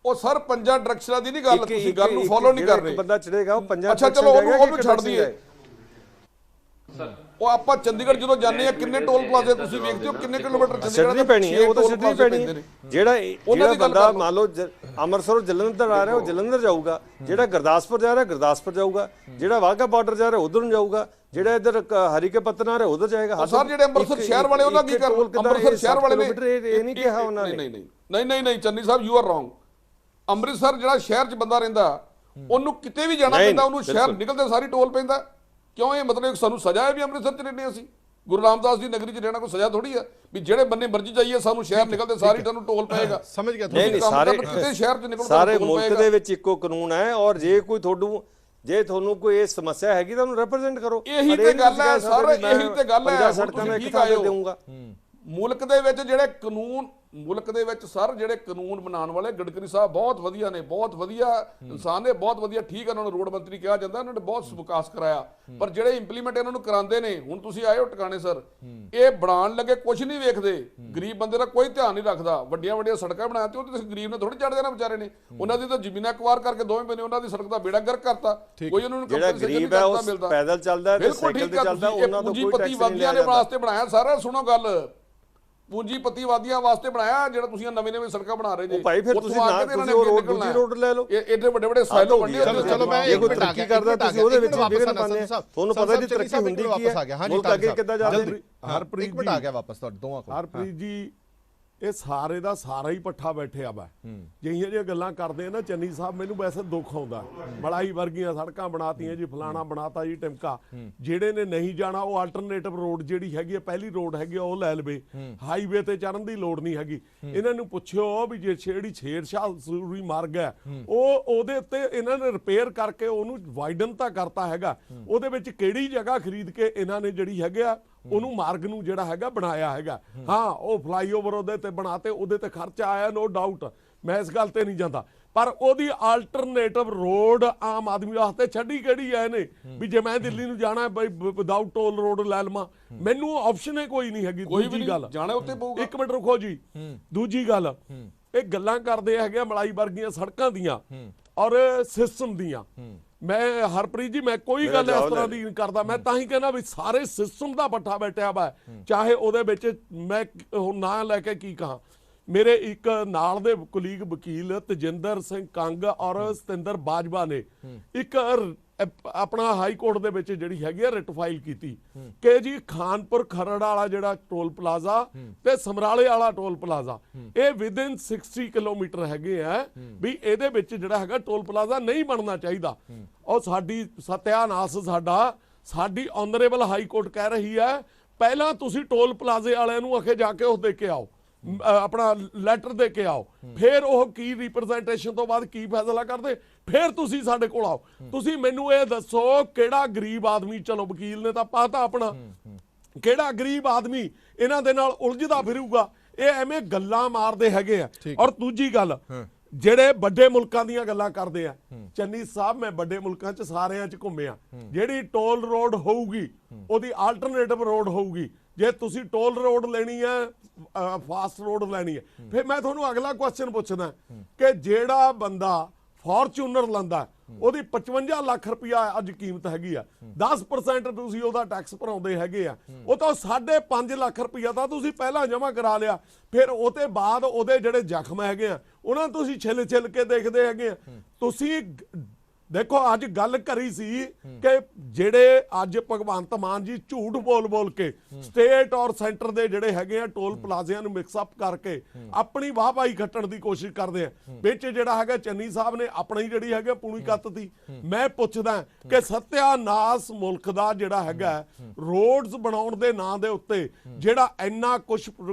Speaker 3: ਉਹ ਸਰ 5 ਡਾਇਰੈਕਸ਼ਨਾਂ ਦੀ ਨਹੀਂ ਗੱਲ, ਤੁਸੀਂ ਗੱਲ ਨੂੰ ਫੋਲੋ ਨਹੀਂ ਕਰ ਰਹੇ।
Speaker 4: ਬੰਦਾ ਚੜੇਗਾ ਉਹ 5।
Speaker 3: ਅੱਛਾ ਚਲੋ ਉਹਨੂੰ ਛੱਡ ਦਈਏ। ਉਹ ਆਪਾਂ ਚੰਡੀਗੜ੍ਹ ਜਦੋਂ ਜਾਂਦੇ ਆ, ਕਿੰਨੇ ਟੋਲ ਪਲਾਜ਼ੇ ਤੁਸੀਂ ਵੇਖਦੇ ਹੋ, ਕਿੰਨੇ ਕਿਲੋਮੀਟਰ
Speaker 4: ਚੰਡੀਗੜ੍ਹ ਪੈਣੀ ਹੈ, ਉਹ ਤਾਂ ਸਿੱਧੀ ਪੈਣੀ ਹੈ। ਜਿਹੜਾ ਬੰਦਾ ਮੰਨ ਲਓ ਅੰਮ੍ਰਿਤਸਰੋਂ ਜਲੰਧਰ ਆ ਰਿਹਾ, ਉਹ ਜਲੰਧਰ ਜਾਊਗਾ। ਜਿਹੜਾ ਗੁਰਦਾਸਪੁਰ ਜਾ ਰਿਹਾ, ਗੁਰਦਾਸਪੁਰ ਜਾਊਗਾ। ਜਿਹੜਾ ਵਾਘਾ ਬਾਰਡਰ ਜਾ ਰਿਹਾ, ਉਧਰ ਨੂੰ ਜਾਊਗਾ। ਜਿਹੜਾ ਇੱਧਰ ਹਰੀਕੇ ਪੱਤਨ ਆ ਰਿਹਾ, ਉਧਰ ਜਾਏਗਾ।
Speaker 3: ਸਰ ਜਿਹੜੇ ਅੰਮ੍ਰਿਤਸਰ ਸ਼ਹਿਰ ਵਾਲੇ, ਉਹਨਾਂ ਕੀ ਕਰ? ਅੰਮ੍ਰਿਤਸਰ ਸ਼ਹਿਰ ਵਾਲੇ ਨੇ
Speaker 4: ਇਹ ਨਹੀਂ ਕਿਹਾ ਉਹਨਾਂ ਨੇ।
Speaker 3: ਨਹੀਂ ਚੰਨੀ ਸਾਹਿਬ, ਯੂ ਆਰ ਰੋਂਗ। ਅੰਮ੍ਰਿਤਸਰ ਜਿਹੜਾ ਸ਼ਹਿਰ 'ਚ ਬੰਦਾ ਰਹਿੰਦਾ, ਉਹਨੂੰ ਕਿਤੇ ਵੀ ਜਾਣਾ ਪੈਂਦਾ, ਉਹਨੂੰ ਸ਼ਹਿਰ ਨਿਕਲਦੇ ਸਾਰੀ ਟੋਲ ਪੈਂਦਾ। ਕਿਉਂ? ਇਹ ਮਤਲਬ ਸਾਨੂੰ ਸਜ਼ਾ ਹੈ ਵੀ ਅੰਮ੍ਰਿਤਸਰ 'ਚ ਰਹਿੰਦੇ ਅਸੀਂ? ਗੁਰੂ ਰਾਮਦਾਸ ਦੀ ਨਗਰੀ 'ਚ ਰਹਿਣਾ ਕੋਈ ਸਜ਼ਾ ਥੋੜੀ ਆ ਵੀ ਜਿਹੜੇ ਬੰਨੇ ਮਰਜ਼ੀ ਜਾਈਏ ਸਾਨੂੰ ਸ਼ਹਿਰ ਨਿਕਲਦੇ ਸਾਰੀ ਤੁਹਾਨੂੰ ਟੋਲ ਪਏਗਾ।
Speaker 1: ਸਮਝ ਗਿਆ।
Speaker 4: ਨਹੀਂ, ਸਾਰੇ ਮੁਲਕ ਦੇ ਵਿੱਚ ਇੱਕੋ ਕਾਨੂੰਨ ਹੈ। ਔਰ ਜੇ ਤੁਹਾਨੂੰ ਕੋਈ ਇਹ ਸਮੱਸਿਆ ਹੈਗੀ ਤਾਂ ਉਹਨੂੰ ਰਿਪਰੈਜ਼ੈਂਟ ਕਰੋ।
Speaker 3: ਇਹੀ ਤੇ ਗੱਲ ਹੈ ਸਰ, ਇਹੀ ਤੇ ਗੱਲ ਹੈ।
Speaker 4: ਸੜਕਾਂ ਮੈਂ ਇੱਕ ਥਾਂ ਤੇ ਦੇਵਾਂਗਾ।
Speaker 3: ਮੁਲਕ ਦੇ ਵਿੱਚ ਜਿਹੜੇ ਕਾਨੂੰਨ ਮੁਲਕ ਦੇ ਵਿੱਚ ਸਰ ਜਿਹੜੇ ਕਾਨੂੰਨ ਬਣਾਉਣ ਵਾਲੇ ਗਡਕਰੀ ਸਾਹਿਬ ਬਹੁਤ ਵਧੀਆ ਨੇ, ਬਹੁਤ ਵਧੀਆ ਇਨਸਾਨ ਨੇ, ਬਹੁਤ ਵਧੀਆ, ਠੀਕ ਹੈ, ਉਹਨਾਂ ਨੂੰ ਰੋਡ ਮੰਤਰੀ ਕਿਹਾ ਜਾਂਦਾ, ਉਹਨਾਂ ਨੇ ਬਹੁਤ ਵਿਕਾਸ ਕਰਾਇਆ, ਪਰ ਜਿਹੜੇ ਇੰਪਲੀਮੈਂਟ ਇਹਨਾਂ ਨੂੰ ਕਰਾਉਂਦੇ ਨੇ, ਹੁਣ ਤੁਸੀਂ ਆਏ ਹੋ ਟਿਕਾਣੇ ਸਰ, ਇਹ ਬਣਾਉਣ ਲੱਗੇ ਕੁਝ ਨਹੀਂ ਵੇਖਦੇ, ਗਰੀਬ ਬੰਦੇ ਦਾ ਕੋਈ ਧਿਆਨ ਨਹੀਂ ਰੱਖਦਾ। ਵੱਡੀਆਂ ਵੱਡੀਆਂ ਸੜਕਾਂ ਬਣਾਇਆ ਤੇ ਉਹ ਤੇ ਗਰੀਬ ਨੇ ਥੋੜੀ ਚੜ ਦੇਣਾ ਵਿਚਾਰੇ ਨੇ, ਉਹਨਾਂ ਦੀ ਤਾਂ ਜ਼ਮੀਨਾਂ ਅਕਵਾਇਰ ਕਰਕੇ ਦੋਵੇਂ ਬੰਨੇ ਉਹਨਾਂ ਦੀ ਸੜਕ ਦਾ ਬੇੜਾ ਗਰਕ ਕਰਤਾ, ਕੋਈ ਉਹਨਾਂ ਨੂੰ
Speaker 4: ਜਿਹੜਾ ਗਰੀਬ ਹੈ ਉਹ ਪੈਦਲ ਚੱਲਦਾ ਤੇ ਸਾਈਕਲ ਤੇ ਚੱਲਦਾ, ਉਹਨਾਂ ਤੋਂ ਕੋਈ ਟੈਕਸ ਨਹੀਂ
Speaker 3: ਪੂੰਜੀਪਤੀਵਾਦੀਆਂ ਦੇ ਵਾਸਤੇ ਬਣਾਇਆ ਸਾਰਾ, ਸੁਣੋ ਗੱਲ, ਪੂੰਜੀਪਤੀਵਾਦੀਆਂ ਵਾਸਤੇ ਬਣਾਇਆ ਜਿਹੜਾ ਤੁਸੀਂ ਨਵੇਂ ਸੜਕਾਂ ਬਣਾ ਰਹੇ ਜੀ।
Speaker 4: ਭਾਈ ਫਿਰ ਤੁਸੀਂ ਉਹ ਰੋਡ ਲੈ ਲਓ,
Speaker 3: ਐਡੇ ਵੱਡੇ ਵੱਡੇ ਸਾਈਲੋ ਬੰਦੇ।
Speaker 1: ਚਲੋ ਮੈਂ ਇੱਕ ਮਿੰਟ
Speaker 4: ਤਰੱਕੀ ਕਰਦਾ, ਤੁਸੀਂ ਉਹਦੇ ਵਿੱਚ ਵਿਗਨ ਪਾਉਂਦੇ, ਤੁਹਾਨੂੰ ਪਤਾ ਜੀ ਤਰੱਕੀ ਹੁੰਦੀ ਕੀ ਹੈ, ਮੁਲਕ ਅੱਗੇ ਕਿੱਦਾਂ ਜਾਂਦਾ।
Speaker 1: ਹਰਪ੍ਰੀਤ ਇੱਕ ਮਿੰਟ ਆ ਗਿਆ ਵਾਪਸ ਤੁਹਾਡੇ ਦੋਵਾਂ ਕੋਲ।
Speaker 6: ਹਰਪ੍ਰੀਤ ਜੀ ਇਹ ਸਾਰੇ ਦਾ ਸਾਰਾ ਹੀ ਪੱਠਾ ਬੈਠਿਆ ਵਾ, ਜਿਹੀਆਂ ਜਿਹੀਆਂ ਗੱਲਾਂ ਕਰਦੇ ਆ ਨਾ ਚੰਨੀ ਸਾਹਿਬ, ਮੈਨੂੰ ਵੈਸੇ ਦੁੱਖ ਆਉਂਦਾ। ਮਲਾਈ ਵਰਗੀਆਂ ਸੜਕਾਂ ਬਣਾਤੀਆਂ ਜੀ, ਫਲਾਣਾ ਬਣਾਤਾ ਜੀ, ਟਿਮਕਾ। ਜਿਹੜੇ ਨੇ ਨਹੀਂ ਜਾਣਾ ਉਹ ਆਲਟਰਨੇਟਿਵ ਰੋਡ ਜਿਹੜੀ ਹੈਗੀ ਹੈ, ਪਹਿਲੀ ਰੋਡ ਹੈਗੀ ਉਹ ਲੈ ਲਵੇ, ਹਾਈਵੇ ਤੇ ਚੜਨ ਦੀ ਲੋੜ ਨਹੀਂ ਹੈਗੀ। ਇਹਨਾਂ ਨੂੰ ਪੁੱਛਿਓ ਵੀ ਜੇ ਜਿਹੜੀ ਸ਼ੇਰਸ਼ਾਹ ਸੂਰੀ ਮਾਰਗ ਹੈ ਉਹਦੇ ਉੱਤੇ ਇਹਨਾਂ ਨੇ ਰਿਪੇਅਰ ਕਰਕੇ ਉਹਨੂੰ ਵਾਈਡਨ ਤਾਂ ਕਰਤਾ ਹੈਗਾ, ਉਹਦੇ ਵਿੱਚ ਕਿਹੜੀ ਜਗ੍ਹਾ ਖਰੀਦ ਕੇ ਇਹਨਾਂ ਨੇ ਜਿਹੜੀ ਹੈਗੇ ਆ ਉਹਨੂੰ ਮਾਰਗ ਨੂੰ ਜਿਹੜਾ ਹੈਗਾ ਬਣਾਇਆ ਹੈਗਾ। ਹਾਂ ਉਹ ਫਲਾਈਓਵਰ ਉਹਦੇ ਤੇ ਬਣਾਤੇ, ਉਹਦੇ ਤੇ ਖਰਚਾ ਆਇਆ, ਨੋ ਡਾਊਟ, ਮੈਂ ਇਸ ਗੱਲ ਤੇ ਨਹੀਂ ਜਾਂਦਾ, ਪਰ ਉਹਦੀ ਆਲਟਰਨੇਟਿਵ ਰੋਡ ਆਮ ਆਦਮੀ ਵਾਸਤੇ ਛੱਡੀ ਕਿਹੜੀ ਹੈ ਇਹਨੇ ਵੀ ਜੇ ਮੈਂ ਦਿੱਲੀ ਨੂੰ ਜਾਣਾ ਬਈ ਵਿਦਆਊਟ ਟੋਲ ਰੋਡ ਲੈ ਲਵਾਂ, ਮੈਨੂੰ ਆਪਸ਼ਨ ਹੀ ਕੋਈ ਨਹੀਂ ਹੈਗੀ। ਦੂਜੀ ਗੱਲ
Speaker 3: ਜਾਣਾ ਉੱਤੇ ਪਊਗਾ।
Speaker 6: ਇੱਕ ਮਿੰਟ ਰੁਕੋ ਜੀ, ਦੂਜੀ ਗੱਲ, ਇਹ ਗੱਲਾਂ ਕਰਦੇ ਹੈਗੇ ਮਲਾਈ ਵਰਗੀਆਂ ਸੜਕਾਂ ਦੀਆਂ ਔਰ ਸਿਸਟਮ ਦੀਆਂ। ਮੈਂ ਹਰਪ੍ਰੀਤ ਜੀ ਮੈਂ ਕੋਈ ਗੱਲ ਇਸ ਤਰ੍ਹਾਂ ਦੀ ਨਹੀਂ ਕਰਦਾ, ਮੈਂ ਤਾਂ ਹੀ ਕਹਿੰਦਾ ਵੀ ਸਾਰੇ ਸਿਸਟਮ ਦਾ ਪੱਠਾ ਬੈਠਿਆ ਵਾ, ਚਾਹੇ ਉਹਦੇ ਵਿੱਚ ਮੈਂ ਹੁਣ ਨਾਂ ਲੈ ਕੇ ਕੀ ਕਹਾਂ। ਮੇਰੇ ਇੱਕ ਨਾਲ ਦੇ ਕੁਲੀਗ ਵਕੀਲ ਤਜਿੰਦਰ ਸਿੰਘ ਕੰਗ ਔਰ ਸਤਿੰਦਰ ਬਾਜਵਾ ਨੇ ਇੱਕ ਆਪਣਾ ਹਾਈ ਕੋਰਟ ਦੇ ਵਿੱਚ ਜਿਹੜੀ ਹੈਗੀ ਆ ਰਿਟ ਫਾਈਲ ਕੀਤੀ ਕਿ ਜੀ ਖਾਨਪੁਰ ਖਰੜ ਵਾਲਾ ਜਿਹੜਾ ਟੋਲ ਪਲਾਜ਼ਾ ਤੇ ਸਮਰਾਲੇ ਵਾਲਾ ਟੋਲ ਪਲਾਜ਼ਾ ਇਹ ਵਿਦਿਨ 60 ਕਿਲੋਮੀਟਰ ਹੈਗੇ ਆ, ਵੀ ਇਹਦੇ ਵਿੱਚ ਜਿਹੜਾ ਹੈਗਾ ਟੋਲ ਪਲਾਜ਼ਾ ਨਹੀਂ ਬਣਨਾ ਚਾਹੀਦਾ। ਔਰ ਸਾਡੀ ਸਤਿਆਨਾਸ਼ ਸਾਡੀ ਆਨਰੇਬਲ ਹਾਈ ਕੋਰਟ ਕਹਿ ਰਹੀ ਹੈ ਪਹਿਲਾਂ ਤੁਸੀਂ ਟੋਲ ਪਲਾਜ਼ੇ ਵਾਲਿਆਂ ਨੂੰ ਆਖੇ ਜਾ ਕੇ ਉਹ ਦੇ ਕੇ ਆਓ, ਆਪਣਾ ਲੈਟਰ ਦੇ ਕੇ ਆਓ, ਫਿਰ ਉਹ ਕੀ ਰਿਪਰੈਜ਼ੈਂਟੇਸ਼ਨ ਤੋਂ ਬਾਅਦ ਕੀ ਫੈਸਲਾ ਕਰਦੇ, ਫਿਰ ਤੁਸੀਂ ਸਾਡੇ ਕੋਲ ਆਓ। ਤੁਸੀਂ ਮੈਨੂੰ ਇਹ ਦੱਸੋ ਕਿਹੜਾ ਗਰੀਬ ਆਦਮੀ, ਚਲੋ ਵਕੀਲ ਨੇ ਤਾਂ ਪਤਾ ਆਪਣਾ, ਕਿਹੜਾ ਗਰੀਬ ਆਦਮੀ ਇਹਨਾਂ ਦੇ ਨਾਲ ਉਲਝਦਾ ਫਿਰੂਗਾ? ਇਹ ਐਵੇਂ ਗੱਲਾਂ ਮਾਰਦੇ ਹੈਗੇ ਆ। ਔਰ ਦੂਜੀ ਗੱਲ, ਜਿਹੜੇ ਵੱਡੇ ਮੁਲਕਾਂ ਦੀਆਂ ਗੱਲਾਂ ਕਰਦੇ ਆ, ਚੰਨੀ ਸਾਹਿਬ ਮੈਂ ਵੱਡੇ ਮੁਲਕਾਂ 'ਚ ਸਾਰਿਆਂ 'ਚ ਘੁੰਮਿਆ, ਜਿਹੜੀ ਟੋਲ ਰੋਡ ਹੋਊਗੀ ਉਹਦੀ ਆਲਟਰਨੇਟਿਵ ਰੋਡ ਹੋਊਗੀ। ਜੇ ਤੁਸੀਂ ਟੋਲ ਰੋਡ ਲੈਣੀ ਹੈ, ਫਾਸਟ ਰੋਡ ਲੈਣੀ ਹੈ, ਫਿਰ ਮੈਂ ਤੁਹਾਨੂੰ ਅਗਲਾ ਕੁਐਸਚਨ ਪੁੱਛਦਾ ਕਿ ਜਿਹੜਾ ਬੰਦਾ ਫੋਰਚੂਨਰ ਲੈਂਦਾ ਉਹਦੀ 55 ਲੱਖ ਰੁਪਇਆ ਅੱਜ ਕੀਮਤ ਹੈਗੀ ਆ, 10% ਤੁਸੀਂ ਉਹਦਾ ਟੈਕਸ ਭਰਾਉਂਦੇ ਹੈਗੇ ਆ, ਉਹ ਤਾਂ 5.5 ਲੱਖ ਰੁਪਇਆ ਤਾਂ ਤੁਸੀਂ ਪਹਿਲਾਂ ਜਮ੍ਹਾਂ ਕਰਾ ਲਿਆ, ਫਿਰ ਉਹ ਤੇ ਬਾਅਦ ਉਹਦੇ ਜਿਹੜੇ ਜ਼ਖਮ ਹੈਗੇ ਆ ਉਹਨਾਂ ਨੂੰ ਤੁਸੀਂ ਛਿੱਲ ਕੇ ਦੇਖਦੇ ਹੈਗੇ ਆ। ਤੁਸੀਂ ਦੇਖੋ ਅੱਜ ਗੱਲ ਕਰੀ ਸੀ ਕਿ ਜਿਹੜੇ ਅੱਜ ਭਗਵੰਤ ਮਾਨ ਜੀ ਝੂਠ ਬੋਲ ਕੇ ਸਟੇਟ ਔਰ ਸੈਂਟਰ ਦੇ ਜਿਹੜੇ ਹੈਗੇ ਆ ਟੋਲ ਪਲਾਜ਼ਿਆਂ ਨੂੰ ਮਿਕਸ ਅਪ ਕਰਕੇ ਆਪਣੀ ਵਾਹਵਾਈ ਖੱਟਣ ਦੀ ਕੋਸ਼ਿਸ਼ ਕਰਦੇ ਆ। ਵਿੱਚ ਜਿਹੜਾ ਹੈਗਾ ਚੰਨੀ ਸਾਹਿਬ ਨੇ ਆਪਣੀ ਜਿਹੜੀ ਹੈਗਾ ਪੂਣੀ ਕੱਤਤੀ। ਮੈਂ ਪੁੱਛਦਾ ਕਿ ਸਤਿਆਨਾਸ਼ ਮੁਲਕ ਦਾ ਜਿਹੜਾ ਹੈਗਾ ਰੋਡਸ ਬਣਾਉਣ ਦੇ ਨਾਂ ਦੇ ਉੱਤੇ ਜਿਹੜਾ ਇੰਨਾ ਕੁਝ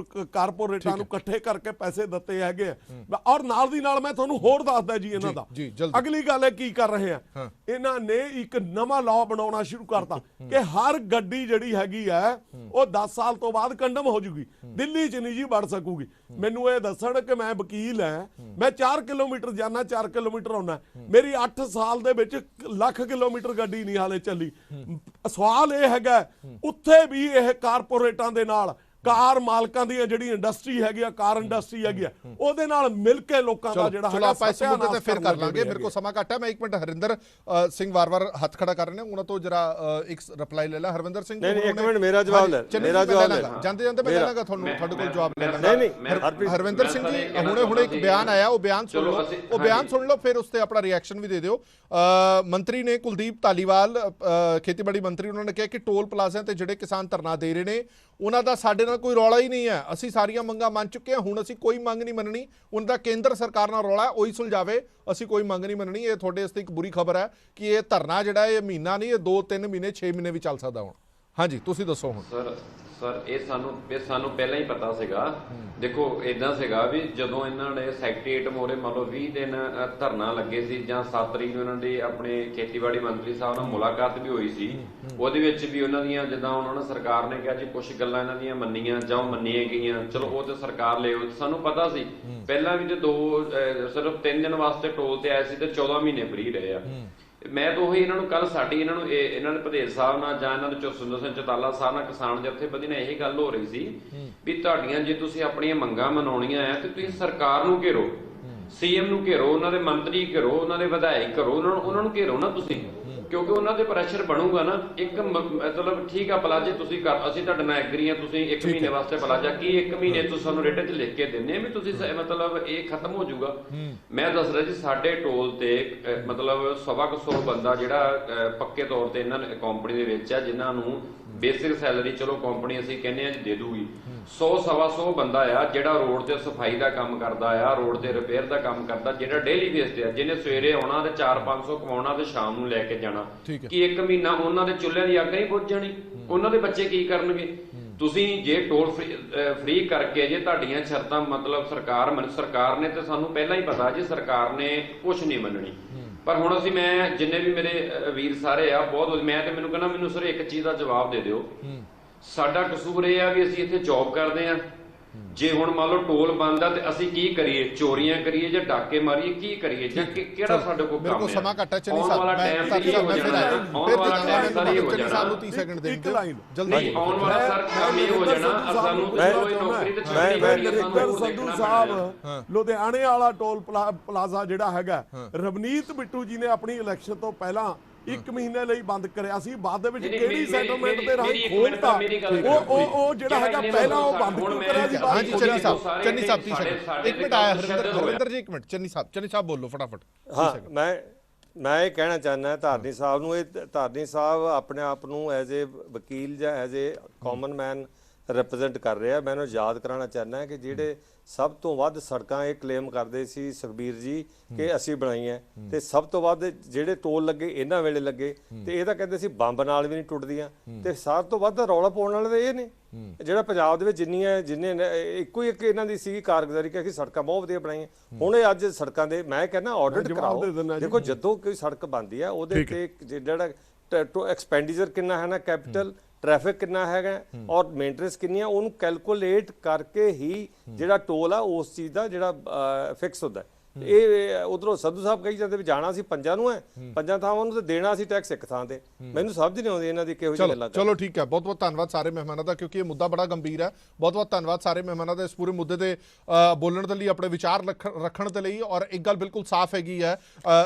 Speaker 6: ਕਾਰਪੋਰੇਟਾਂ ਨੂੰ ਇਕੱਠੇ ਕਰਕੇ ਪੈਸੇ ਦਿੱਤੇ ਹੈਗੇ, ਔਰ ਨਾਲ ਦੀ ਨਾਲ ਮੈਂ ਤੁਹਾਨੂੰ ਹੋਰ ਦੱਸਦਾ ਜੀ ਇਹਨਾਂ ਦਾ ਅਗਲੀ ਗੱਲ ਹੈ ਕੀ ਕਰ ਰਹੇ। ਇਹਨਾਂ ਨੇ ਇੱਕ ਨਵਾਂ ਲਾਅ ਬਣਾਉਣਾ ਸ਼ੁਰੂ ਕਰਤਾ ਕਿ ਹਰ ਗੱਡੀ ਜਿਹੜੀ ਹੈਗੀ ਹੈ ਉਹ 10 ਸਾਲ ਤੋਂ ਬਾਅਦ ਕੰਡਮ ਹੋ ਜੂਗੀ, ਦਿੱਲੀ 'ਚ ਨਹੀਂ ਜੀ ਵੜ ਸਕੂਗੀ। ਮੈਨੂੰ ਇਹ ਦੱਸਣ ਕਿ ਮੈਂ ਵਕੀਲ ਹੈ, ਮੈਂ 4 ਕਿਲੋਮੀਟਰ ਜਾਣਾ 4 ਕਿਲੋਮੀਟਰ ਆਉਣਾ, ਮੇਰੀ 8 ਸਾਲ ਦੇ ਵਿੱਚ 1 ਲੱਖ ਕਿਲੋਮੀਟਰ ਗੱਡੀ ਨਹੀਂ ਹਾਲੇ ਚੱਲੀ। ਸਵਾਲ ਇਹ ਹੈਗਾ ਉੱਥੇ ਵੀ ਇਹ ਕਾਰਪੋਰੇਟਾਂ ਦੇ ਨਾਲ ਕਾਰ ਮਾਲਕਾਂ ਦੀ ਜਿਹੜੀ ਇੰਡਸਟਰੀ ਹੈਗੀ ਆ, ਕਾਰ ਇੰਡਸਟਰੀ ਹੈਗੀ ਆ, ਉਹਦੇ ਨਾਲ ਮਿਲ ਕੇ ਲੋਕਾਂ ਦਾ ਜਿਹੜਾ ਹੈਗਾ
Speaker 1: ਆਪਾਂ ਇਸ ਮੁੱਦੇ ਤੇ ਫਿਰ ਕਰ ਲਾਂਗੇ। ਮੇਰੇ ਕੋਲ ਸਮਾਂ ਘੱਟ ਹੈ। ਮੈਂ ਇੱਕ ਮਿੰਟ ਹਰਿੰਦਰ ਸਿੰਘ ਵਾਰ-ਵਾਰ ਹੱਥ ਖੜਾ ਕਰ ਰਹੇ ਨੇ, ਉਹਨਾਂ ਤੋਂ ਜਰਾ ਇੱਕ ਰਿਪਲਾਈ ਲੈ ਲੈ। ਹਰਵਿੰਦਰ ਸਿੰਘ
Speaker 4: ਨਹੀਂ ਇੱਕ ਮਿੰਟ ਮੇਰਾ ਜਵਾਬ ਲੈ, ਮੇਰਾ ਜਵਾਬ ਲੈ
Speaker 1: ਜਾਂਦੇ ਮੈਂ ਲੈਣਾਗਾ ਤੁਹਾਡੇ ਕੋਲ ਜਵਾਬ ਲੈ ਲਾਂਗਾ। ਨਹੀਂ ਹਰਵਿੰਦਰ ਸਿੰਘ ਜੀ ਹੁਣੇ ਇੱਕ ਬਿਆਨ ਆਇਆ, ਉਹ ਬਿਆਨ ਸੁਣ ਲਓ, ਫਿਰ ਉਸ ਤੇ ਆਪਣਾ ਰਿਐਕਸ਼ਨ ਵੀ ਦੇ ਦਿਓ। ਮੰਤਰੀ ਨੇ ਕੁਲਦੀਪ ਧਾਲੀਵਾਲ ਖੇਤੀਬਾੜੀ ਮੰਤਰੀ, ਉਹਨਾਂ ਨੇ ਕਿਹਾ ਕਿ ਟੋਲ ਪਲਾਜ਼ਿਆਂ ਤੇ ਜਿਹੜੇ ਕਿਸਾਨ ਧਰਨਾ ਦੇ ਰਹੇ ਨੇ ਉਹਨਾਂ ਦਾ ਸਾਡੇ ਨਾਲ ਕੋਈ ਰੌਲਾ ਹੀ ਨਹੀਂ ਹੈ, ਅਸੀਂ ਸਾਰੀਆਂ ਮੰਗਾਂ ਮੰਨ ਚੁੱਕੇ ਹਾਂ, ਹੁਣ ਅਸੀਂ ਕੋਈ ਮੰਗ ਨਹੀਂ ਮੰਨਣੀ। ਉਹਨਾਂ ਦਾ ਕੇਂਦਰ ਸਰਕਾਰ ਨਾਲ ਰੌਲਾ ਉਹੀ ਸੁਲਝਾਵੇ, ਅਸੀਂ ਕੋਈ ਮੰਗ ਨਹੀਂ ਮੰਨਣੀ। ਇਹ ਤੁਹਾਡੇ ਵਾਸਤੇ ਇੱਕ ਬੁਰੀ ਖਬਰ ਹੈ ਕਿ ਇਹ ਧਰਨਾ ਜਿਹੜਾ ਇਹ ਮਹੀਨਾ ਨਹੀਂ, ਇਹ 2-3 ਮਹੀਨੇ 6 ਮਹੀਨੇ ਵੀ ਚੱਲ ਸਕਦਾ ਹੁਣ। ਹਾਂਜੀ ਤੁਸੀਂ ਦੱਸੋ ਹੁਣ।
Speaker 7: ਸਰ ਇਹ ਸਾਨੂੰ ਪਹਿਲਾਂ ਹੀ ਪਤਾ ਸੀਗਾ। ਦੇਖੋ ਇਦਾਂ ਸੀਗਾ ਵੀ ਜਦੋਂ ਇਹਨਾਂ ਨੇ ਸੈਕਟਰੀਏਟ ਮੋਰੇ ਮੰਨ ਲਓ 20 ਦਿਨ ਧਰਨਾ ਲੱਗੇ ਸੀ, ਜਾਂ 7 ਤਰੀਕ ਨੂੰ ਇਹਨਾਂ ਦੀ ਆਪਣੇ ਖੇਤੀਬਾੜੀ ਮੰਤਰੀ ਸਾਹਿਬ ਨਾਲ ਮੁਲਾਕਾਤ ਵੀ ਹੋਈ ਸੀ, ਉਹਦੇ ਵਿੱਚ ਵੀ ਉਹਨਾਂ ਦੀਆਂ ਜਿੱਦਾਂ ਉਹਨਾਂ ਨੇ ਸਰਕਾਰ ਨੇ ਕਿਹਾ ਜੀ ਕੁਝ ਗੱਲਾਂ ਇਹਨਾਂ ਦੀਆਂ ਮੰਨੀਆਂ ਜਾਂ ਮੰਨੀਆਂ ਗਈਆਂ, ਚਲੋ ਉਹ ਤੇ ਸਰਕਾਰ ਲਿਓ। ਸਾਨੂੰ ਪਤਾ ਸੀ ਪਹਿਲਾਂ ਵੀ ਤੇ ਸਿਰਫ 3 ਦਿਨ ਵਾਸਤੇ ਟੋਲ ਤੇ ਆਏ ਸੀ ਤੇ 14 ਮਹੀਨੇ ਫ੍ਰੀ ਰਹੇ ਆ। ਮੈਂ ਤਾਂ ਉਹੀ ਇਹਨਾਂ ਨੂੰ ਕੱਲ ਸਾਡੀ ਇਹਨਾਂ ਦੇ ਭਦੇਲ ਸਾਹਿਬ ਨਾਲ ਜਾਂ ਇਹਨਾਂ ਦੇ ਸੁੰਦਰ ਸਿੰਘ ਚੌਟਾਲਾ ਸਾਹਿਬ ਨਾਲ ਕਿਸਾਨ ਜਥੇਬੰਦੀ ਨਾਲ ਇਹੀ ਗੱਲ ਹੋ ਰਹੀ ਸੀ ਵੀ ਤੁਹਾਡੀਆਂ ਜੇ ਤੁਸੀਂ ਆਪਣੀਆਂ ਮੰਗਾਂ ਮਨਾਉਣੀਆਂ ਆ ਤੇ ਤੁਸੀਂ ਸਰਕਾਰ ਨੂੰ ਘੇਰੋ, ਸੀਐਮ ਨੂੰ ਘੇਰੋ, ਉਹਨਾਂ ਦੇ ਮੰਤਰੀ ਘੇਰੋ, ਉਹਨਾਂ ਦੇ ਵਿਧਾਇਕ ਘੇਰੋ, ਉਹਨਾਂ ਨੂੰ ਘੇਰੋ ਨਾ ਤੁਸੀਂ, ਕਿਉਂਕਿ ਉਹਨਾਂ ਦੇ ਪ੍ਰੈਸ਼ਰ ਬਣੂਗਾ ਨਾ। ਇੱਕ ਮਤਲਬ ਠੀਕ ਆ ਪਲਾਜੇ ਤੁਸੀਂ ਅਸੀਂ ਤੁਹਾਡੇ ਨਾਲ ਐਗਰੀ ਆ, ਤੁਸੀਂ 1 ਮਹੀਨੇ ਵਾਸਤੇ ਪਲਾਜਾ ਕੀ 1 ਮਹੀਨੇ ਤੁਸੀਂ ਸਾਨੂੰ ਰਿਟਨ 'ਚ ਲਿਖ ਕੇ ਦਿੰਦੇ ਆ ਵੀ ਤੁਸੀਂ ਮਤਲਬ ਇਹ ਖਤਮ ਹੋ ਜਾਊਗਾ। ਮੈਂ ਦੱਸ ਰਿਹਾ ਜੀ ਸਾਡੇ ਟੋਲ ਤੇ ਮਤਲਬ 125 ਬੰਦਾ ਜਿਹੜਾ ਪੱਕੇ ਤੌਰ ਤੇ ਇਹਨਾਂ ਕੰਪਨੀ ਦੇ ਵਿੱਚ ਆ, ਜਿਨ੍ਹਾਂ ਨੂੰ ਬੇਸਿਕ ਸੈਲਰੀ ਚਲੋ ਕੰਪਨੀ ਅਸੀਂ ਕਹਿੰਦੇ ਆ ਜੀ ਦੇ ਦੂਗੀ। 100-125 ਬੰਦਾ ਆ ਜਿਹੜਾ ਰੋਡ ਤੇ ਸਫਾਈ ਦਾ ਕੰਮ ਕਰਦਾ ਆ, ਰੋਡ ਤੇ ਰਿਪੇਅਰ ਦਾ ਕੰਮ ਕਰਦਾ, ਜਿਹੜਾ ਡੇਲੀ ਬੇਸ ਤੇ ਆ, ਜਿਹਨੇ ਸਵੇਰੇ ਆਉਣਾ ਤੇ 400-500 ਕਮਾਉਣਾ ਤੇ ਸ਼ਾਮ ਨੂੰ ਲੈ ਕੇ ਜਾਣਾ। ਕਿ 1 ਮਹੀਨਾ ਉਹਨਾਂ ਦੇ ਚੁੱਲ੍ਹਿਆਂ ਦੀ ਅੱਗ ਨਹੀਂ ਬੁੱਝ ਜਾਣੀ, ਉਹਨਾਂ ਦੇ ਬੱਚੇ ਕੀ ਕਰਨਗੇ? ਤੁਸੀਂ ਜੇ ਟੋਲ ਫ੍ਰੀ ਕਰਕੇ ਜੇ ਤੁਹਾਡੀਆਂ ਸ਼ਰਤਾਂ ਮਤਲਬ ਸਰਕਾਰ ਨੇ ਤੇ ਸਾਨੂੰ ਪਹਿਲਾਂ ਹੀ ਪਤਾ ਜੀ ਸਰਕਾਰ ਨੇ ਕੁਝ ਨਹੀਂ ਮੰਨਣੀ। ਪਰ ਹੁਣ ਅਸੀਂ ਮੈਂ ਜਿੰਨੇ ਵੀ ਮੇਰੇ ਵੀਰ ਸਾਰੇ ਆ ਬਹੁਤ ਮੈਂ ਤੇ ਮੈਨੂੰ ਕਹਿੰਦਾ ਮੈਨੂੰ ਸਿਰ ਇੱਕ ਚੀਜ਼ ਦਾ ਜਵਾਬ ਦੇ ਦਿਓ, ਸਾਡਾ ਕਸੂਰ ਇਹ ਆ ਵੀ ਅਸੀਂ ਇੱਥੇ ਜੌਬ ਕਰਦੇ ਆ, ਜੇ ਹੁਣ ਮੰਨ ਲਓ ਟੋਲ ਬੰਦ ਆ ਤੇ ਅਸੀਂ ਕੀ ਕਰੀਏ? ਚੋਰੀਆਂ ਕਰੀਏ ਜਾਂ ਡਾਕੇ ਮਾਰੀਏ? ਕੀ ਕਰੀਏ? ਜਾਂ ਕਿਹੜਾ ਸਾਡੇ ਕੋਲ ਕੰਮ ਹੈ?
Speaker 1: ਸਮਾਂ ਘੱਟ ਹੈ ਚੰਨੀ ਸਾਹਿਬ, ਮੈਂ
Speaker 7: ਆਉਣ ਵਾਲਾ ਟਾਈਮ
Speaker 1: ਨੂੰ 30 ਸੈਕਿੰਡ ਦੇ
Speaker 6: ਇੱਕ ਲਾਈਨ
Speaker 1: ਜਲਦੀ
Speaker 7: ਆਉਣ ਵਾਲਾ ਸਰ ਕੰਮ ਇਹ ਹੋ ਜਾਣਾ ਸਾਨੂੰ ਕੋਈ ਨੌਕਰੀ ਤੇ ਛੱਡਣੀ ਪੈਣੀ ਹੈ ਸਾਨੂੰ।
Speaker 6: ਸੰਧੂ ਸਾਹਿਬ ਲੁਧਿਆਣੇ ਵਾਲਾ ਟੋਲ ਪਲਾਜ਼ਾ ਜਿਹੜਾ ਹੈਗਾ, ਰਵਨੀਤ ਬਿੱਟੂ ਜੀ ਨੇ ਆਪਣੀ ਇਲੈਕਸ਼ਨ ਤੋਂ ਪਹਿਲਾਂ 1 ਮਹੀਨੇ ਲਈ ਬੰਦ ਕਰਿਆ ਸੀ, ਬਾਅਦ ਦੇ ਵਿੱਚ ਕਿਹੜੀ ਸੈਟਲਮੈਂਟ ਦੇ ਰਾਹੀਂ ਖੋਲਤਾ? ਉਹ ਜਿਹੜਾ ਹੈਗਾ ਪਹਿਲਾਂ ਉਹ ਬੰਦ ਕਿਉਂ ਕਰਿਆ ਸੀ?
Speaker 1: ਹਾਂਜੀ ਚੰਨੀ ਸਾਹਿਬ 30 ਸੈਕਿੰਡ। 1 ਮਿੰਟ ਆਇਆ ਹਰਿੰਦਰ ਜੀ, 1 ਮਿੰਟ ਚੰਨੀ ਸਾਹਿਬ ਬੋਲੋ ਫਟਾਫਟ।
Speaker 4: ਹਾਂ ਮੈਂ ਇਹ ਕਹਿਣਾ ਚਾਹੁੰਦਾ ਧਾਰਨੀ ਸਾਹਿਬ ਨੂੰ, ਇਹ ਧਾਰਨੀ ਸਾਹਿਬ ਆਪਣੇ ਆਪ ਨੂੰ ਐਜ਼ ਏ ਵਕੀਲ ਜਾਂ as a common man represent ਕਰ ਰਿਹਾ। ਮੈਂ ਇਹਨੂੰ ਯਾਦ ਕਰਾਉਣਾ ਚਾਹੁੰਦਾ ਕਿ ਜਿਹੜੇ ਸਭ ਤੋਂ ਵੱਧ ਸੜਕਾਂ ਇਹ ਕਲੇਮ ਕਰਦੇ ਸੀ ਸੁਖਬੀਰ ਜੀ ਕਿ ਅਸੀਂ ਬਣਾਈਆਂ, ਤੇ ਸਭ ਤੋਂ ਵੱਧ ਜਿਹੜੇ ਟੋਲ ਲੱਗੇ ਇਹਨਾਂ ਵੇਲੇ ਲੱਗੇ, ਤੇ ਇਹ ਤਾਂ ਕਹਿੰਦੇ ਸੀ ਬੰਬ ਨਾਲ ਵੀ ਨਹੀਂ ਟੁੱਟਦੀਆਂ, ਤੇ ਸਭ ਤੋਂ ਵੱਧ ਰੌਲਾ ਪਾਉਣ ਵਾਲੇ ਤਾਂ ਇਹ ਨੇ ਜਿਹੜਾ ਪੰਜਾਬ ਦੇ ਵਿੱਚ ਜਿੰਨੇ ਇੱਕੋ ਇੱਕ ਇਹਨਾਂ ਦੀ ਸੀ ਕਾਰਗੁਜ਼ਾਰੀ ਕਿ ਅਸੀਂ ਸੜਕਾਂ ਬਹੁਤ ਵਧੀਆ ਬਣਾਈਆਂ। ਹੁਣ ਇਹ ਅੱਜ ਸੜਕਾਂ ਦੇ ਮੈਂ ਕਹਿੰਦਾ ਆਡਿਟ ਕਰਾਓ। ਦੇਖੋ ਜਦੋਂ ਕੋਈ ਸੜਕ ਬਣਦੀ ਆ ਉਹਦੇ ਤੇ ਜਿਹੜਾ ਐਕਸਪੈਂਡੀਚਰ ਕਿੰਨਾ ਹੈ ਨਾ, ਕੈਪੀਟਲ ਟ੍ਰੈਫਿਕ ਕਿੰਨਾ ਹੈਗਾ ਔਰ ਮੇਨਟੇਨੈਂਸ ਕਿੰਨੀ ਆ, ਉਹਨੂੰ ਕੈਲਕੂਲੇਟ ਕਰਕੇ ਹੀ ਜਿਹੜਾ ਟੋਲ ਆ ਉਸ ਚੀਜ਼ ਦਾ ਜਿਹੜਾ ਫਿਕਸ ਹੁੰਦਾ। ਇਹ ਉਧਰੋਂ ਸੰਧੂ ਸਾਹਿਬ ਕਹੀ ਜਾਂਦੇ ਵੀ ਜਾਣਾ ਸੀ ਪੰਜਾਂ ਨੂੰ ਹੈ, ਪੰਜਾਂ ਥਾਵਾਂ ਨੂੰ ਤੇ ਦੇਣਾ ਸੀ ਟੈਕਸ ਇੱਕ ਥਾਂ ਤੇ। ਮੈਨੂੰ ਸਮਝ ਨਹੀਂ ਆਉਂਦੀ ਇਹਨਾਂ ਦੀ ਕਿਹੋ ਜਿਹੀ ਗੱਲਾਂ।
Speaker 1: ਚਲੋ ਠੀਕ ਹੈ, ਬਹੁਤ ਬਹੁਤ ਧੰਨਵਾਦ ਸਾਰੇ ਮਹਿਮਾਨਾਂ ਦਾ, ਕਿਉਂਕਿ ਇਹ ਮੁੱਦਾ ਬੜਾ ਗੰਭੀਰ ਹੈ। ਬਹੁਤ ਬਹੁਤ ਧੰਨਵਾਦ ਸਾਰੇ ਮਹਿਮਾਨਾਂ ਦਾ ਇਸ ਪੂਰੇ ਮੁੱਦੇ ਤੇ ਬੋਲਣ ਦੇ ਲਈ, ਆਪਣੇ ਵਿਚਾਰ ਰੱਖਣ ਦੇ ਲਈ। ਔਰ ਇੱਕ ਗੱਲ ਬਿਲਕੁਲ ਸਾਫ਼ ਹੈਗੀ ਹੈ,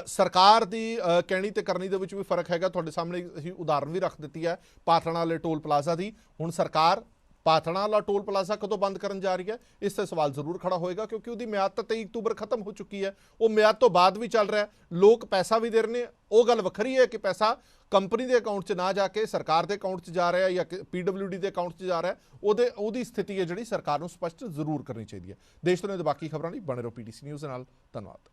Speaker 1: ਸਰਕਾਰ ਦੀ ਕਹਿਣੀ ਤੇ ਕਰਨੀ ਦੇ ਵਿੱਚ ਵੀ ਫਰਕ ਹੈਗਾ। ਤੁਹਾਡੇ ਸਾਹਮਣੇ ਅਸੀਂ ਉਦਾਹਰਨ ਵੀ ਰੱਖ ਦਿੱਤੀ ਹੈ ਪਾਤੜਾਂ ਵਾਲੇ ਟੋਲ ਪਲਾਜ਼ਾ ਦੀ। ਹੁਣ ਸਰਕਾਰ ਪਾਤੜਾਂ ਵਾਲਾ ਟੋਲ ਪਲਾਜ਼ਾ ਕਦੋਂ ਬੰਦ ਕਰਨ ਜਾ ਰਹੀ ਹੈ, ਇਸ ਤੇ ਸਵਾਲ ਜ਼ਰੂਰ ਖੜਾ ਹੋਏਗਾ, ਕਿਉਂਕਿ ਉਹਦੀ ਮਿਆਦ ਤਾਂ 23 ਅਕਤੂਬਰ ਖਤਮ ਹੋ ਚੁੱਕੀ ਹੈ। ਉਹ ਮਿਆਦ ਤੋਂ ਬਾਅਦ ਵੀ ਚੱਲ ਰਿਹਾ, ਲੋਕ ਪੈਸਾ ਵੀ ਦੇ ਰਹੇ ਨੇ। ਉਹ ਗੱਲ ਵੱਖਰੀ ਹੈ ਕਿ ਪੈਸਾ ਕੰਪਨੀ ਦੇ ਅਕਾਊਂਟ 'ਚ ਨਾ ਜਾ ਕੇ ਸਰਕਾਰ ਦੇ ਅਕਾਊਂਟ 'ਚ ਜਾ ਰਿਹਾ ਜਾਂ PWD ਦੇ ਅਕਾਊਂਟ 'ਚ ਜਾ ਰਿਹਾ, ਉਹਦੀ ਸਥਿਤੀ ਹੈ ਜਿਹੜੀ ਸਰਕਾਰ ਨੂੰ ਸਪਸ਼ਟ ਜ਼ਰੂਰ ਕਰਨੀ ਚਾਹੀਦੀ ਹੈ। ਦੇਸ਼ ਦੁਨੀਆ ਦੇ ਬਾਕੀ ਖਬਰਾਂ ਲਈ ਬਣੇ ਰਹੋ PTC ਨਿਊਜ਼ ਨਾਲ। ਧੰਨਵਾਦ।